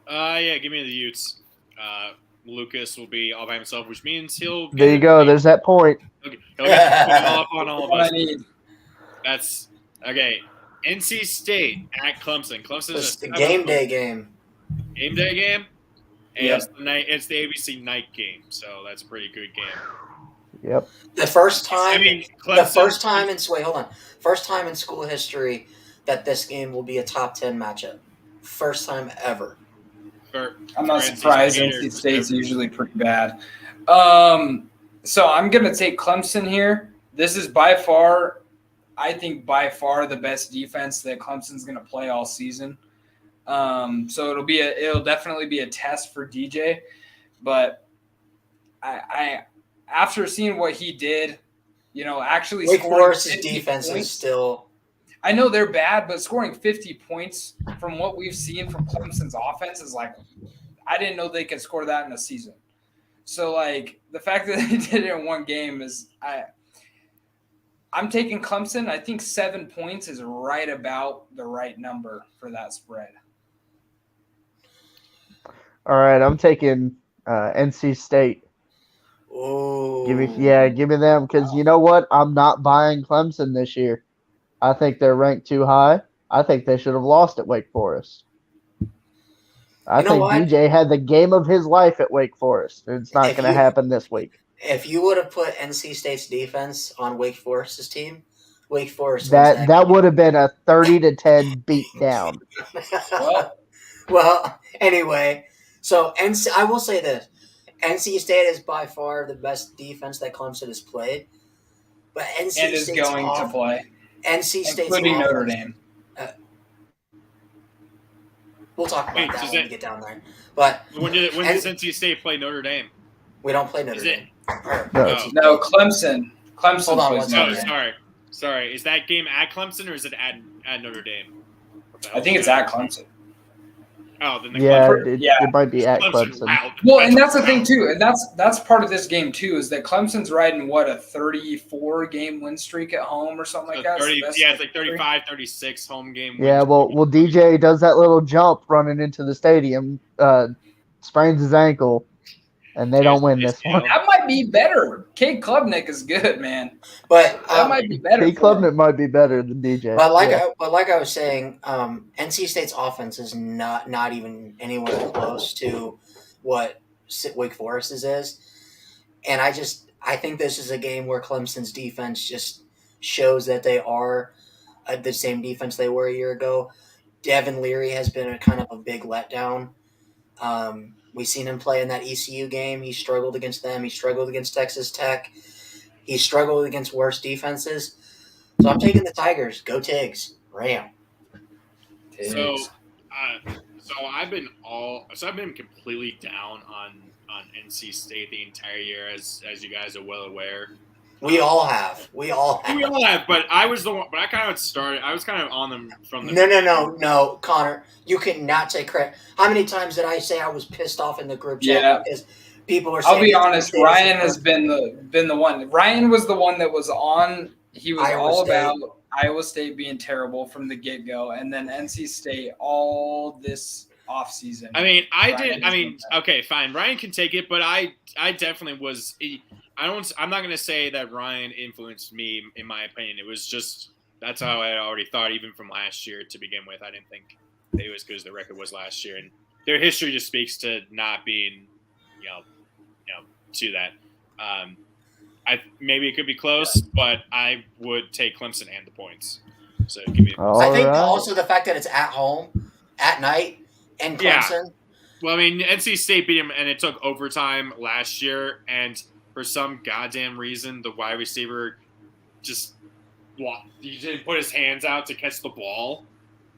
Give me the Utes. Lucas will be all by himself, which means he'll. There you go. There's that point. Okay, he'll get all up on all of us. I need. That's okay. NC State at Clemson. Clemson is It's the game day game. Game day game. And Yep. it's the ABC night game, so that's a pretty good game. Yep. The first time Clemson, First time in school history that this game will be a top 10 matchup. First time ever. I'm not for surprised. NC NC State's usually pretty bad. So I'm going to take Clemson here. This is by far the best defense that Clemson's going to play all season. So it'll definitely be a test for DJ, but I after seeing what he did, actually Wake scoring Forest's 50 defense points, is still. I know they're bad, but scoring 50 points from what we've seen from Clemson's offense is like, I didn't know they could score that in a season. So like the fact that they did it in one game is I'm taking Clemson. I think 7 points is right about the right number for that spread. All right, I'm taking NC State. Oh, Give me them because you know what? I'm not buying Clemson this year. I think they're ranked too high. I think they should have lost at Wake Forest. I You know think what? DJ had the game of his life at Wake Forest. It's not If going to you- happen this week. If you would have put NC State's defense on Wake Forest's team, Wake Forest wins That game. would have been a 30-10 beat down. Well, anyway, so I will say this: NC State is by far the best defense that Clemson has played, but NC And is State's going to play, NC State's including offense, Notre Dame. We'll talk about Wait, that does when it- we get down there. But When does NC State play Notre Dame? we don't play Notre Is it- Dame. Or No. NC No, Clemson. Clemson Hold on plays one Notre second. Dame. Sorry. Is that game at Clemson or is it at Notre Dame? I think it's at Clemson. Oh, then the Yeah, Clemson. it might be at Clemson. Wow. Well, and that's the thing too, and that's part of this game too, is that Clemson's riding a 34 game win streak at home or something like that. So 30, So that's yeah, it's like 35, 36 home game. Yeah, wins. well, DJ does that little jump running into the stadium, sprains his ankle, and they don't win this one. That might be better. Cade Klubnik is good, man. But That might be better. Cade for him. Klubnik might be better than DJ. But like Yeah. I was saying, NC State's offense is not even anywhere close to what Wake Forest's is, and I think this is a game where Clemson's defense just shows that they are the same defense they were a year ago. Devin Leary has been a kind of a big letdown. We've seen him play in that ECU game. He struggled against them. He struggled against Texas Tech. He struggled against worse defenses. So I'm taking the Tigers. Go Tigs. Ram. So I've been completely down on NC State the entire year, as you guys are well aware. We all have. We all have, but I was the one. But I kind of started. I was kind of on them from the. No, Connor. You cannot take credit. How many times did I say I was pissed off in the group chat Yeah. because people are saying? I'll be honest. Ryan has been the one. Ryan was the one that was on. He was Iowa all State. about Iowa State being terrible from the get go, and then NC State all this offseason. I mean, Ryan has been bad. okay, fine. Ryan can take it, but I definitely was. I'm not going to say that Ryan influenced me, in my opinion. It was just that's how I already thought, even from last year to begin with. I didn't think they were as good as the record was last year, and their history just speaks to not being, to that. Maybe it could be close, but I would take Clemson and the points. So give me. I think All right. also the fact that it's at home, at night, in Yeah. Clemson. Well, I mean, NC State beat him, and it took overtime last year, and for some goddamn reason, the wide receiver he didn't put his hands out to catch the ball.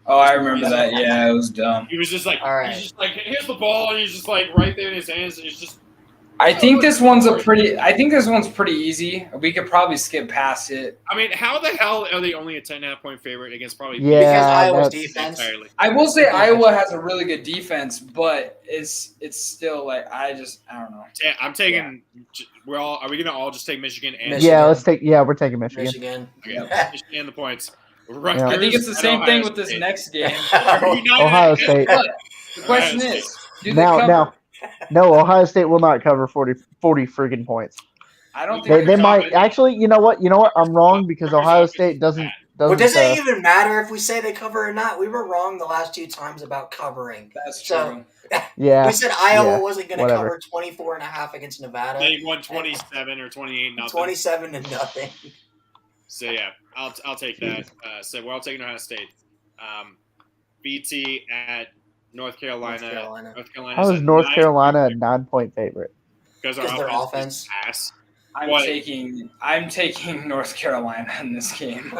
Oh, I remember that. Yeah, it was dumb. He was just like, All right. he's just like, here's the ball, and he's just like right there in his hands, and he's just. I think this one's pretty easy. We could probably skip past it. I mean, how the hell are they only a 10.5 point favorite against probably? Yeah, Because Iowa's that's- defense. Entirely. I will say Iowa has a really good defense, but it's still like I don't know. I'm taking. Are we gonna all just take Michigan and Michigan. we're taking Michigan. Michigan. Okay, Michigan and the points? Yeah. I think it's the Rutgers same and thing Ohio with this State. next game. Ohio State. But the question Ohio is, do they cover? No, Ohio State will not cover 40 freaking points. I don't think They they're might covering. actually. You know what? I'm wrong because Ohio State doesn't. Well, does uh, it even matter if we say they cover or not? We were wrong the last two times about covering. That's So- true. Yeah. We said Iowa yeah, wasn't going to whatever. cover 24.5 against Nevada. They won 27 or 28 nothing. 27-0. So yeah, I'll take that. So we're all taking Ohio State. BT at North Carolina. How is North Carolina a 9-point favorite? Because Because their our offense. offense is ass. I'm What? taking North Carolina in this game.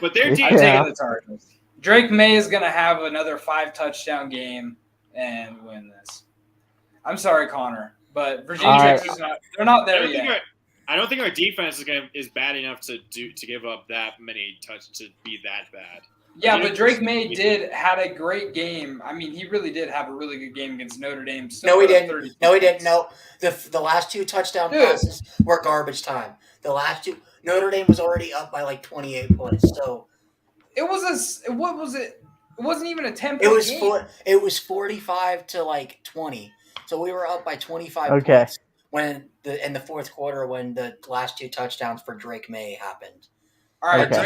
But their I'm team, Yeah. taking the Tar-Heels. Drake May is going to have another 5-touchdown game and win this. I'm sorry, Connor, but Virginia All right. Tech is not. They're not I there don't think yet. I don't think our defense is bad enough to give up that many touches to be that bad. Yeah, but Drake May had a great game. I mean, he really did have a really good game against Notre Dame. No, he Still put up didn't. 30 No, he didn't. points. No, the last two touchdown Dude. passes were garbage time. The last two, Notre Dame was already up by like 28 points. So What was it? It wasn't even a 10-point it was game. 45 to like 20. So we were up by 25 Okay. points in the fourth quarter when the last 2 touchdowns for Drake May happened. All right, Okay.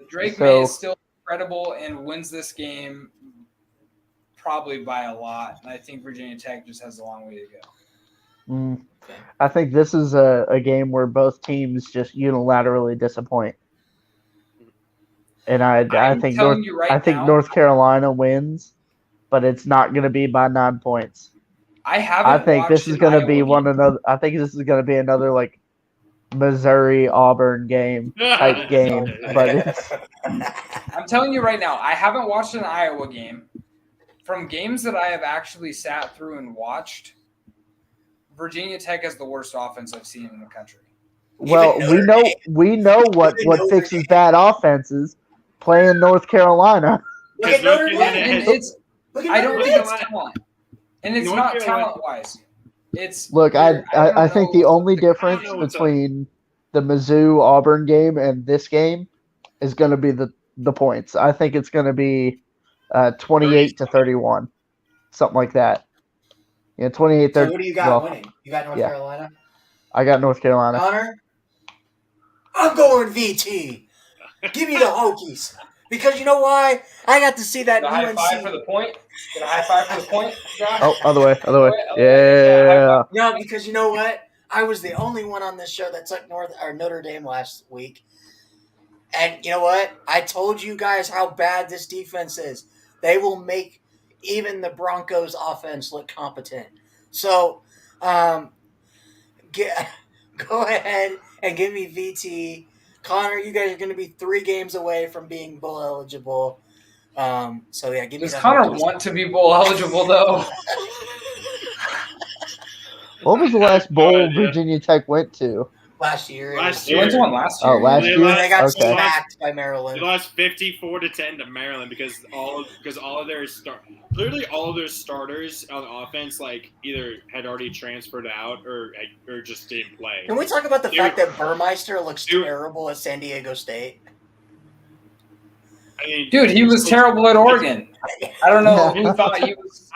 Drake So- May is still incredible and wins this game probably by a lot. And I think Virginia Tech just has a long way to go. I think this is a game where both teams just unilaterally disappoint. And I I'm think telling you right now, North Carolina wins, but it's not going to be by 9 points. I think this is going to be I think this is going to be another like Missouri Auburn game type game, but it's I'm telling you right now, I haven't watched an Iowa game. From games that I have actually sat through and watched, Virginia Tech has the worst offense I've seen in the country. well, we know what fixes bad offenses. Playing North Carolina. Look at Notre Yeah, and Dame. it's Look at I Notre don't Dame. think it's talent, and it's North not Carolina- talent wise. It's Look, weird. I don't think know the only what difference know what's up. between the Mizzou Auburn game and this game is going to be the points. I think it's going to be 28-31, something like that. Yeah, 28-30. So who do you got well, winning? You got North yeah. Carolina? I got North Carolina. Connor? I'm going VT. Give me the Hokies. Because you know why? I got to see that The high UNC. five for the point. Get a high five for the point, Josh. Oh, other way. Other way. Yeah. No, because you know what? I was the only one on this show that took Notre Dame last week. And you know what? I told you guys how bad this defense is. They will make even the Broncos offense look competent. So, go ahead and give me VT. Connor, you guys are going to be 3 games away from being bowl eligible. So yeah, give me Does the Connor Hokies. want to be bowl eligible though? What was the last bowl idea. Virginia Tech went to? Last year. Last He went to one last year. Oh, last They year? lost- They got Okay. smacked by They Maryland. lost 54-10 to Maryland because all of their clearly all of their starters on offense like either had already transferred out or just didn't play. Can we talk about the Dude. fact that Burmeister looks Dude. terrible at San Diego State? I mean, Dude, he was terrible at Oregon. I don't know who thought he was.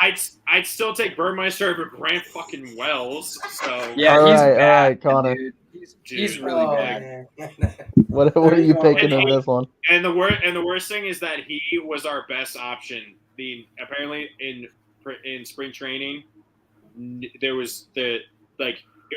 I'd still take Burmeister over Grant fucking Wells. So Yeah, All he's right, bad, Connor. dude. He's Dude. really Oh, bad. man. What are you picking in And- this one? And the worst thing is that he was our best option. Apparently in spring training, there was it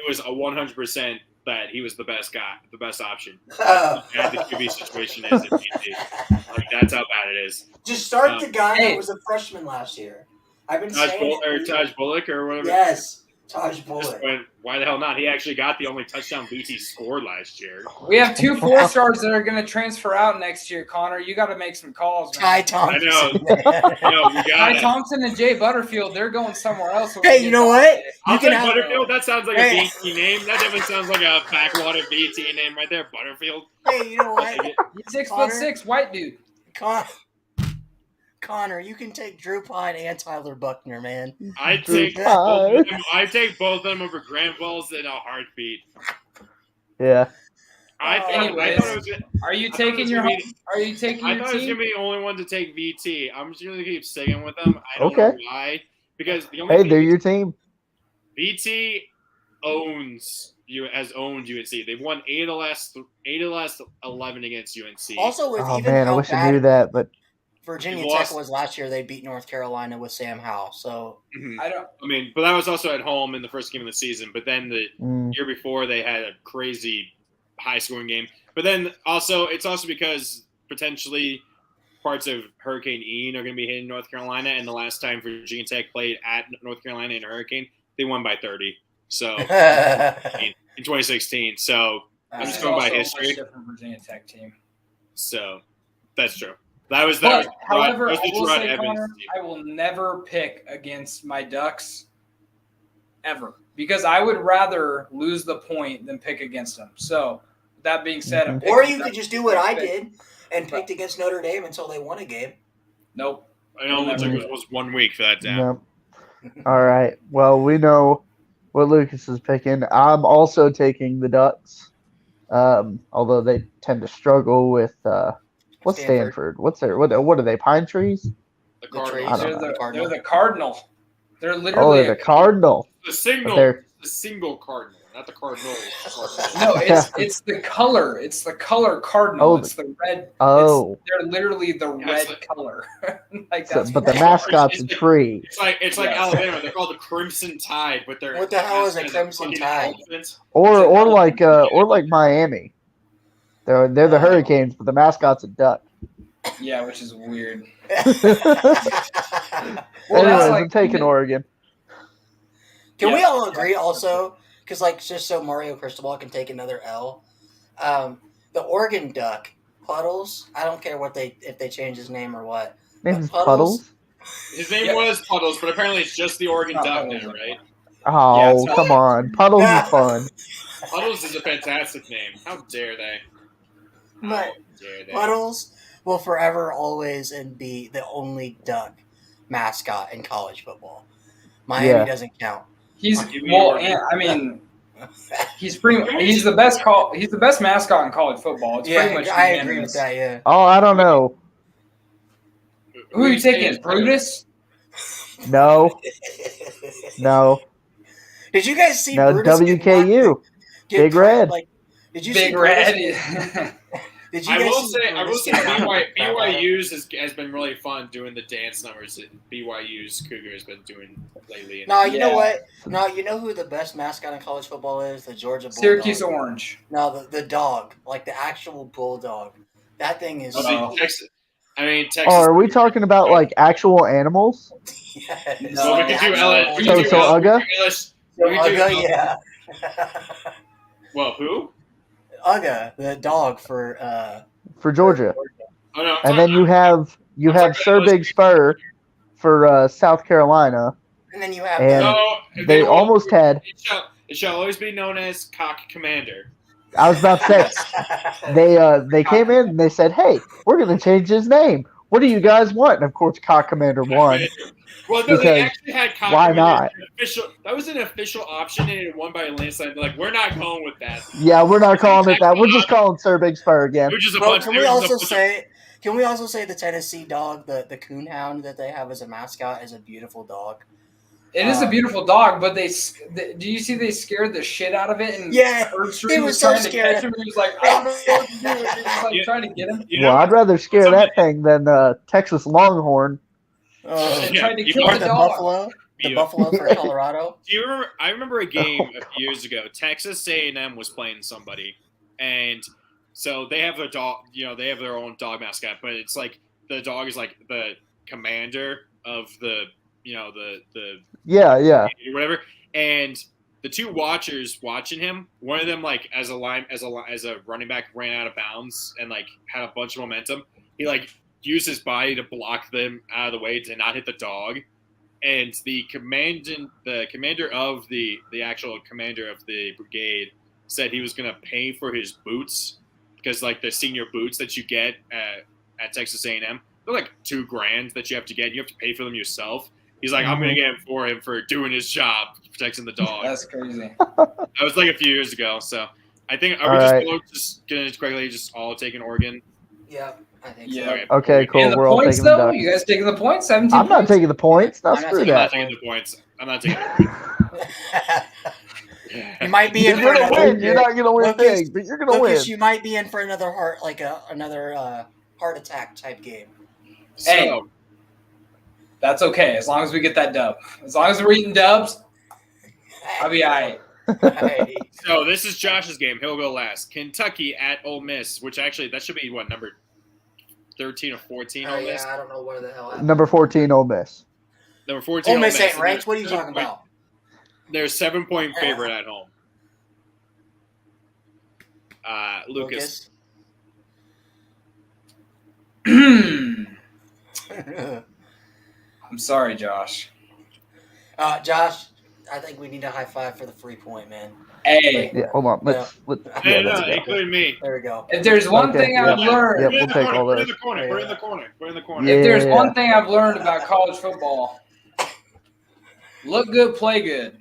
was a 100% that he was the best guy, the best option. Oh. And the QB situation is in BT. Like that's how bad it is. Just start the guy Hey. that was a freshman last year. I've been saying Taj Bullock or whatever. Yes, Taj Just Bullock. why the hell not? He actually got the only touchdown BT scored last year. We have 2 4-stars that are going to transfer out next year, Connor. You got to make some calls, Ty man. Thompson. No, we got Ty it. Thompson and Jay Butterfield, they're going somewhere else. Hey, you know what? I'll You can take have Butterfield. That sounds like Hey. a BT name. That definitely sounds like a backwater BT name right there. Butterfield. Hey, you know what? He's Connor? 6'6", white dude. Connor, you can take Drew Pine and Tyler Buckner, man. I take both of them over Grant Wells in a heartbeat. Yeah. I thought Anyways, it was. Are you I thought it taking was your gonna home? Are you taking I your thought I was team? gonna be the only one to take VT. I'm just gonna keep sticking with them. I don't Okay. know why. Because the only Hey, thing they're is your team. VT has owned UNC. They've won 8 of the last 11 against UNC. Also, with Oh even man, I how wish I knew bad that, but Virginia You Tech lost. was last year, they beat North Carolina with Sam Howell. So Mhm. I mean, but that was also at home in the first game of the season. But then the year before, they had a crazy high-scoring game. But then also, it's also because potentially parts of Hurricane Ian are going to be hitting North Carolina. And the last time Virginia Tech played at North Carolina in a hurricane, they won by 30. So in 2016. So I'm this just is going by also a history. much different Virginia Tech team. So that's true. That was But, however, that I was the will Gerard say, Evans Connor, team. I will never pick against my Ducks ever because I would rather lose the point than pick against them. So, that being said, I'm or picking you could Ducks. just do what I did and picked against Notre Dame until they won a game. Nope. I know it took was 1 week for that to happen. no. All right. Well, we know what Lucas is picking. I'm also taking the Ducks, although they tend to struggle with what's Stanford? What's their what are they? Pine trees? The The trees. Cardinals. I don't know. They're the Cardinal. They're Oh, literally they're the Cardinal. The signal. But they're the single cardinal, not the cardinal. Cardinal. No, it's the color. It's the color cardinal. Oh, It's the red. Oh, They're literally the Yeah, it's red like- color. Like so, that's but the what- mascot's a It's like- tree. It's like Yes. Alabama. They're called the Crimson Tide, but they're What the hell is a they're Crimson fucking Tide? elephants. Or like Miami. They're the Hurricanes, but the mascot's a duck. Yeah, which is weird. Well, Anyways, that's like- I'm taking Oregon. Can we Yeah. all agree also? Because just so Mario Cristobal can take another L, the Oregon Duck Puddles. I don't care if they change his name or what. Name's Puddles? Puddles. His name Yeah. was Puddles, but apparently it's just the Oregon Not Duck Puddles now, anymore. right? Oh, it's- come on. Puddles is fun. Puddles is a fantastic name. How dare they? How But dare they? Puddles will forever, always, and be the only duck mascot in college football. Miami Yeah. doesn't count. He's I'll give you well, Oregon. and I mean, he's the best He's the best mascot in college football. It's pretty much I agree unanimous. with that. Yeah. Oh, I don't know. Who are you taking? Brutus? No, no, Did you guys see no. Brutus WKU. get Big Red. Like, did you see Big Brutus- Red. Did you I guys will see say Brutus get BYU's has been really fun doing the dance numbers that BYU's Cougar has been doing lately. No, you know Yeah. what? No, you know who the best mascot in college football is? The Georgia Bulldog. Syracuse Orange. No, the dog, like the actual bulldog. That thing is. Texas. Texas. Oh, are we talking about like actual animals? Yes. No, Well, we could do LS. We So- could do so LS. Ugga? We could do Ugga, yeah. Well, who? Ugga, the dog for. For Georgia. Oh no. And then you have Sir Big Spur for South Carolina. And then you have. And No, They will- almost had. It shall always be known as Cock Commander. I was about to say they came in and they said, "Hey, we're going to change his name. What do you guys want?" And of course, Cock Commander won. Well, no, they Because actually had Cock why Commander not? as an official. That was an official option, and it won by a landslide. They're like, we're not going with that. Yeah, we're not calling it that. We're just calling Sir Big Spur again. Which is a Well, bunch. can it we was a also bunch of- say? Can we also say the Tennessee dog, the coonhound that they have as a mascot, is a beautiful dog? It is a beautiful dog, but do you see they scared the shit out of it? And Yeah, Herbstreit he was so trying scared. to catch him. He was like, I don't know what to do. He was like Yeah. trying to get him. You know, Well, I'd rather scare that thing than Texas Longhorn. And Yeah, tried to you kill Or the the dog. buffalo, the Yeah. buffalo for Colorado. do you remember? I remember a game a few years ago. Texas A&M was playing somebody, and so they have a dog. They have their own dog mascot, but it's like the dog is like the commander of the Yeah. whatever. And the two watchers watching him, one of them like as a running back ran out of bounds and like had a bunch of momentum. He like used his body to block them out of the way to not hit the dog. And the commander of the actual commander of the brigade said he was gonna pay for his boots because like the senior boots that you get at Texas A&M, they're like $2,000 that you have to get. You have to pay for them yourself. He's like, I'm gonna get him for doing his job, protecting the dog. That's crazy. That was like a few years ago. So I think All right. just gonna quickly just all taking Oregon? Yeah, I think Yeah. so. Okay, cool. And the We're all points, taking the though? Ducks. You guys taking the points? 17 I'm not points? taking the points. No, I'm not screw taking I'm not that. taking the points. I'm not taking the You might be in You're for gonna another. win. You're not gonna win Lucas- things, but you're gonna win. Lucas, you might be in for another heart attack type game. Hey. So, That's okay, as long as we get that dub. As long as we're eating dubs, I'll be all right. Hey, so this is Josh's game. He'll go last. Kentucky at Ole Miss, which actually that should be what, number 13 or 14 oh Ole Miss? yeah, I don't know where the hell. happened. Number 14, Ole Miss. Number 14 Ole Miss ain't and ranked. they're What are you talking about? They're a 7-point favorite at home. Lucas. I'm sorry, Josh. Josh, I think we need a high five for the free point, man. Hey, Yeah, hold on. Let's No, yeah, no, let's go. including me. There we go. if there's one Okay, thing yeah. I've learned, Yep, Put it in we'll the take corner, all put it in those. the corner, put it in the corner, put it in the corner. Yeah. if there's one thing I've learned about college football, look good, play good.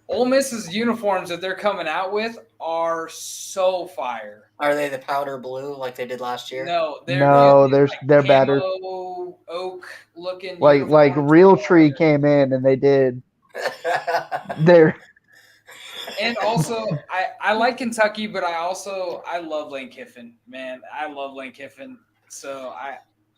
Ole Miss's uniforms that they're coming out with are so fire. Are they the powder blue like they did last year? No, No, they're they're better. Oak looking. Like uniforms. Real Tree came in and they did. They're And also, I like Kentucky, but I love Lane Kiffin, man. I love Lane Kiffin. So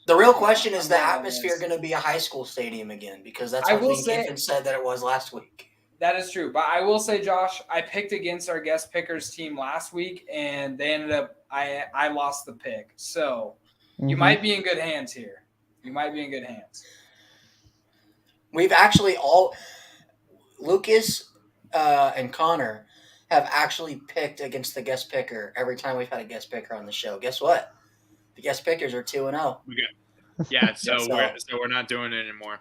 The real question is I'm the going Ole atmosphere Miss. going to be a high school stadium again? Because that's I what will Lane say- Kiffin said that it was last week. That is true. But I will say, Josh, I picked against our guest pickers team last week, and they ended up I lost the pick. So you might be in good hands here. You might be in good hands. We've actually Lucas and Connor have actually picked against the guest picker every time we've had a guest picker on the show. Guess what? The guest pickers are 2-0. Yeah, so So- we're not doing it anymore.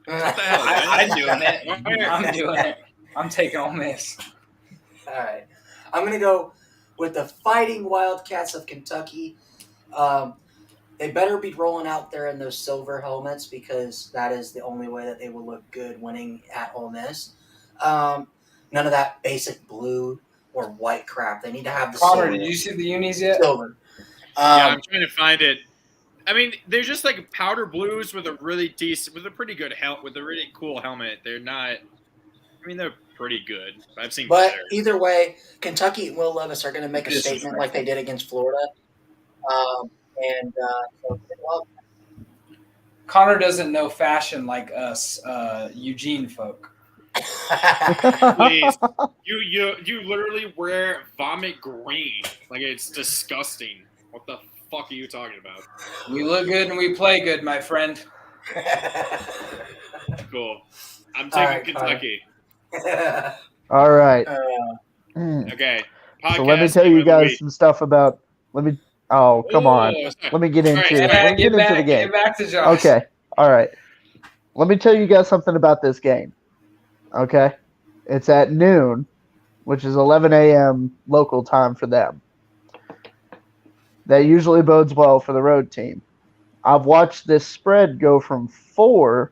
What the hell? I'm doing it. I'm doing it. I'm taking Ole Miss. All right. I'm going to go with the Fighting Wildcats of Kentucky. They better be rolling out there in those silver helmets because that is the only way that they will look good winning at Ole Miss. None of that basic blue or white crap. They need to have the Connor, silver. did you see the unis yet? Silver. Yeah, I'm trying to find it. I mean, they're just like powder blues with a really decent, with a pretty good with a really cool helmet. They're not. I mean, they're pretty good. I've seen But better. either way, Kentucky and Will Levis are going to make a statement like they did against Florida. So, well, Connor doesn't know fashion like us, Eugene folk. Please, you literally wear vomit green. Like it's disgusting. What the fuck are you talking about? We look good and we play good, my friend. Cool. I'm All taking right, Kentucky. All right. Okay. So let me Podcast tell game you of the guys week. some stuff about. Oh, come on. sorry. Let me get All into. right, Let me get into the game. Get back to Josh. Okay. All right. Let me tell you guys something about this game. Okay. It's at noon, which is 11 a.m. local time for them. That usually bodes well for the road team. I've watched this spread go from 4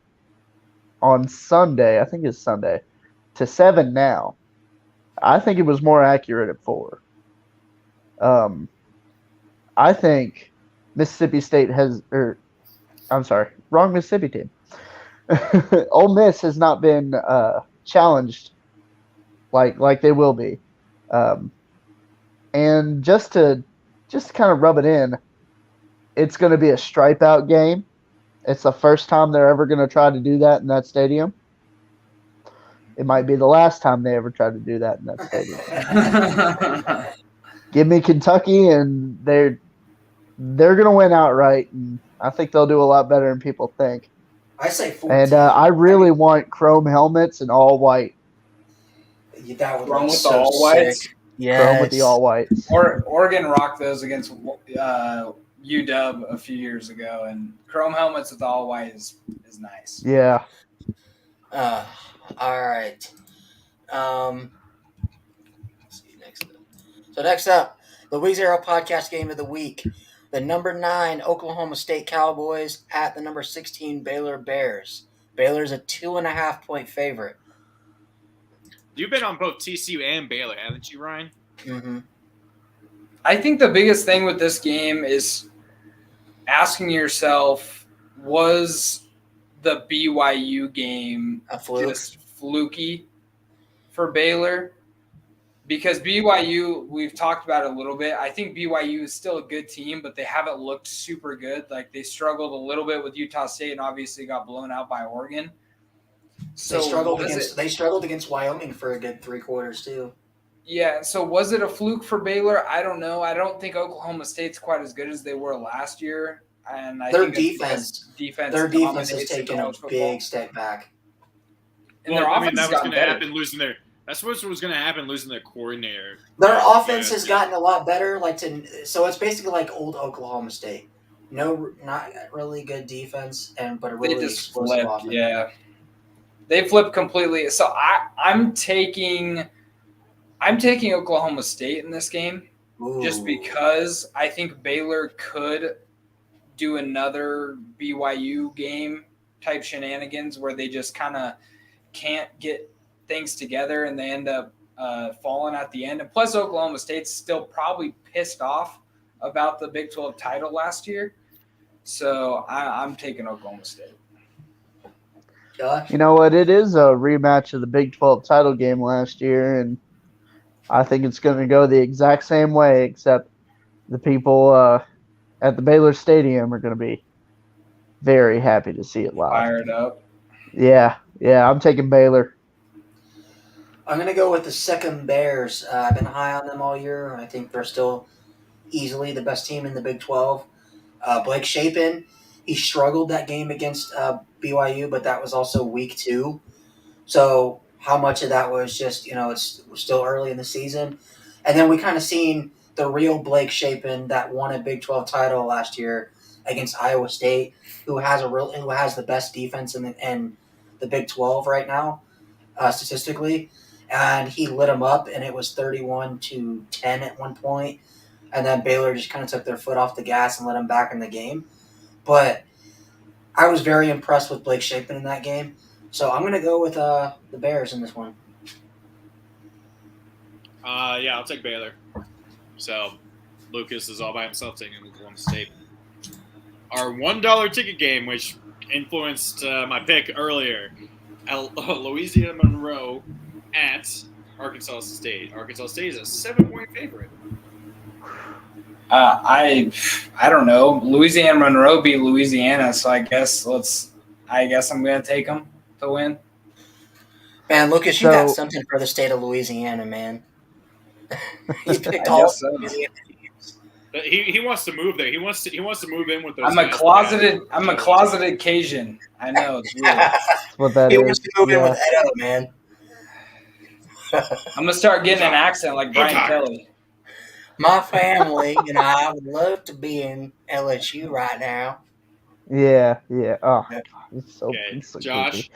on Sunday, I think it's Sunday, to 7 now. I think it was more accurate at 4. I think Mississippi State wrong Mississippi team. Ole Miss has not been challenged like they will be. And just to kind of rub it in, it's going to be a stripe out game. It's the first time they're ever going to try to do that in that stadium. It might be the last time they ever try to do that in that stadium. Give me Kentucky, and they're going to win outright, and I think they'll do a lot better than people think. I say 14. And I really want chrome helmets and all white. That would Chrome look with so the all sick. whites? Yes. Chrome with the all whites. Oregon rocked those against UW a few years ago, and chrome helmets with all white is nice. Yeah. All right. Let's see next up. So next up, the Week Zero podcast game of the week. The number 9 Oklahoma State Cowboys at the number 16 Baylor Bears. Baylor's a 2.5-point favorite. You've been on both TCU and Baylor, haven't you, Ryan? Mm-hmm. I think the biggest thing with this game is asking yourself, was the BYU game A fluke? just fluky for Baylor? Because BYU, we've talked about it a little bit. I think BYU is still a good team, but they haven't looked super good. Like they struggled a little bit with Utah State and obviously got blown out by Oregon. So They struggled against Wyoming for a good 3 quarters too. Yeah, so was it a fluke for Baylor? I don't know. I don't think Oklahoma State's quite as good as they were last year. And Their think it's defense defense has dominates taken a college football. big step back. And their offense that has was gotten going to better. happen losing their. That's what was going to happen losing their coordinator. Their offense has Yeah. gotten a lot better. So it's basically like old Oklahoma State. No, not really good defense, but a really They just explosive flipped. offense. Yeah, they flipped completely. So I'm taking Oklahoma State in this game just Ooh. because I think Baylor could do another BYU game type shenanigans where they just kind of can't get things together and they end up falling at the end. And plus, Oklahoma State's still probably pissed off about the Big 12 title last year. So I'm taking Oklahoma State. Josh? You know what? It is a rematch of the Big 12 title game last year, and I think it's going to go the exact same way, except the people at the Baylor Stadium are going to be very happy to see it live. Fired up. Yeah, I'm taking Baylor. I'm going to go with the second Bears. I've been high on them all year. I think they're still easily the best team in the Big 12. Blake Shapen, he struggled that game against BYU, but that was also week 2. So how much of that was just, it's still early in the season. And then we kind of seen the real Blake Shapen that won a Big 12 title last year against Iowa State, who has the best defense in the Big 12 right now, statistically. And he lit them up, and it was 31-10 at one point. And then Baylor just kind of took their foot off the gas and let them back in the game. But I was very impressed with Blake Shapen in that game. So I'm going to go with the Bears in this one. Yeah, I'll take Baylor. So Lucas is all by himself taking Oklahoma State. Our $1 ticket game, which influenced my pick earlier, Louisiana Monroe at Arkansas State. Arkansas State is a 7-point favorite. I don't know. Louisiana Monroe beat Louisiana, so I guess I'm going to take them to win. Man, Lucas, you got something for the state of Louisiana, man. You picked all Louisiana teams. He wants to move there. He wants to move in with those. I'm a closeted Cajun. I know it's weird. That's what that he is. wants to move in with Edo, man. I'm gonna start getting an accent like Brian Kelly. My family and I would love to be in LSU right now. Yeah. Oh, it's so Josh. creepy.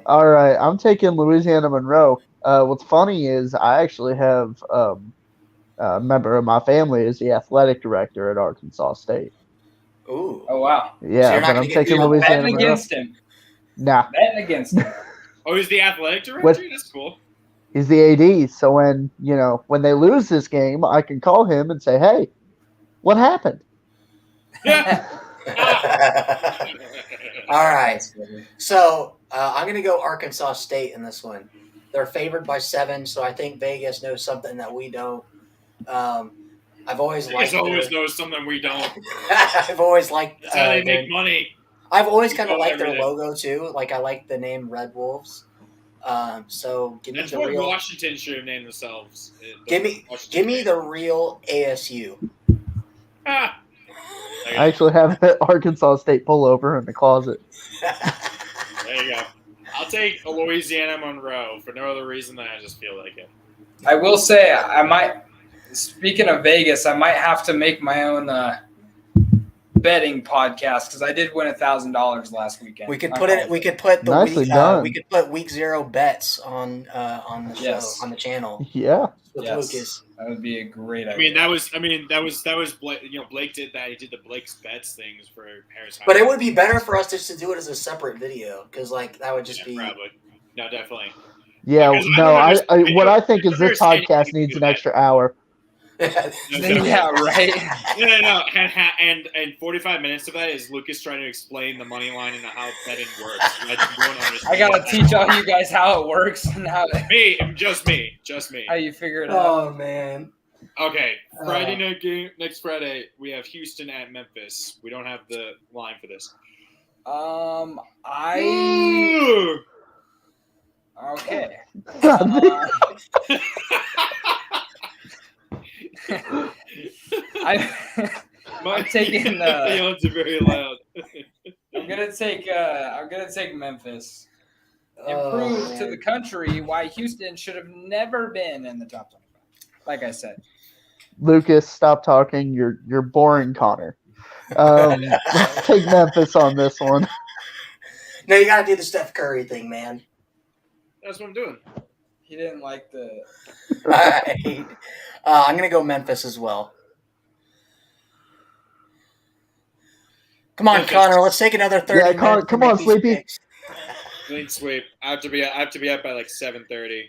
All right, I'm taking Louisiana Monroe. What's funny is I actually have a member of my family is the athletic director at Arkansas State. Ooh. Oh wow. Yeah, So but I'm taking Louisiana betting Monroe. against him. Nah. Betting against him. Oh, he's the athletic director? That's cool. He's the AD, so when they lose this game, I can call him and say, "Hey, what happened?" All right. So I'm going to go Arkansas State in this one. They're favored by 7, so I think Vegas knows something that we don't. I've always liked. Vegas always knows something we don't. I've always liked. That's how they make money. I've always kind of liked their logo too. Like I like the name Red Wolves. So give me That's the what real. Washington should have named themselves. Give me the real ASU. I actually have an Arkansas State pullover in the closet. There you go. I'll take a Louisiana Monroe for no other reason than I just feel like it. I will say I might. Speaking of Vegas, I might have to make my own betting podcast because I did win $1,000 last weekend. We could put it. We could put the Nicely done. we could put week 0 bets on the show on the channel. Yeah. With Lucas. That would be a great idea. that was Blake. Blake did that. He did the Blake's bets things for Harris. But it would be better for us just to do it as a separate video because that would just be probably. No, definitely. Yeah. What I think is this understand podcast needs an extra hour. Yeah, right. No. And 45 minutes of that is Lucas trying to explain the money line and how betting works. I gotta teach all you guys how it works and how just me. How you figure it out. Oh man. Okay, Friday night game. Next Friday we have Houston at Memphis. We don't have the line for this. Okay. I'm taking. It's very loud. I'm gonna take Memphis. And prove to the country why Houston should have never been in the top 25. Like I said. Lucas, stop talking. You're boring, Connor. Let's take Memphis on this one. No, you gotta do the Steph Curry thing, man. That's what I'm doing. He didn't like the. All right. I'm gonna go Memphis as well. Come on, Connor. Let's take another 30 minutes. Connor, come on, Sleepy. Clean sweep. I have to be up by like 7:30.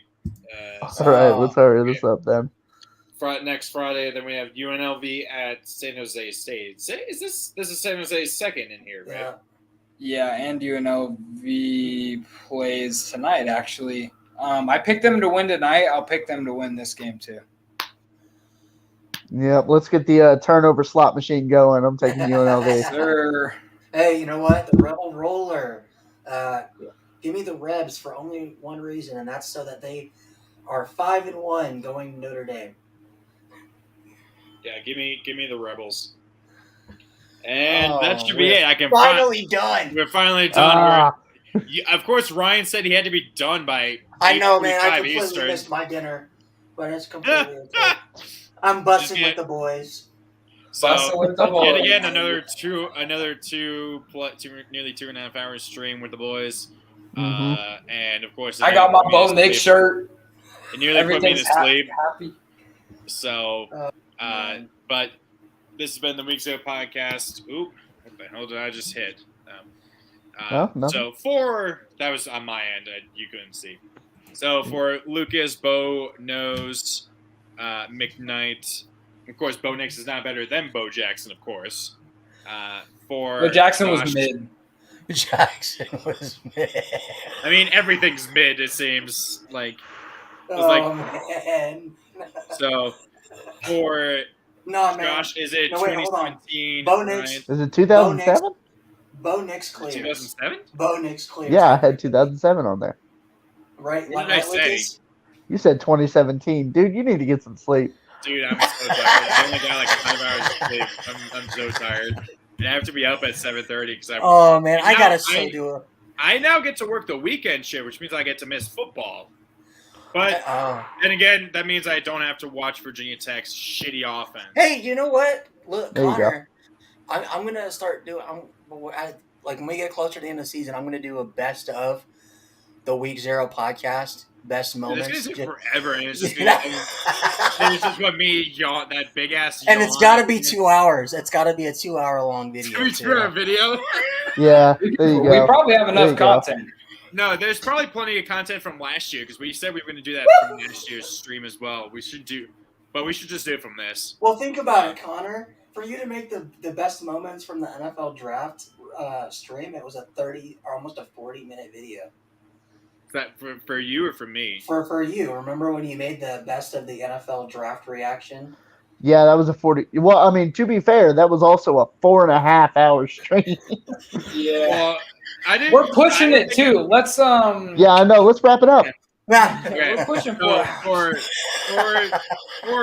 All right, let's hurry this up then. Next Friday, then we have UNLV at San Jose State. This is San Jose's second in here, right? Yeah, and UNLV plays tonight. Actually, I picked them to win tonight. I'll pick them to win this game too. Yep, let's get the turnover slot machine going. I'm taking UNLV. Sir. Hey, you know what? The Rebel Roller. Give me the Rebs for only one reason, and that's so that they are 5-1 going to Notre Dame. Yeah, give me the Rebels. And that should be we're it. I can finally done. We're finally done. Of course, Ryan said he had to be done by I know, man. I 8:45 completely Eastern. missed my dinner, but it's completely okay. I'm bussing with the boys. So, Busting with the boys. yet again, another nearly 2.5 hours stream with the boys. And of course, I got my Bo Nick shirt. It nearly put me to sleep. Happy. So, but this has been the Week Zero podcast. Oop, what the hell did I just hit? No. So that was on my end. You couldn't see. So for Lucas, Bo Nose, McKnight. Of course, Bo Nix is not better than Bo Jackson, of course. For Jackson Josh, was mid. Jackson was mid. I mean, everything's mid. It seems like. Man. So for No, man. Josh, is it No, wait, hold on. 2017? Bo Nix. Is it 2007? Bo Nix clears. 2007? Bo Nix clears. Yeah, I had 2007 on there. Right? What did I say? Lucas? You said 2017. Dude, you need to get some sleep. Dude, I'm so tired. I only got like 5 hours of sleep. I'm so tired. And I have to be up at 7:30 because I. Oh, man. I got to still do it. I now get to work the weekend shift, which means I get to miss football. But then again, that means I don't have to watch Virginia Tech's shitty offense. Hey, you know what? Look, There you Connor, I'm going to start doing like when we get closer to the end of the season, I'm going to do a best of the Week Zero podcast, best moments. This is going to take forever, and it's just going to what me yawn, that big ass yawn. And it's got to be 2 hours. It's got to be a 2 hour long video. It's a video. Yeah, there you go. We probably have enough content. No, there's probably plenty of content from last year because we said we were going to do that from last year's stream as well. We should just do it from this. Well, think about it, Connor. For you to make the best moments from the NFL draft stream, it was a 30 or almost a 40-minute video. Is that for you or for me? For you. Remember when you made the best of the NFL draft reaction? Yeah, that was a 40. Well, I mean, to be fair, that was also a 4.5 hour stream. Yeah. Well, We're pushing it too. Let's Yeah, I know. Let's wrap it up. Okay. We're pushing for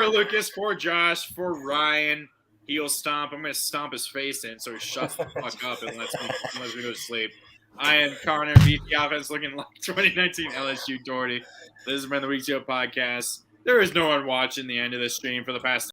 Lucas, for Josh, for Ryan, heel stomp. I'm gonna stomp his face in so he shuts the fuck up and lets me go to sleep. I am Connor, VP Offense, looking like 2019 LSU Doherty. This has been the Week 2 podcast. There is no one watching the end of the stream for the past